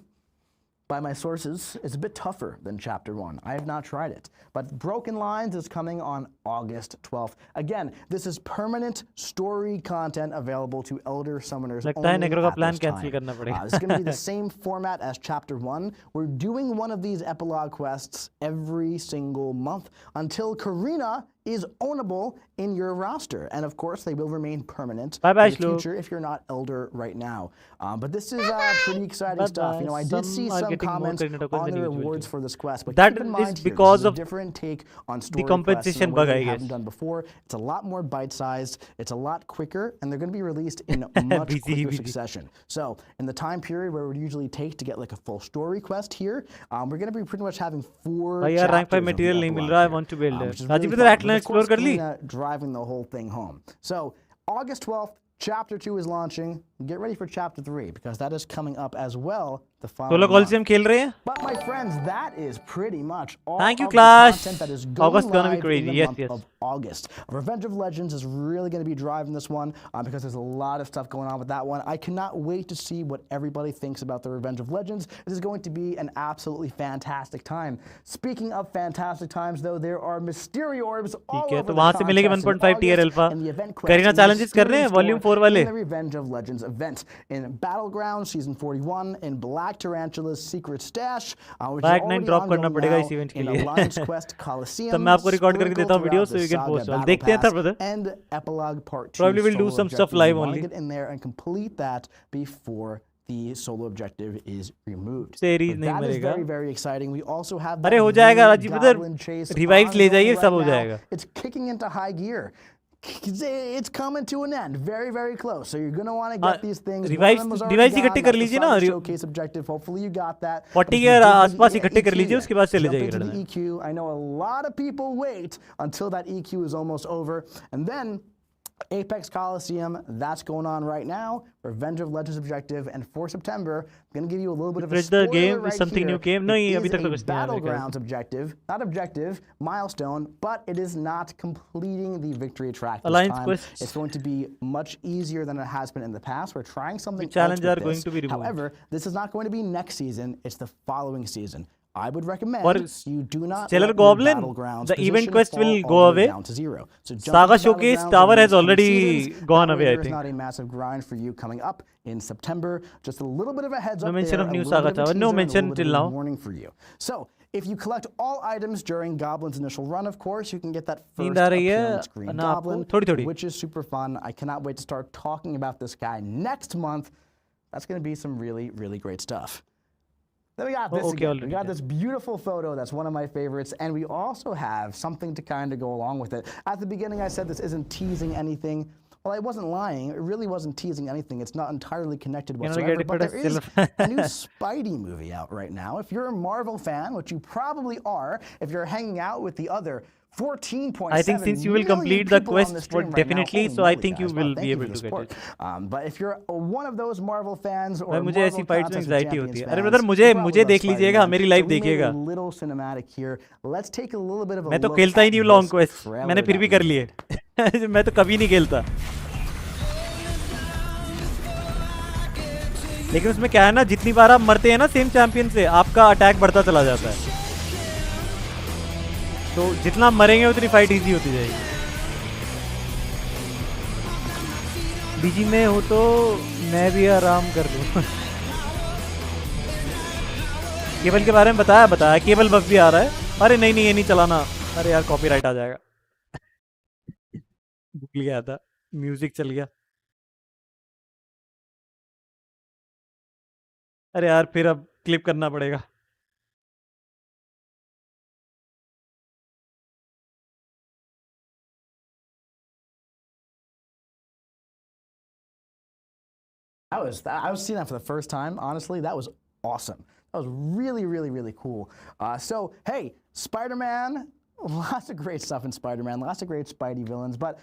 by my sources, is a bit tougher than Chapter 1. I have not tried it. But Broken Lines is coming on August 12th. Again, this is permanent story content available to Elder Summoners लगता है only नेक्रो का at plan this cancel time. करना पड़ेगा. This is going to be the same format as Chapter 1. We're doing one of these epilogue quests every single month until Karina is ownable in your roster. And of course, they will remain permanent Bye-bye, in the Shlook. future if you're not Elder right now. But this is pretty exciting stuff. Bye-bye. You know, I did see Some are some getting more comments Karina tokens on than the usual rewards too. for this quest, but That keep in is mind here, because this is a of different take on story compensation quests in a way bug, I they guess. haven't done before. It's a lot more bite-sized, it's a lot quicker, and they're going to be released in much quicker succession. So, in the time period where it would usually take to get like a full story quest here, we're going to be pretty much having 4 भाई यार rank 5 chapters of the material नहीं मिल epilogue रहा. I here, want to build which it. is Rajiv really इधर fun. Atlan But of explore course, कर ली? Karina driving the whole thing home. So, August 12th, Chapter 2 is launching. Get ready for Chapter 3 because that is coming up as well the following solo month. Call से हम खेल रहे हैं. But my friends, that is pretty much all Thank you, of Clash. the content that is going August gonna be live crazy. in the Yes, month yes. of August. Revenge of Legends is really going to be driving this one because there's a lot of stuff going on with that one. I cannot wait to see what everybody thinks about the Revenge of Legends. It is going to be an absolutely fantastic time. Speaking of fantastic times, though, there are Mystery Orbs all ठीक है, over तो the वहाँ से मिलेगी contest in 1.5 tier August, alpha. and the event quest Kareena in the challenges कर रहे हैं, Mystery volume Store 4 वाले. in the Revenge of Legends event in Battleground Season 41 in Black Tarantula's Secret Stash, which Back is 9 already drop करना ongoing पड़ेगा now इस event के in लिए. Alliance Quest Coliseum. तब मैं आपको record करके देता हूँ sprinkled videos so throughout you can the post Saga all. देखते हैं Battle था brother. Pass and Epilogue Part 2. Probably we'll do solo some stuff objectives. live We wanna only. get in there and complete that before the solo objective is removed. Series But नहीं that is मरेगा. very, very exciting. We also have अरे हो that जाएगा new Rajiv brother. Goblin Chase Revives ले ongoing जाइए, right सब हो now. जाएगा. It's kicking into high gear. It's coming to an end, very, very close. So you're going to want to get these things. Revives इकट्ठे कर लीजिए ना. Showcase objective. Hopefully you got that. 40 के आसपास इकट्ठे कर लीजिए, उसके बाद चले Jump जाइए into the लड़ने. EQ. I know a lot of people wait until that EQ is almost over, and then Apex Coliseum, that's going on right now. Revenge of Legends objective, and for September, I'm going to give you a little bit of a Refresh the spoiler game, right something here. new came. It नहीं, is अभी तक तो a कुछ नहीं आया मेरे ख्याल Battlegrounds objective, not objective, milestone, but it is not completing the victory track this Alliance time. quests. It's going to be much easier than it has been in the past. We're trying something challenges else are with going this. to be removed. However, this is not going to be next season. It's the following season. I would recommend For you do not Stellar let your Goblin, Battlegrounds the event position quest fall will all go the way away. down to 0. So jump Saga into Showcase Battlegrounds Tower over has these coming already seasons. gone That away, way I there's think. not a massive grind for you coming up in September. Just a little bit of a heads No up mention there, of a new little Saga bit of a Tower. No teaser, and a mention little bit till of a now. warning for you. So if you collect all items during Goblin's initial run, of course, you can get that first नींद आ रही है appearance Green ना आपको? Goblin, थोड़ी-थोड़ी. which is super fun. I cannot wait to start talking about this guy next month. That's going to be some really, really great stuff. Then we got this okay, again. already, We got yeah. this beautiful photo that's one of my favorites, and we also have something to kind of go along with it. At the beginning, I said this isn't teasing anything. Well, I wasn't lying. It really wasn't teasing anything. It's not entirely connected You're not whatsoever. getting But put there as is silver. a new Spidey movie out right now. If you're a Marvel fan, which you probably are, if you're hanging out with the other 14.7 I think since you will million complete the people on quest the for stream right now. definitely, Holy so I moly, think you guys. will Well, be thank you able for to the get support. it. But if you're one of those Marvel fans or भाई मुझे ऐसी Marvel fights में Contest of anxiety होती Champions है. अरे fans, brother you मुझे probably मुझे love देख लीजिएगा, Spider-Man. मेरी So live we made a देखिएगा. little cinematic here. Let's take a little bit of a मैं तो look खेलता ही at नहीं this लॉन्ग क्वेस्ट, trailer मैंने फिर that भी we कर लिए. made. मैं तो कभी नहीं खेलता. लेकिन उसमें क्या है ना, जितनी बार आप मरते हैं ना सेम चैंपियन से, आपका अटैक बढ़ता चला जाता है. तो जितना मरेंगे उतनी फाइट इजी होती जाएगी. बीजी में हो तो मैं भी आराम कर लूँ. केबल के बारे में बताया केबल बफ भी आ रहा है. अरे नहीं ये नहीं चलाना. अरे यार कॉपीराइट आ जाएगा. भूल गया था, म्यूजिक चल गया. अरे यार फिर अब क्लिप करना पड़ेगा. I was seeing that for the first time. Honestly, that was awesome. That was really cool. So hey, Spider-Man, lots of great stuff in Spider-Man, lots of great Spidey villains, but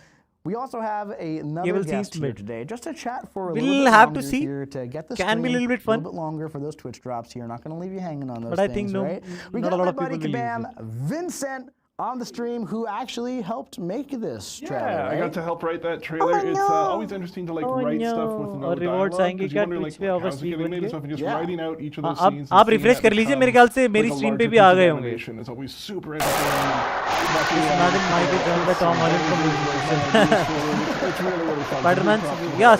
we also have another Cable guest seems here mid. today, just to chat for a We'll little bit have to longer see. here to get the Can stream be a little bit a fun. little bit longer for those Twitch drops here. Not going to leave you hanging on those But I things, think no, right? We not got a lot my of people buddy will use Kabam, Vincent, on the stream, who actually helped make this trailer, Yeah, right? I got to help write that trailer. It's always interesting to write stuff with no और rewards dialogue, आएंगे 'cause क्या you wonder Twitch पे how's August it week getting बन made के? and stuff, and just Yeah. writing out each of those आप scenes. आप refresh कर लीजिए, मेरे ख्याल से मेरी like a stream पे larger भी आ piece of गए होंगे. animation. It's always super entertaining. Imagine Michael Jordan by Tom Holland from It's really fun.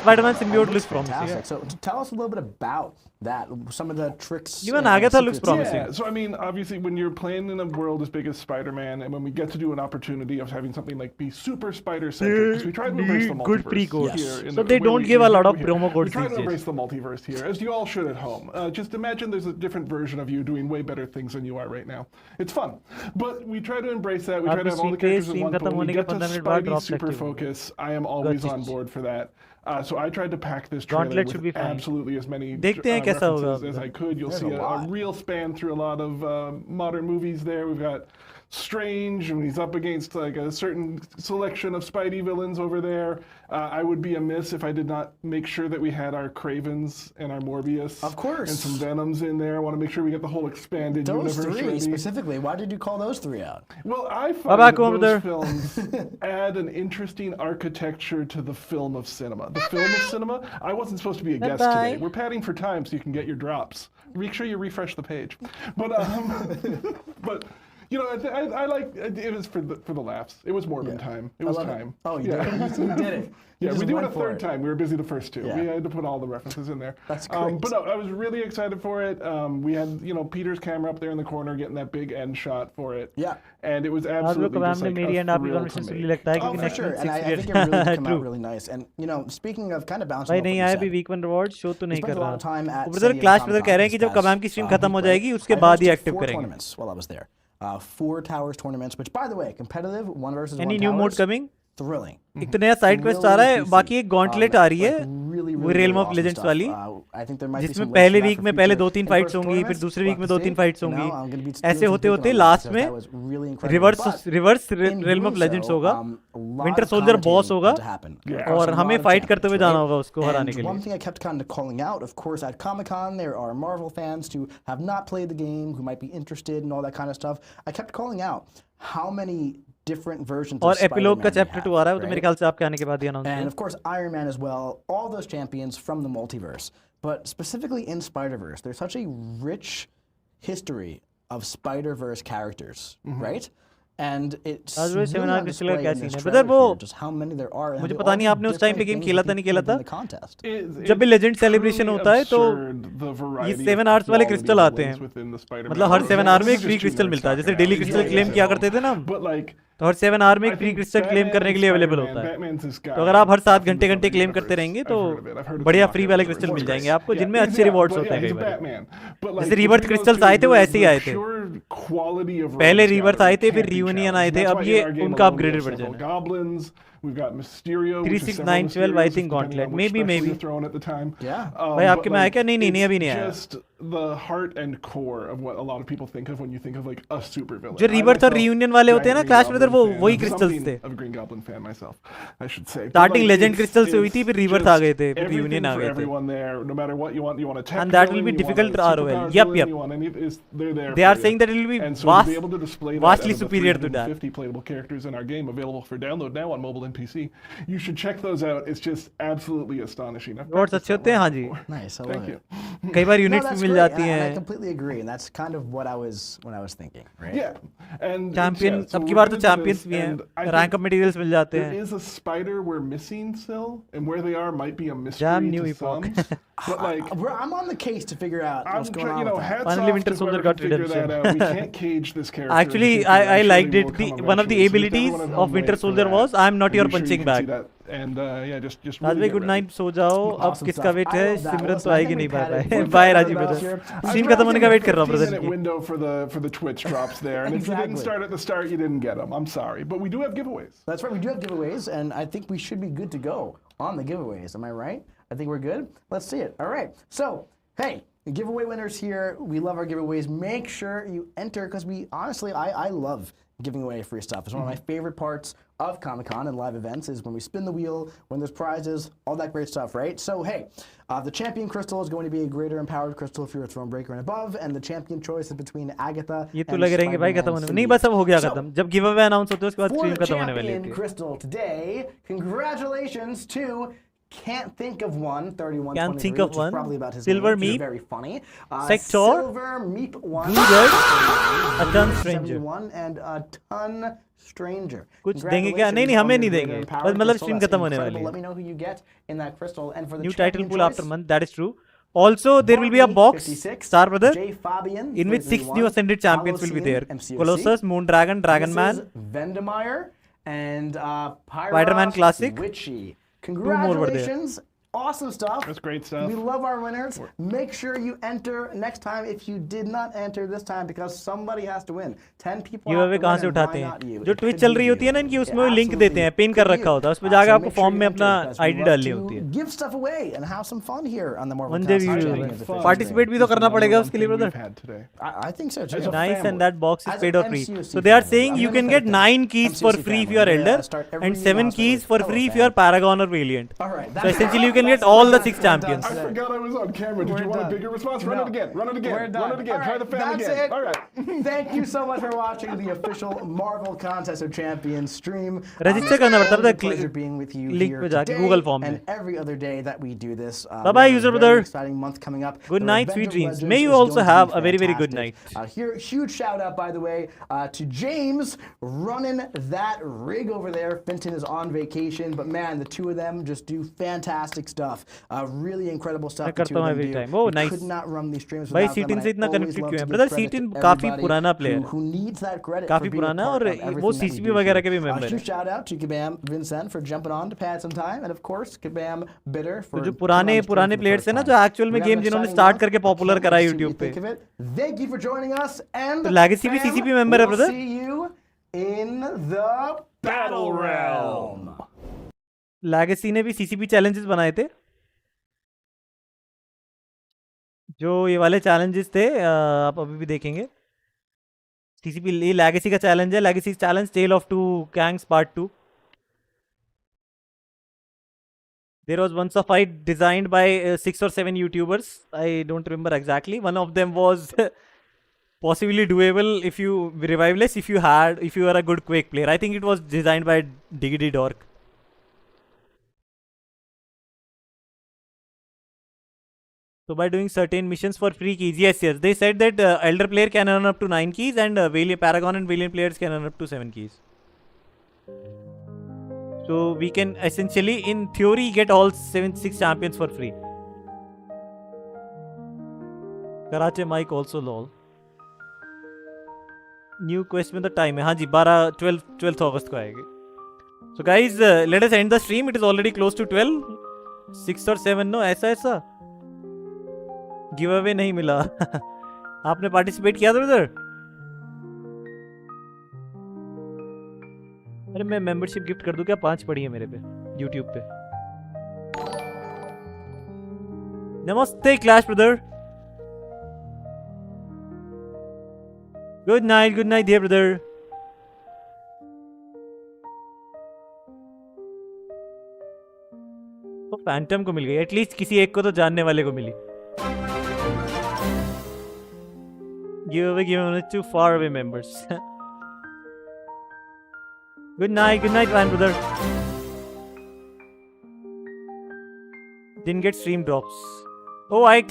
Spider-Man symbiote looks promising. Fantastic. So tell us a little bit about that, some of the tricks. Even and Agatha looks secrets. promising. Yeah, so I mean, obviously, when you're playing in a world as big as Spider-Man, and when we get to do an opportunity of having something like be super spider-centric, because we try to embrace the multiverse Good pre-codes. here. in So a they don't really give a lot of here. promo codes We try these to days. embrace the multiverse here, as you all should at home. Just imagine there's a different version of you doing way better things than you are right now. It's fun, but we try to embrace that. We try to have all the characters at once. But when we get to Spidey super focus, I am always on board for that. So I tried to pack this trailer Gauntlet should be with fine. absolutely as many देखते हैं कैसा होगा. references as I could. You'll see a real span through a lot of modern movies there. We've got Strange, and he's up against like a certain selection of Spidey villains over there. I would be amiss if I did not make sure that we had our Cravens and our Morbius. Of course. And some Venoms in there. I want to make sure we get the whole expanded Those universe three ready. specifically, why did you call those three out? Well, I Bye-bye, find that Commodore. those films add an interesting architecture to the film of cinema. The film of cinema, I wasn't supposed to be a guest Bye-bye. today. We're padding for time so you can get your drops. Make sure you refresh the page. But, but you know, I like, it was for the laughs. It was Morbin time. It was time. Oh, you did it. You did it. You Yeah, just we do it a went for third time. We were busy the first two. Yeah. We had to put all the references in there. That's great. But no, I was really excited for it. We had, Peter's camera up there in the corner getting that big end shot for it. Yeah. And it was आज absolutely Kabam just ने like मेरी a and आपकी thrill to conversation सुन make. ली लगता है Oh, क्योंकि for next sure. Week And I 6 think it really did come True. out really nice. And, speaking of kind of bouncing भाई off नहीं what आया you अभी said, वीक 1 रिवॉर्ड शो तो नहीं spent कर a lot रहा. of time at brother San class Diego brother कह रहे हैं कि Comic-Con जब कबाम की this स्ट्रीम past खत्म हो week, जाएगी right? उसके I बाद ही hosted एक्टिव 4 करेंगे. tournaments while I was there. 4 towers tournaments, which by the way, competitive, 1 versus 1 Any new mode towers, coming? thrilling. एक तो नया साइड क्वेस्ट आ रहा है, बाकी एक गॉन्टलेट आ रही है, वो रेलम ऑफ लेजेंड्स वाली, जिसमें पहले वीक में पहले 2-3 फाइट्स होंगी, फिर दूसरे वीक में 2-3 फाइट्स होंगी. ऐसे होते होते लास्ट में रिवर्स रेलम ऑफ लेजेंड्स होगा, विंटर सोल्जर बॉस होगा, और हमें फाइट करते हुए जाना होगा उसको हराने के One लिए. thing I kept kind of calling out, of course, at Comic-Con, there are Marvel fans who have not played the game, who might be interested and all that kind of stuff. I kept calling out how many different versions और of epilogue का Spider-Man chapter we 2 have, आ रहा है, वो तो मेरे right? ख्याल से आपके आने के बाद ही अनाउंस And किया. of course, Iron Man as well, all those champions from the multiverse. But specifically in Spider-Verse, there's such a rich history of Spider-Verse characters, right? And it's आज वो really seminar on crystal display का क्या in scene this है? trailer brother वो here, just how many there are. and मुझे they पता all नहीं do आपने उस टाइम पे different गेम things खेला that था नहीं people खेला do in था. the contest. जब भी लेजेंड सेलिब्रेशन होता है तो ये 7 आवर्स वाले क्रिस्टल आते हैं, मतलब हर 7 आवर में एक फ्री क्रिस्टल मिलता है, जैसे डेली क्रिस्टल क्लेम किया करते थे ना, तो हर 7 आवर में एक फ्री क्रिस्टल क्लेम करने के लिए अवेलेबल होता है. तो अगर आप हर 7 घंटे क्लेम करते रहेंगे तो बढ़िया फ्री वाले क्रिस्टल मिल जाएंगे आपको, जिनमें अच्छे रिवॉर्ड्स होते हैं कई बार. जैसे रिवर्थ क्रिस्टल्स आए थे वो ऐसे ही आए थे, पहले रिवर्थ आए थे, फिर रियूनियन आए थे, अब ये उनका अपग्रेडेड वर्जन है. We've got Mysterio, 36912 I think Gauntlet, maybe. thrown at the time. Yeah. भाई आपके में आया क्या? नहीं अभी नहीं आया. Just the heart and core of what a lot of people think of when you think of like a super villain. जो rebirth और reunion वाले होते हैं ना Clash Brother, वो वही crystals थे. I'm a Green Goblin fan myself, I should say. Starting legend crystals से हुई थी, फिर rebirth आ गए थे, फिर everything reunion आ for गए थे. everyone there, no matter what you want a tech And that will villain, be you want difficult a to ROL. superpower Yep, villain, yep. you want they're there They for are you. saying that it will be And so to be able to display that vastly out of the superior to that. 350 playable characters in our game available for download now on mobile and PC, you should check those out. It's just absolutely astonishing. I've Rewards practiced अच्छे that होते हैं, one हाँ जी. before. Nice, I Thank love you. it. कई बार No, units that's भी मिल great, जाती and I हैं. completely agree, and that's kind of what I was thinking, right? Yeah, and Champion, yeah, so अब की we're बार तो gonna do champions this, भी हैं. and I Rank think up materials मिल जाते there हैं. is a spider we're missing still, and where they are might be a mystery Jam new to epoch. some. But like, I'm on the case to figure out I'm what's going trying, on you know, with that. hats Finally, off Winter to Soldier whoever got can figure that redemption. out. We can't cage this character. Actually, in particular. I I'm sure liked they it. will come One of the eventually. So just abilities everyone at of home Winter wait for Soldier that. was, I'm not And your be sure you punching can see bag. that. And yeah, just really राजभाई get good ready. Night, सो जाओ. अब Awesome किसका stuff. Wait I है? love that. Simran Listen, तो I आएगी think नहीं we've bye had it. Bye. We've bye had Rajeev it brother. here. Stream खत्म होने का वेट कर रहा हूँ brother. 15-minute window for the Twitch drops there, and if you didn't Exactly. start at the start, you didn't get them. I'm sorry, but we do have giveaways. That's right, we do have giveaways, and I think we should be good to go on the giveaways. Am I right? I think we're good. Let's see it. All right. So, hey, the giveaway winners here. We love our giveaways. Make sure you enter, because we honestly, I love giving away free stuff. It's one of my favorite parts of Comic-Con and live events is when we spin the wheel, when there's prizes, all that great stuff, right? So, hey, the champion crystal is going to be a greater empowered crystal if you're a Thronebreaker and above, and the champion choice is between Agatha ये तो and लगे रहेंगे भाई खत्म Spider-Man होने में. Cindy. नहीं बस अब हो गया So, खत्म. जब गिव अवे अनाउंस होते हैं उसके बाद for स्ट्रीम the खत्म होने वाली champion है. crystal today, congratulations to Can't Think of One, 3123, Can't Think of which is One, probably about his Silver name, which is Meep, very funny. Sector, Silver Meep One, Bluebird, A Ton Stranger. 71, and A Ton Stranger. कुछ देंगे क्या? नहीं नहीं हमें नहीं देंगे. बस मतलब स्ट्रीम खत्म होने वाली है. Let me know who you get in that crystal, and for the New champion title pool choice, after month. That is true. Also, there will be a box, 56, Star Brother, J. Fabian, in which 6 new ascended champions will be there. MCOC. Colossus, Moon Dragon, Dragon This Man. is Vendemeyer and Pyra Spider-Man Classic. Witchy. more were there. Congratulations. Awesome stuff. That's great stuff. We love our winners. Make sure you enter next time if you did not enter this time, because somebody has to win. 10 people give have away to कहाँ win, से and उठाते why not हैं? you? जो It Twitch could चल be रही होती है ना you. इनकी, उसमें It वो लिंक देते हैं, absolutely पिन कर could रखा be होता है, you. उस पर जाकर So आपको make sure फॉर्म you में enter, अपना because we आईडी love डालनी to होती है. Give stuff away and have some fun here on the Marvel One day we Console will Champions official participate stream. भी तो करना पड़ेगा उसके लिए We've brother. had today. I think so too. As a Nice, family. and that box is As paid an or free. MCUC So they are family. saying I'm you gonna can make get that 9 keys for MCUC free if family. you are I'm gonna elder, start every and 7 announcement keys with, for "Hello, free if fam." you are Paragon or Valiant. All right. So essentially you can get all the 6 champions. I forgot I was on camera. Did We're you want done. a bigger response? Run No. it again. Run it again. We're done. Run it again. All Try right, the fan that's again. it. All right. Thank you so much for watching the official Marvel Contest of Champions stream. Register करना पड़ता है, It's a मतलब pleasure being with you link here पे जाके today Google form में. and every other day that we do this. Bye-bye, we have a user very brother. Exciting month coming up. Good The night, Revenge sweet of dreams. Legends May you is also going to have be a very, very good fantastic. night. Here, huge shout out, by the way, to James running that rig over there. Finton is on vacation, but man, the two of them just do fantastic stuff. Really incredible stuff. मैं The करता two of हूँ them every do. time. Oh, We nice. could not run these streams भाई without them, सीटिन and से I इतना always connected love क्यों to है? give brother credit to सीटिन काफी everybody पुराना प्लेयर है. who needs that credit काफी for being a पुराना है part और of everything वो that we CCP do वगैरह here. के भी member Huge है. shout out to Kabam Vincent for jumping on to pad some time, and of course Kabam Bitter for तो जो coming on the stream पुराने for the players first हैं ना, time. जो एक्चुअल में We have गेम an जिन्होंने exciting start month. करके I popular can't करा wait to see YouTube what पे. you think of it. Thank you for joining us, and तो Legacy भी fam, CCP member है, we'll brother. see you in the battle realm. Legacy ने भी CCP challenges बनाए थे. जो ये वाले चैलेंजेस थे आप अभी भी देखेंगे. सीसीपी ये लेगेसी का चैलेंज है. Legacy challenge tale of 2 gangs part 2. There was once a fight designed by 6 or 7 YouTubers. I don't remember exactly. One of them was possibly doable if you reviveless if you are a good Quake player. I think it was designed by Diggity Dork. So by doing certain missions for free keys, yes, they said that elder player can earn up to 9 keys and Paragon and Valiant players can earn up to 7 keys. So we can essentially, in theory, get all 6 champions for free. Karache Mike also lol. New quest में तो time है. हाँ जी 12th August को आएगी. So guys, let us end the stream. It is already close to 12. 6 or 7 no ऐसा give away नहीं मिला. आपने पार्टिसिपेट किया था उधर? अरे मैं मेंबरशिप गिफ्ट कर दूं क्या? 5 पड़ी है मेरे पे YouTube पे. नमस्ते Clash brother. Good night dear brother. तो फैंटम को मिल गई, एटलीस्ट किसी एक को तो जानने वाले को मिली। Give away to far away members. Good night, fan brother. Didn't get stream drops. Oh, I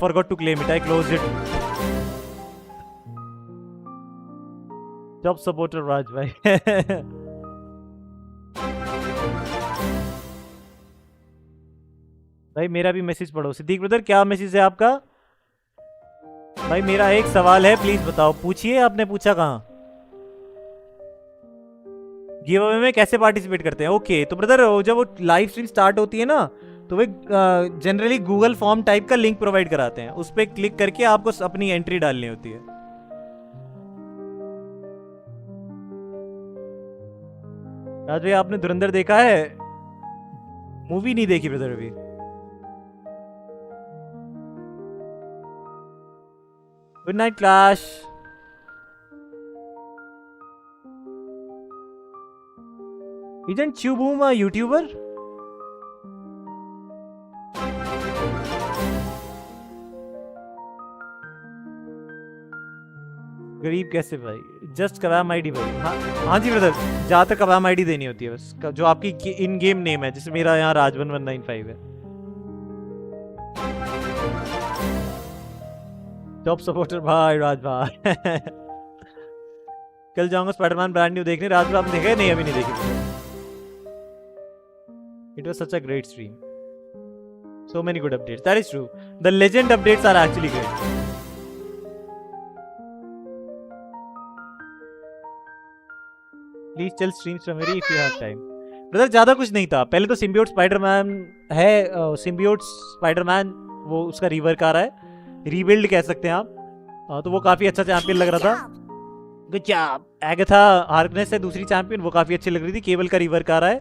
forgot to claim it. I closed it. Job supporter Raj bhai. भाई मेरा भी मैसेज पढ़ो। सिद्दीक ब्रदर क्या मैसेज है आपका? भाई मेरा एक सवाल है, प्लीज बताओ। पूछिए, आपने पूछा कहाँ? गिव अवे में कैसे पार्टिसिपेट करते हैं? ओके तो ब्रदर जब वो लाइव स्ट्रीम स्टार्ट होती है ना, तो वे जनरली गूगल फॉर्म टाइप का लिंक प्रोवाइड कराते हैं। उस पर क्लिक करके आपको अपनी एंट्री डालनी होती है। राज भाई आपने धुरंधर देखा है? मूवी नहीं देखी ब्रदर अभी। Good night, Clash. Isn't Chuboom a YouTuber? गरीब कैसे भाई? जस्ट कबाम आईडी भाई। हाँ जी ब्रदर, जहाँ तक कबाम आईडी देनी होती है बस, जो आपकी इन गेम नेम है। जैसे मेरा यहाँ राज1195 है। टॉप सपोर्टर भाई राज भाई। कल जाऊंगा स्पाइडरमैन ब्रांड न्यू देखने। राज भाई आपने देखा है? नहीं अभी नहीं देखी। It was such a great stream, so many good updates. That is true, the legend updates are actually great. Please tell streams from मेरी if you have time. Brother ज्यादा कुछ नहीं था। पहले तो सिम्बियोट स्पाइडरमैन है, सिम्बियोट स्पाइडरमैन वो उसका रिवर्क आ रहा है, रीबिल्ड कह सकते हैं आप। तो वो काफी अच्छा चैंपियन लग रहा था। Good job. एगाथा हार्कनेस है दूसरी चैंपियन, वो काफी अच्छी लग रही थी। केबल का रिवर्क आ रहा है।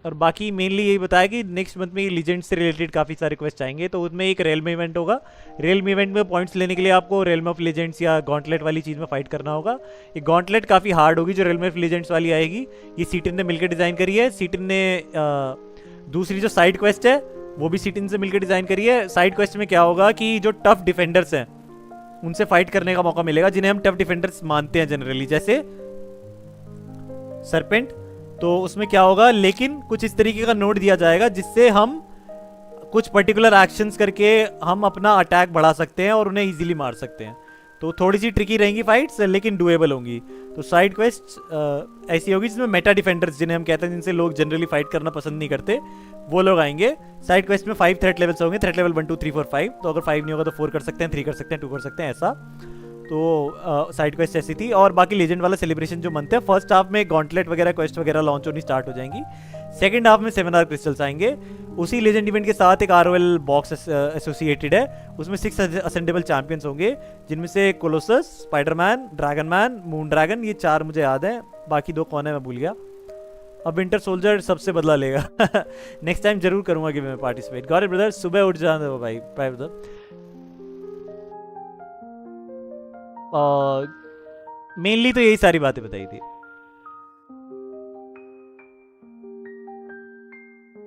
और बाकी मेनली यही बताया कि नेक्स्ट मंथ में लीजेंड से रिलेटेड काफी सारे क्वेस्ट आएंगे। तो उसमें एक रेल में इवेंट होगा। रेल में इवेंट में पॉइंट्स लेने के लिए आपको रेल ऑफ लेजेंड्स या गॉन्टलेट वाली चीज में फाइट करना होगा। ये गॉन्टलेट काफी हार्ड होगी जो रेल ऑफ लेजेंड्स वाली आएगी। ये सीटिन ने मिलकर डिजाइन करी है। सीटिन ने दूसरी जो साइड क्वेस्ट है वो भी सीटिन से मिलकर डिजाइन करी है। साइड क्वेस्ट में क्या होगा कि जो टफ डिफेंडर्स हैं उनसे फाइट करने का मौका मिलेगा, जिन्हें हम टफ डिफेंडर्स मानते हैं जनरली, जैसे सरपेंट। तो उसमें क्या होगा, लेकिन कुछ इस तरीके का नोट दिया जाएगा जिससे हम कुछ पर्टिकुलर एक्शंस करके हम अपना अटैक बढ़ा सकते हैं और उन्हें इजीली मार सकते हैं। तो थोड़ी सी ट्रिकी रहेंगी फाइट्स, लेकिन डुएबल होंगी। तो साइड क्वेस्ट ऐसी होगी जिसमें मेटा डिफेंडर्स, जिन्हें हम कहते हैं, जिनसे लोग जनरली फाइट करना पसंद नहीं करते, वो लोग आएंगे। साइड क्वेस्ट में 5 थ्रेट लेवल्स होंगे। Threat level 1 2 3 4 5। तो अगर 5 नहीं होगा तो 4 कर सकते हैं, 3 कर सकते हैं, 2 कर सकते हैं, ऐसा। तो साइड क्वेस्ट ऐसी थी। और बाकी लेजेंड वाला सेलिब्रेशन जो मंथ है, फर्स्ट हाफ में गॉन्टलेट वगैरह क्वेस्ट वगैरह लॉन्च होनी स्टार्ट हो जाएंगी। सेकंड हाफ में 7 आर क्रिस्टल्स आएंगे। उसी लेजेंड इवेंट के साथ एक ROL बॉक्स एसोसिएटेड है। उसमें 6 असेंडेबल चैंपियंस होंगे, जिनमें से Colossus, Spiderman, dragon Man, Moon dragon, ये 4 मुझे याद हैं। बाकी 2 कौन है मैं भूल गया। अब विंटर सोल्जर सबसे बदला लेगा। नेक्स्ट टाइम जरूर करूंगा कि मैं पार्टिसिपेट। गॉट इट ब्रदर, सुबह उठ जाना दो भाई ब्रदर। मेनली तो यही सारी बातें बताई थी।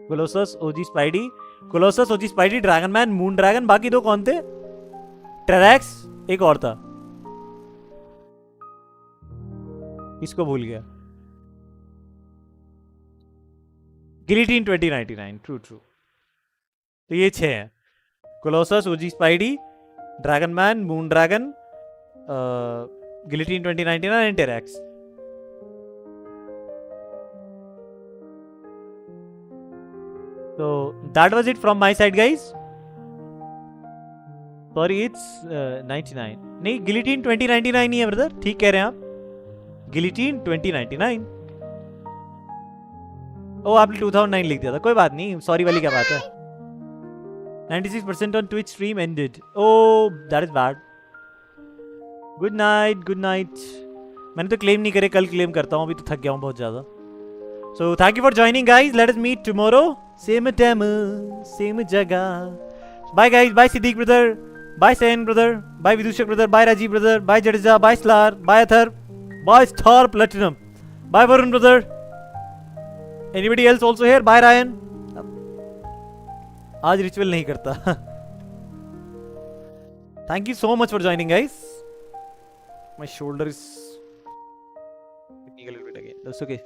Colossus, OG Spidey, Colossus, OG Spidey, Dragon Man, Moon Dragon. बाकी 2 कौन थे? टेरैक्स, एक और था, इसको भूल गया। गिलिटीन 2099। ट्रू। तो ये 6 हैं, Colossus, OG Spidey, Dragon Man, Moon Dragon, Guillotine 2099 and Terrax. So that was it from my side, guys. Sorry, it's 99. नहीं, गिलिटीन 2099 ही है ब्रदर, ठीक कह रहे हैं आप। गिलिटीन 2099। ओ आपने 2009 लिख दिया था, कोई बात नहीं, सॉरी वाली क्या बात है। 96% on Twitch stream ended. Oh, that is bad. Good night. मैंने तो क्लेम नहीं करे, कल क्लेम करता हूँ, अभी तो थक गया हूँ बहुत ज़्यादा। So thank you for joining, guys. Let us meet tomorrow. Same time, same jagah. Bye, guys. Bye, Siddiq brother. Bye Sen brother, bye Vidushak brother, bye Rajeev brother, bye Jadeja, bye Slar, bye Athar, bye star platinum, bye Varun brother. Anybody else also here? Bye Ryan. आज ritual नहीं करता. Thank you so much for joining guys. My shoulder is tickle bit again. That's okay.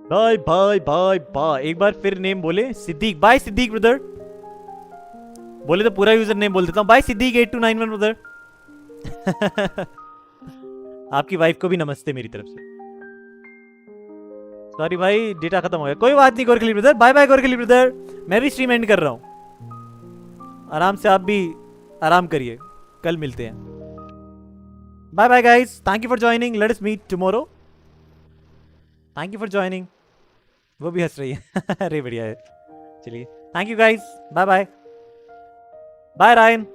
Bye bye bye bye. एक बार फिर name बोले. Siddiq. Bye Siddiq brother. बोले तो पूरा यूजर नेम बोल देता हूँ. Bye Siddiq 8291 brother. आपकी वाइफ को भी नमस्ते मेरी तरफ से. सॉरी भाई डेटा खत्म हो गया. कोई बात नहीं Gorakhli brother. Bye bye Gorakhli brother. मैं भी स्ट्रीम एंड कर रहा हूँ. आराम से आप भी आराम करिए. कल मिलते हैं. Bye bye guys. Thank you for joining. Let us meet tomorrow. Thank you for joining. वो भी हंस रही है. अरे बढ़िया है. चलिए thank you guys. Bye bye. Bye Ryan.